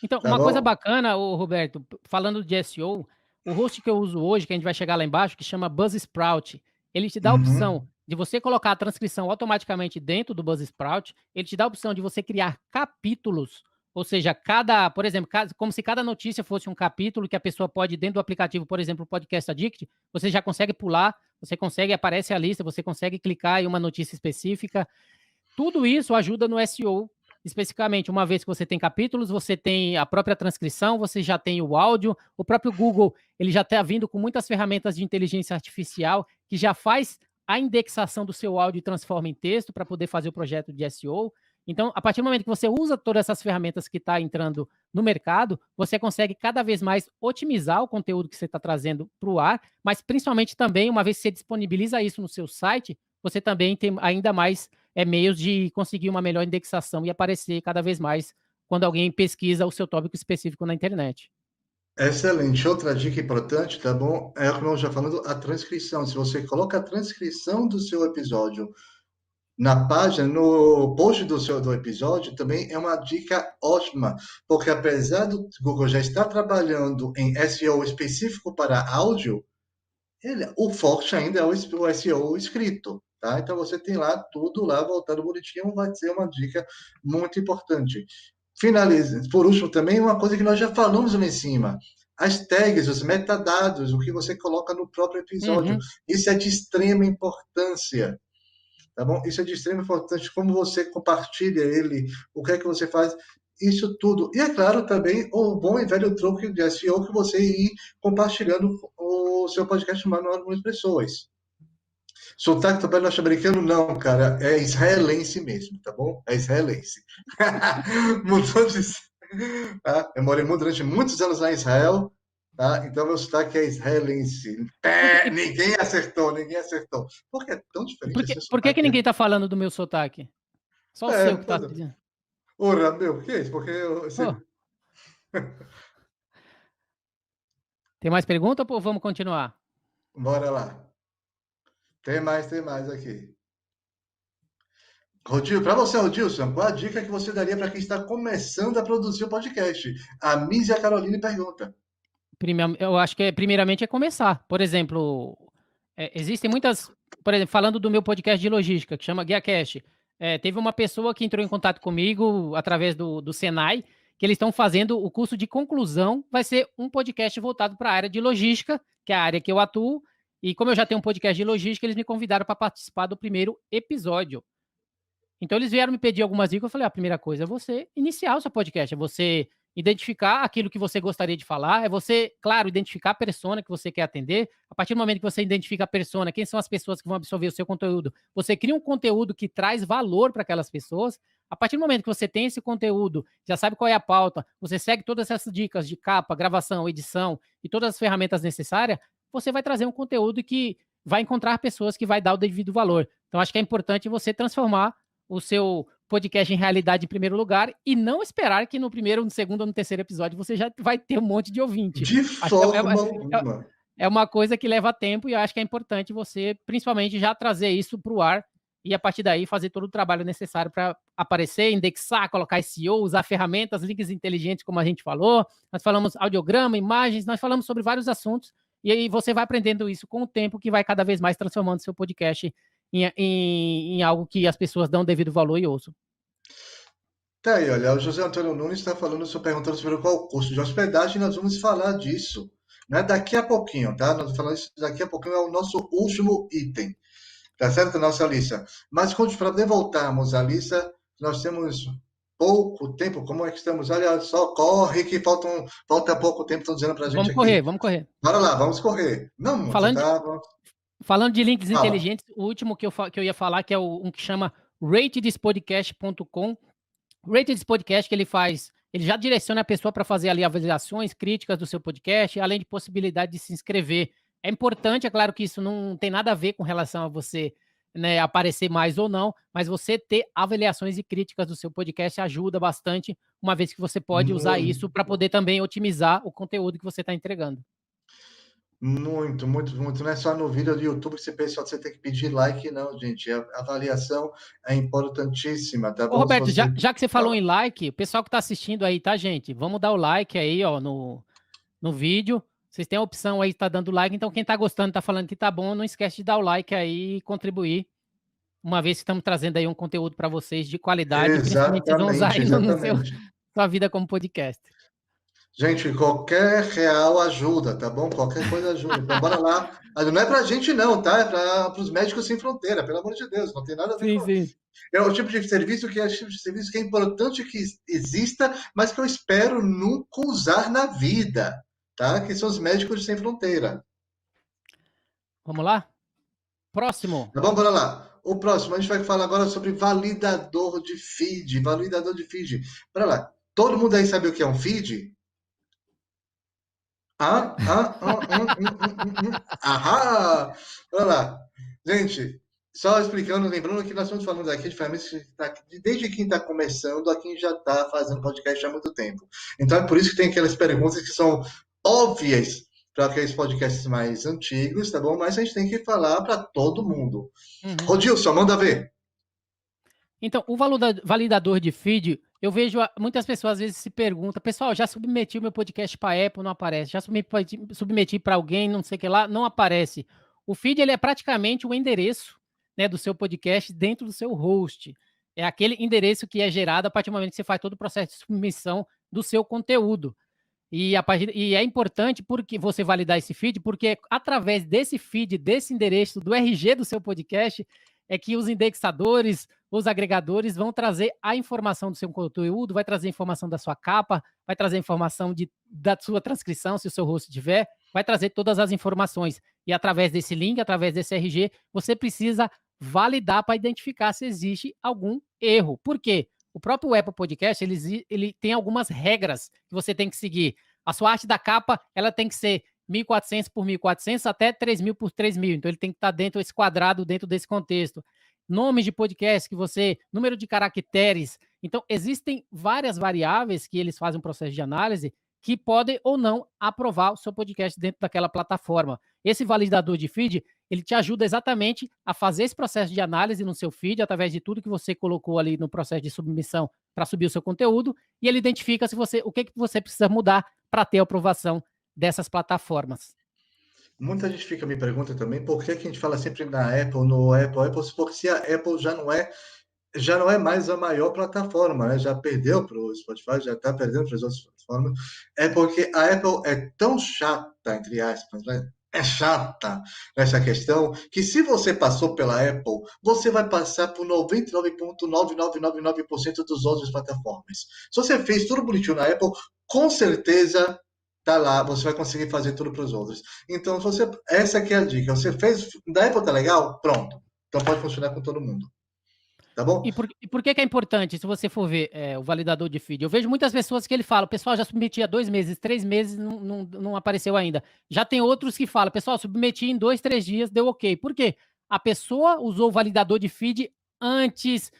Então, tá uma coisa bom? bacana, ô Roberto, falando de SEO, o host que eu uso hoje, que a gente vai chegar lá embaixo, que chama Buzzsprout, ele te dá a opção Uhum. de você colocar a transcrição automaticamente dentro do Buzzsprout, ele te dá a opção de você criar capítulos, ou seja, por exemplo, como se cada notícia fosse um capítulo que a pessoa pode, dentro do aplicativo, por exemplo, o Podcast Addict, você já consegue pular, aparece a lista, você consegue clicar em uma notícia específica. Tudo isso ajuda no SEO, especificamente. Uma vez que você tem capítulos, você tem a própria transcrição, você já tem o áudio. O próprio Google, ele já está vindo com muitas ferramentas de inteligência artificial que já faz a indexação do seu áudio e transforma em texto para poder fazer o projeto de SEO. Então, a partir do momento que você usa todas essas ferramentas que está entrando no mercado, você consegue cada vez mais otimizar o conteúdo que você está trazendo para o ar, mas principalmente também, uma vez que você disponibiliza isso no seu site, você também tem ainda mais meios de conseguir uma melhor indexação e aparecer cada vez mais quando alguém pesquisa o seu tópico específico na internet. Excelente. Outra dica importante, tá bom? É como eu já falando, a transcrição. Se você coloca a transcrição do seu episódio na página, no post do episódio, também é uma dica ótima, porque apesar do Google já estar trabalhando em SEO específico para áudio, o forte ainda é o SEO escrito, tá? Então você tem lá tudo lá voltado bonitinho, vai ser uma dica muito importante. Finalize. Por último, também uma coisa que nós já falamos lá em cima. As tags, os metadados, o que você coloca no próprio episódio. Uhum. Isso é de extrema importância, tá bom? Isso é de extrema importância, como você compartilha ele, o que é que você faz, isso tudo. E é claro também o bom e velho truque de SEO que você ir compartilhando o seu podcast com algumas pessoas. Sotaque também norte-americano, não, cara, é israelense mesmo, tá bom? É israelense. Mudou de... Tá? Eu morei durante muitos anos lá em Israel, tá? Então meu sotaque é israelense. E Ninguém acertou, ninguém acertou. Porque é tão diferente esse por que sotaque. ninguém tá falando do meu sotaque? Só o seu que tá Pois é. dizendo. Ora, meu, que é isso? Porque Pô, tem mais pergunta ou vamos continuar? Bora lá. Tem mais aqui. Rodil, para você, Rodilson, qual a dica que você daria para quem está começando a produzir o podcast? A Mísia Caroline pergunta. Eu acho que primeiramente é começar. Por exemplo, existem muitas. Por exemplo, falando do meu podcast de logística, que chama GuiaCast, teve uma pessoa que entrou em contato comigo através do Senai, que eles estão fazendo o curso de conclusão. Vai ser um podcast voltado para a área de logística, que é a área que eu atuo. E como eu já tenho um podcast de logística, eles me convidaram para participar do primeiro episódio. Então eles vieram me pedir algumas dicas, eu falei, a primeira coisa é você iniciar o seu podcast, é você identificar aquilo que você gostaria de falar, é você, claro, identificar a persona que você quer atender. A partir do momento que você identifica a persona, quem são as pessoas que vão absorver o seu conteúdo, você cria um conteúdo que traz valor para aquelas pessoas. A partir do momento que você tem esse conteúdo, já sabe qual é a pauta, você segue todas essas dicas de capa, gravação, edição e todas as ferramentas necessárias, você vai trazer um conteúdo que vai encontrar pessoas que vai dar o devido valor. Então acho que é importante você transformar o seu podcast em realidade em primeiro lugar e não esperar que no primeiro, no segundo ou no terceiro episódio você já vai ter um monte de ouvinte. De Acho que forma alguma. é uma coisa que leva tempo e eu acho que é importante você, principalmente, já trazer isso para o ar e a partir daí fazer todo o trabalho necessário para aparecer, indexar, colocar SEO, usar ferramentas, links inteligentes, como a gente falou. Nós falamos audiograma, imagens, nós falamos sobre vários assuntos e aí você vai aprendendo isso com o tempo que vai cada vez mais transformando seu podcast em algo que as pessoas dão devido valor e ouçam. Tá aí, olha, o José Antônio Nunes está perguntando sobre qual o custo de hospedagem, nós vamos falar disso, né? Daqui a pouquinho, tá? Nós vamos falar isso daqui a pouquinho, é o nosso último item, tá certo, nossa lista? Mas para poder voltarmos à lista, nós temos pouco tempo, como é que estamos? Olha só, corre que falta pouco tempo, estão dizendo para a gente aqui. Vamos correr. Bora lá, vamos correr. Não muito, falando tá? Falando de links inteligentes, o último que eu ia falar, que é um que chama ratedespodcast.com. Rated Podcast, que ele já direciona a pessoa para fazer ali avaliações, críticas do seu podcast, além de possibilidade de se inscrever. É importante, é claro que isso não tem nada a ver com relação a você, né, aparecer mais ou não, mas você ter avaliações e críticas do seu podcast ajuda bastante, uma vez que você pode usar isso para poder também otimizar o conteúdo que você está entregando. Muito, muito, muito. Não é só no vídeo do YouTube que você tem que pedir like, não, gente. A avaliação é importantíssima, tá bom? Ô, Roberto, já que você falou em like, o pessoal que está assistindo aí, tá, gente? Vamos dar o like aí, ó, no vídeo. Vocês têm a opção aí de estar dando like, então quem está gostando, está falando que tá bom, não esquece de dar o like aí e contribuir, uma vez que estamos trazendo aí um conteúdo para vocês de qualidade, principalmente vocês vão usar aí na sua vida como podcast. Gente, qualquer real ajuda, tá bom? Qualquer coisa ajuda. Então, bora lá. Não é pra gente, não, tá? É para os Médicos Sem Fronteira, pelo amor de Deus. Não tem nada a ver com isso. É o tipo de serviço que é importante que exista, mas que eu espero nunca usar na vida, tá? Que são os Médicos Sem Fronteira. Vamos lá? Próximo. Tá bom, bora lá. O próximo, a gente vai falar agora sobre validador de feed. Validador de feed. Bora lá. Todo mundo aí sabe o que é um feed? Ahá! Olha lá. Gente, só explicando, lembrando que nós estamos falando aqui de ferramentas que desde quem está começando a quem já está fazendo podcast há muito tempo. Então é por isso que tem aquelas perguntas que são óbvias para aqueles podcasts mais antigos, tá bom? Mas a gente tem que falar para todo mundo. Uhum. Rodilson, manda ver. Então, o validador de feed, eu vejo muitas pessoas às vezes se perguntam, pessoal, já submeti o meu podcast para Apple, não aparece. Já submeti para alguém, não sei o que lá, não aparece. O feed ele é praticamente o endereço, né, do seu podcast dentro do seu host. É aquele endereço que é gerado a partir do momento que você faz todo o processo de submissão do seu conteúdo. E é importante porque você validar esse feed, porque através desse feed, desse endereço, do RG do seu podcast, é que os indexadores, os agregadores vão trazer a informação do seu conteúdo, vai trazer informação da sua capa, vai trazer informação da sua transcrição, se o seu host tiver, vai trazer todas as informações. E através desse link, através desse RG, você precisa validar para identificar se existe algum erro. Por quê? O próprio Apple Podcast, ele tem algumas regras que você tem que seguir. A sua arte da capa, ela tem que ser 1.400 por 1.400 até 3.000 por 3.000. Então, ele tem que estar dentro desse quadrado, dentro desse contexto. Nomes de podcast que você... Número de caracteres. Então, existem várias variáveis que eles fazem um processo de análise que podem ou não aprovar o seu podcast dentro daquela plataforma. Esse validador de feed, ele te ajuda exatamente a fazer esse processo de análise no seu feed, através de tudo que você colocou ali no processo de submissão para subir o seu conteúdo, e ele identifica o que você precisa mudar para ter a aprovação dessas plataformas. Muita gente fica me pergunta também por que a gente fala sempre na Apple, no Apple, porque se a Apple já não é mais a maior plataforma, né? Já perdeu para o Spotify, já está perdendo para as outras plataformas. É porque a Apple é tão chata, entre aspas, né? É chata nessa questão, que se você passou pela Apple, você vai passar por 99,9999% dos outras plataformas. Se você fez tudo bonitinho na Apple, com certeza tá lá, você vai conseguir fazer tudo para os outros. Então, essa aqui é a dica. Você fez da Apple, tá legal? Pronto. Então pode funcionar com todo mundo. Tá bom? E por que é importante, se você for ver o validador de feed? Eu vejo muitas pessoas que ele fala, pessoal, já submeti há 2 meses, 3 meses, não apareceu ainda. Já tem outros que falam, pessoal, submeti em 2, 3 dias, deu ok. Por quê? A pessoa usou o validador de feed antes,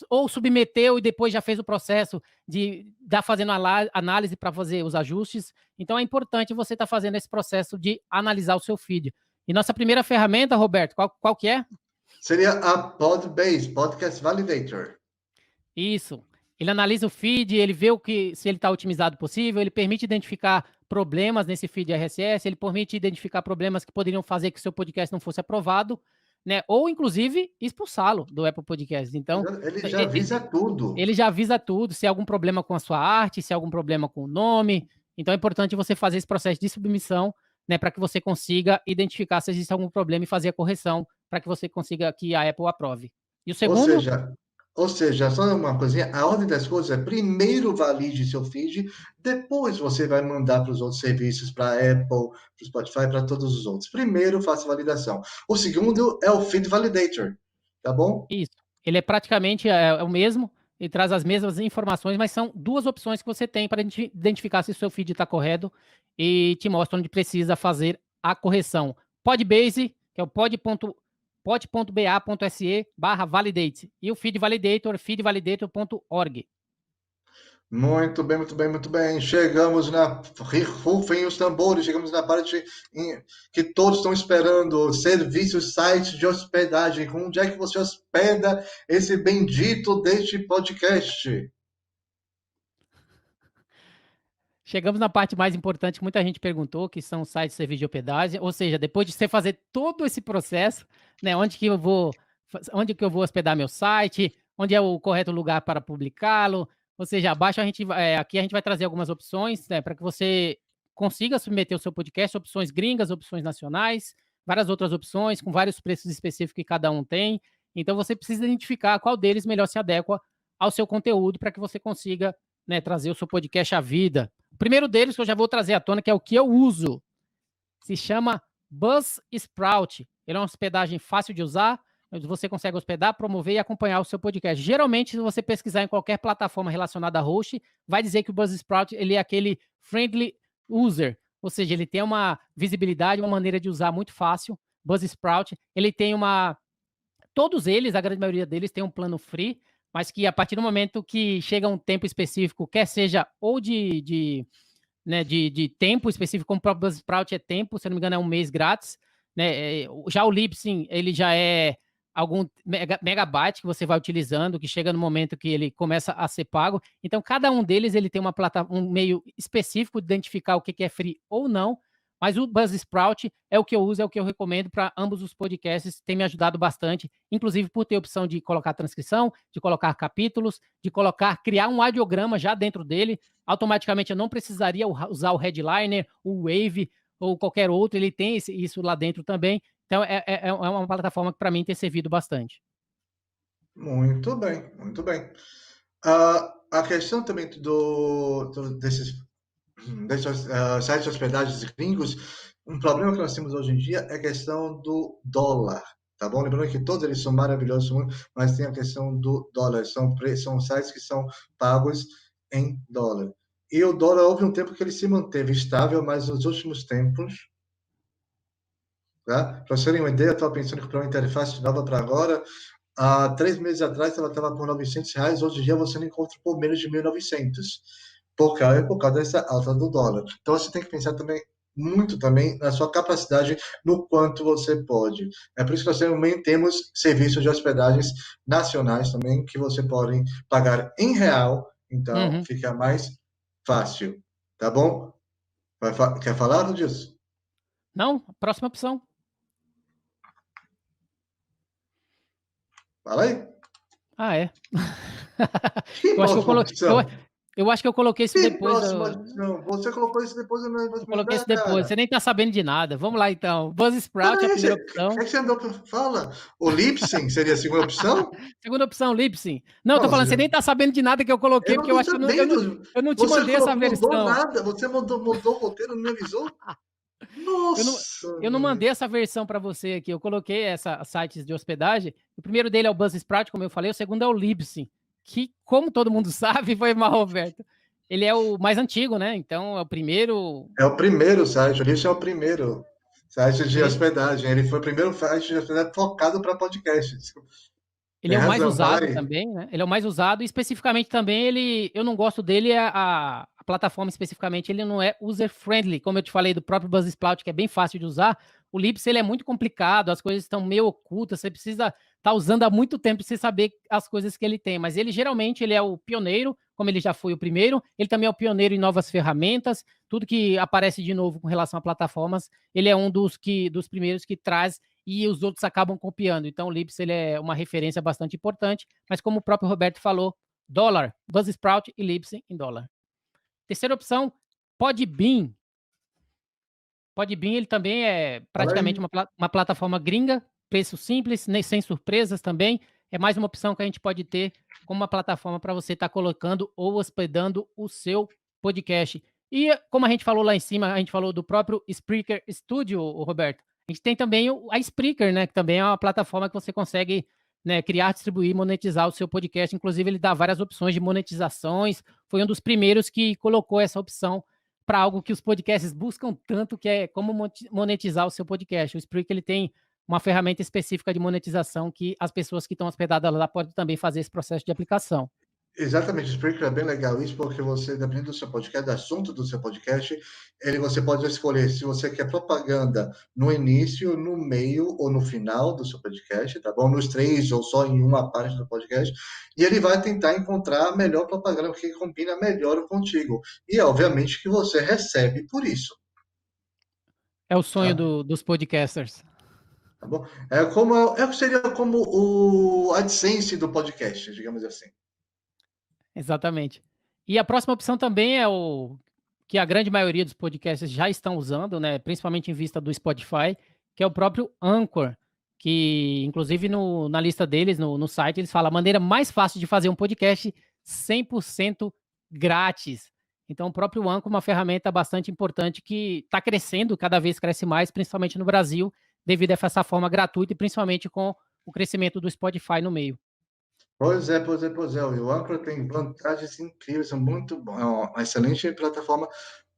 ou submeteu e depois já fez o processo de estar fazendo análise para fazer os ajustes. Então é importante você estar fazendo esse processo de analisar o seu feed. E nossa primeira ferramenta, Roberto, qual que é? Seria a Podbase, Podcast Validator. Isso. Ele analisa o feed, ele vê se ele está otimizado possível, ele permite identificar problemas nesse feed RSS, ele permite identificar problemas que poderiam fazer que o seu podcast não fosse aprovado, né? Ou, inclusive, expulsá-lo do Apple Podcast. Então, Ele já avisa tudo. ele já avisa tudo, se há algum problema com a sua arte, se há algum problema com o nome. Então, é importante você fazer esse processo de submissão, né, para que você consiga identificar se existe algum problema e fazer a correção para que você consiga que a Apple aprove. E o Ou segundo, seja, ou seja, só uma coisinha, a ordem das coisas é primeiro valide seu feed, depois você vai mandar para os outros serviços, para a Apple, para o Spotify, para todos os outros. Primeiro faça a validação. O segundo é o Feed Validator, tá bom? isso. Ele é praticamente o mesmo, ele traz as mesmas informações, mas são duas opções que você tem para identificar se o seu feed está correto e te mostra onde precisa fazer a correção. Podbase, que é o pod.ba.se/validate. E o feed validator, feedvalidator.org. Muito bem, muito bem, muito bem. Chegamos rufem os tambores, chegamos na parte que todos estão esperando, serviços, sites de hospedagem. Onde é que você hospeda esse bendito deste podcast? Chegamos na parte mais importante que muita gente perguntou, que são os sites de serviço de hospedagem, ou seja, depois de você fazer todo esse processo, né, onde que eu vou hospedar meu site, onde é o correto lugar para publicá-lo, ou seja, abaixo aqui a gente vai trazer algumas opções, né, para que você consiga submeter o seu podcast, opções gringas, opções nacionais, várias outras opções com vários preços específicos que cada um tem. Então você precisa identificar qual deles melhor se adequa ao seu conteúdo para que você consiga, né, trazer o seu podcast à vida. O primeiro deles que eu já vou trazer à tona, que é o que eu uso, se chama Buzzsprout. Ele é uma hospedagem fácil de usar, onde você consegue hospedar, promover e acompanhar o seu podcast. Geralmente, se você pesquisar em qualquer plataforma relacionada a host, vai dizer que o Buzzsprout ele é aquele friendly user, ou seja, ele tem uma visibilidade, uma maneira de usar muito fácil. Buzzsprout, ele tem todos eles, a grande maioria deles, tem um plano free, mas que a partir do momento que chega um tempo específico, quer seja ou de né, de tempo específico, como o próprio Buzzsprout é tempo, se não me engano é 1 mês grátis, né? Já o Libsyn, ele já é algum megabyte que você vai utilizando, que chega no momento que ele começa a ser pago. Então, cada um deles ele tem um meio específico de identificar o que é free ou não, mas o Buzzsprout é o que eu uso, é o que eu recomendo para ambos os podcasts, tem me ajudado bastante, inclusive por ter a opção de colocar transcrição, de colocar capítulos, de criar um audiograma já dentro dele. Automaticamente eu não precisaria usar o Headliner, o Wave ou qualquer outro, ele tem isso lá dentro também. Então, é uma plataforma que para mim tem servido bastante. Muito bem, muito bem. A questão também desses sites de hospedagens gringos, um problema que nós temos hoje em dia é a questão do dólar, tá bom? Lembrando que todos eles são maravilhosos, mas tem a questão do dólar. São sites que são pagos em dólar. E o dólar, houve um tempo que ele se manteve estável, mas nos últimos tempos, tá? Para vocês terem uma ideia, eu estava pensando em comprar uma interface nova para agora. Há 3 meses atrás ela estava por R$ 900, hoje em dia você não encontra por menos de 1.900, por causa dessa alta do dólar. Então você tem que pensar também muito também na sua capacidade, no quanto você pode. É por isso que nós também temos serviços de hospedagens nacionais também, que você pode pagar em real, então fica mais fácil, tá bom? Quer falar disso? Não, próxima opção. Fala aí. Ah, é. Que próxima opção? Eu acho que eu coloquei isso depois. Não, você colocou isso depois da minha Eu coloquei isso depois. Você nem tá sabendo de nada. Vamos lá, então. Buzzsprout é a primeira opção. É que você andou fala. O Libsyn seria a segunda opção? Segunda opção, Libsyn. Não, eu tô falando, você nem tá sabendo de nada que eu coloquei, porque eu acho que eu não te mandei essa versão. Não mudou nada. Você mudou o roteiro, não me avisou? Nossa! Eu não mandei essa versão para você aqui. Eu coloquei sites de hospedagem. O primeiro dele é o Buzzsprout, como eu falei. O segundo é o Libsyn, que, como todo mundo sabe, foi mal, Roberto. Ele é o mais antigo, né? Então, é o primeiro... É o primeiro site. O Libsyn é o primeiro site de hospedagem. Ele foi o primeiro site de hospedagem focado para podcasts. Ele é o mais usado também, né? Ele é o mais usado e especificamente também eu não gosto dele, a plataforma especificamente, ele não é user-friendly, como eu te falei do próprio Buzzsprout, que é bem fácil de usar. O Libsyn, ele é muito complicado, as coisas estão meio ocultas, você precisa estar usando há muito tempo para você saber as coisas que ele tem, mas ele geralmente ele é o pioneiro, como ele já foi o primeiro, ele também é o pioneiro em novas ferramentas, tudo que aparece de novo com relação a plataformas, ele é um dos primeiros que traz e os outros acabam copiando. Então, o Libsyn ele é uma referência bastante importante, mas como o próprio Roberto falou, dólar, Buzzsprout e Libsyn em dólar. Terceira opção, Podbean. Podbean ele também é praticamente uma plataforma gringa, preço simples, sem surpresas também. É mais uma opção que a gente pode ter como uma plataforma para você estar colocando ou hospedando o seu podcast. E como a gente falou lá em cima, a gente falou do próprio Spreaker Studio, Roberto. A gente tem também a Spreaker, né, que também é uma plataforma que você consegue, né, criar, distribuir, monetizar o seu podcast. Inclusive, ele dá várias opções de monetizações. Foi um dos primeiros que colocou essa opção para algo que os podcasts buscam tanto, que é como monetizar o seu podcast. O Spreaker ele tem uma ferramenta específica de monetização que as pessoas que estão hospedadas lá podem também fazer esse processo de aplicação. Exatamente, o Spreaker é bem legal isso, porque você, dependendo do seu podcast, do assunto do seu podcast, você pode escolher se você quer propaganda no início, no meio ou no final do seu podcast, tá bom? Nos 3 ou só em uma parte do podcast, e ele vai tentar encontrar a melhor propaganda que combina melhor contigo. E, obviamente, que você recebe por isso. É o sonho dos podcasters. Tá bom? Seria como o AdSense do podcast, digamos assim. Exatamente. E a próxima opção também é o que a grande maioria dos podcasts já estão usando, né, principalmente em vista do Spotify, que é o próprio Anchor, que inclusive na lista deles, no site, eles falam a maneira mais fácil de fazer um podcast 100% grátis. Então, o próprio Anchor é uma ferramenta bastante importante que está crescendo, cada vez cresce mais, principalmente no Brasil, devido a essa forma gratuita e principalmente com o crescimento do Spotify no meio. Pois é. O Anchor tem vantagens incríveis, é muito bom, é uma excelente plataforma.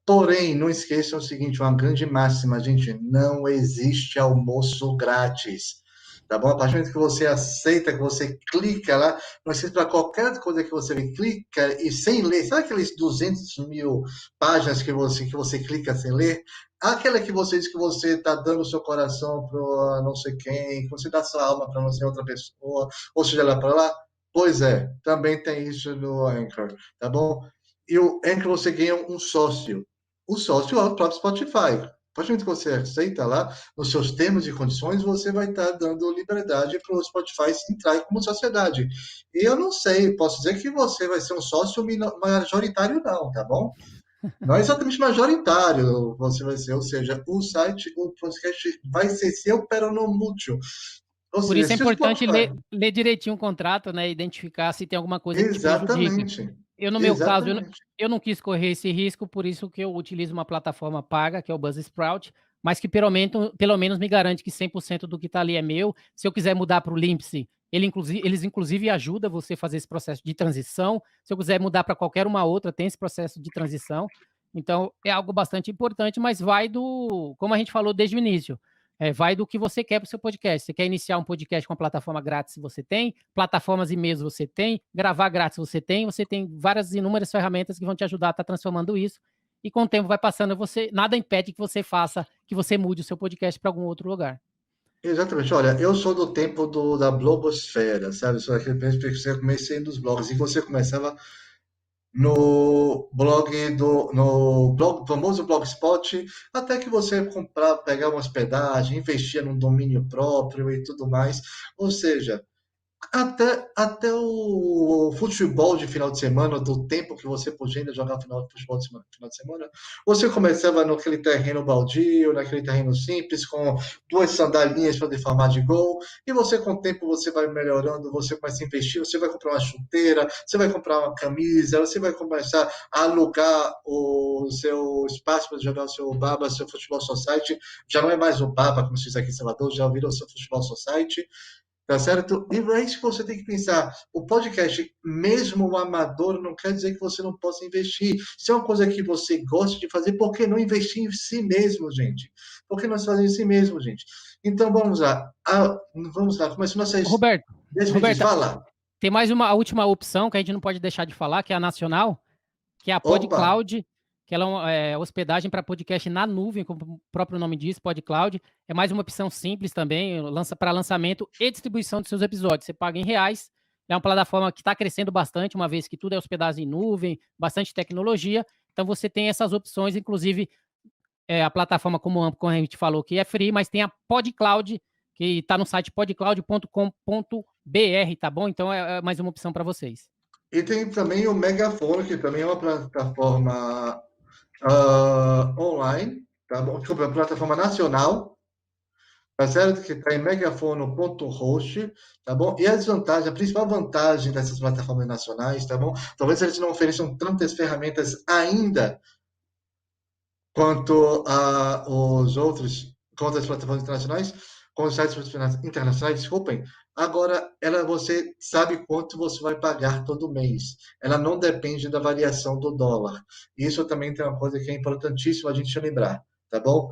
Porém, não esqueçam o seguinte, uma grande máxima, gente, não existe almoço grátis. tá bom? A partir do momento que você aceita, que você clica lá, não sei para qualquer coisa que você clica e sem ler, sabe aqueles 200 mil páginas que você clica sem ler? Aquela que você diz que você está dando seu coração para não sei quem, que você dá sua alma para não sei outra pessoa, ou seja lá para lá. Pois é, também tem isso no Anchor, tá bom? E o Anchor você ganha um sócio. O sócio é o próprio Spotify. A partir do momento que você aceita lá, nos seus termos e condições, você vai estar dando liberdade para o Spotify entrar como sociedade. E eu não sei, posso dizer que você vai ser um sócio majoritário, não, tá bom? Não é exatamente majoritário, você vai ser, ou seja, o site, o podcast vai ser seu, pero não mútuo. Ou Por seja, isso é se o importante Spotify. ler direitinho o contrato, né? Identificar se tem alguma coisa que te prejudica. Exatamente, Eu, no meu caso, exatamente. eu não quis correr esse risco, por isso que eu utilizo uma plataforma paga, que é o Buzzsprout, mas que pelo menos me garante que 100% do que está ali é meu. Se eu quiser mudar para o Limpsy, eles inclusive ajudam você a fazer esse processo de transição. Se eu quiser mudar para qualquer uma outra, tem esse processo de transição. Então, é algo bastante importante, mas vai como a gente falou desde o início, vai do que você quer para o seu podcast. Você quer iniciar um podcast com a plataforma grátis, você tem, plataformas e meios você tem, você tem várias inúmeras ferramentas que vão te ajudar a estar transformando isso, e com o tempo vai passando, nada impede que você mude o seu podcast para algum outro lugar. Exatamente. Olha, eu sou do tempo da blogosfera, sabe? Sou daquele tempo que você comecei nos blogs, e você começava no famoso Blogspot, até que você comprar, pegar uma hospedagem, investia num domínio próprio e tudo mais. Ou seja, até o futebol de final de semana, do tempo que você podia ainda jogar futebol de semana, final de semana, você começava naquele terreno baldio, naquele terreno simples, com duas sandalinhas para deformar de gol, e você, com o tempo, você vai melhorando, você começa a investir, você vai comprar uma chuteira, você vai comprar uma camisa, você vai começar a alugar o seu espaço para jogar o seu Baba, seu Futebol Society. Já não é mais o Baba, como se diz aqui em Salvador, já virou o seu Futebol Society. Tá certo? E é isso que você tem que pensar. O podcast, mesmo o amador, não quer dizer que você não possa investir. Se é uma coisa que você gosta de fazer, por que não investir em si mesmo, gente? Por que não se fazer em si mesmo, gente? Então, vamos lá. Vamos lá. Começando nossas Roberto, despedidas. Roberta, Fala. tem mais a última opção que a gente não pode deixar de falar, que é a nacional, que é a Opa. PodCloud, que ela é hospedagem para podcast na nuvem, como o próprio nome diz, PodCloud. É mais uma opção simples também, para lançamento e distribuição dos seus episódios. Você paga em reais, é uma plataforma que está crescendo bastante, uma vez que tudo é hospedagem em nuvem, bastante tecnologia. Então você tem essas opções, inclusive a plataforma, como a gente falou, que é free, mas tem a PodCloud, que está no site podcloud.com.br, tá bom? Então é mais uma opção para vocês. E tem também o Megafone, que também é uma plataforma online, tá bom? Desculpa, uma plataforma nacional, tá certo? Que está em megafono.host, tá bom? E a desvantagem, a principal vantagem dessas plataformas nacionais, tá bom? Talvez eles não ofereçam tantas ferramentas ainda quanto quanto as plataformas internacionais, quanto os sites internacionais, desculpem. Agora, você sabe quanto você vai pagar todo mês. Ela não depende da variação do dólar. Isso também tem uma coisa que é importantíssima a gente lembrar, tá bom?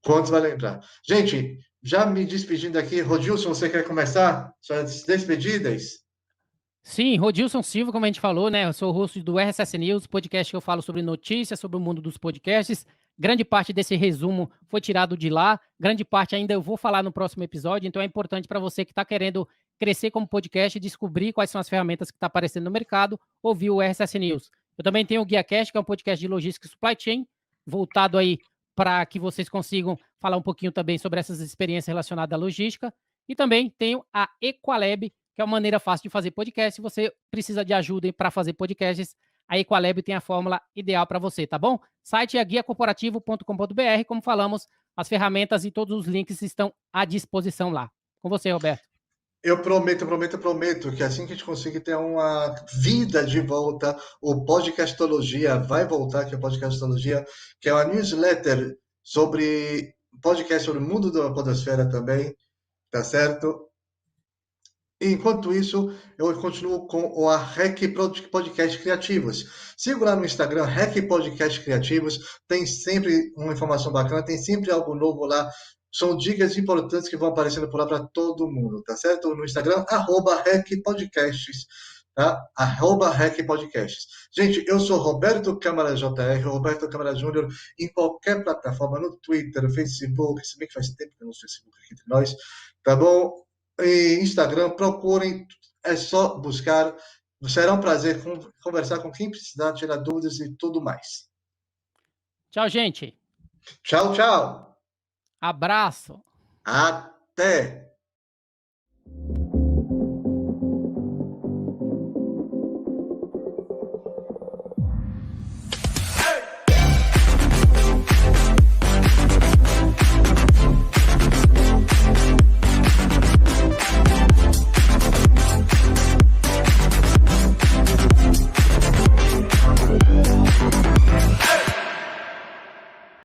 Quantos vai lembrar? Gente, já me despedindo aqui, Rodilson, você quer começar suas despedidas? Sim, Rodilson Silva, como a gente falou, né? Eu sou o host do RSS News, podcast que eu falo sobre notícias, sobre o mundo dos podcasts. Grande parte desse resumo foi tirado de lá, grande parte ainda eu vou falar no próximo episódio, então é importante para você que está querendo crescer como podcast, descobrir quais são as ferramentas que estão aparecendo no mercado, ouvir o RSS News. Eu também tenho o GuiaCast, que é um podcast de logística e supply chain, voltado aí para que vocês consigam falar um pouquinho também sobre essas experiências relacionadas à logística. E também tenho a Equalab, que é uma maneira fácil de fazer podcast. Se você precisa de ajuda para fazer podcasts, a Equalab tem a fórmula ideal para você, tá bom? Site é guiacorporativo.com.br, como falamos, as ferramentas e todos os links estão à disposição lá. Com você, Roberto. Eu prometo que assim que a gente conseguir ter uma vida de volta, o Podcastologia vai voltar, que é o Podcastologia, que é uma newsletter sobre podcast sobre o mundo da podosfera também, tá certo? Enquanto isso, eu continuo com o REC Podcast Criativos. Siga lá no Instagram, REC Podcast Criativos. Tem sempre uma informação bacana, tem sempre algo novo lá São dicas importantes que vão aparecendo por lá para todo mundo, tá certo? No Instagram, @recpodcasts, tá? @recpodcasts. Gente, eu sou Roberto Câmara JR, Roberto Câmara Júnior, em qualquer plataforma, no Twitter, no Facebook, se bem que faz tempo que eu não uso Facebook aqui entre nós, tá bom? E Instagram, procurem, é só buscar. Será um prazer conversar com quem precisar, tirar dúvidas e tudo mais. Tchau, gente. Tchau, tchau. Abraço. Até!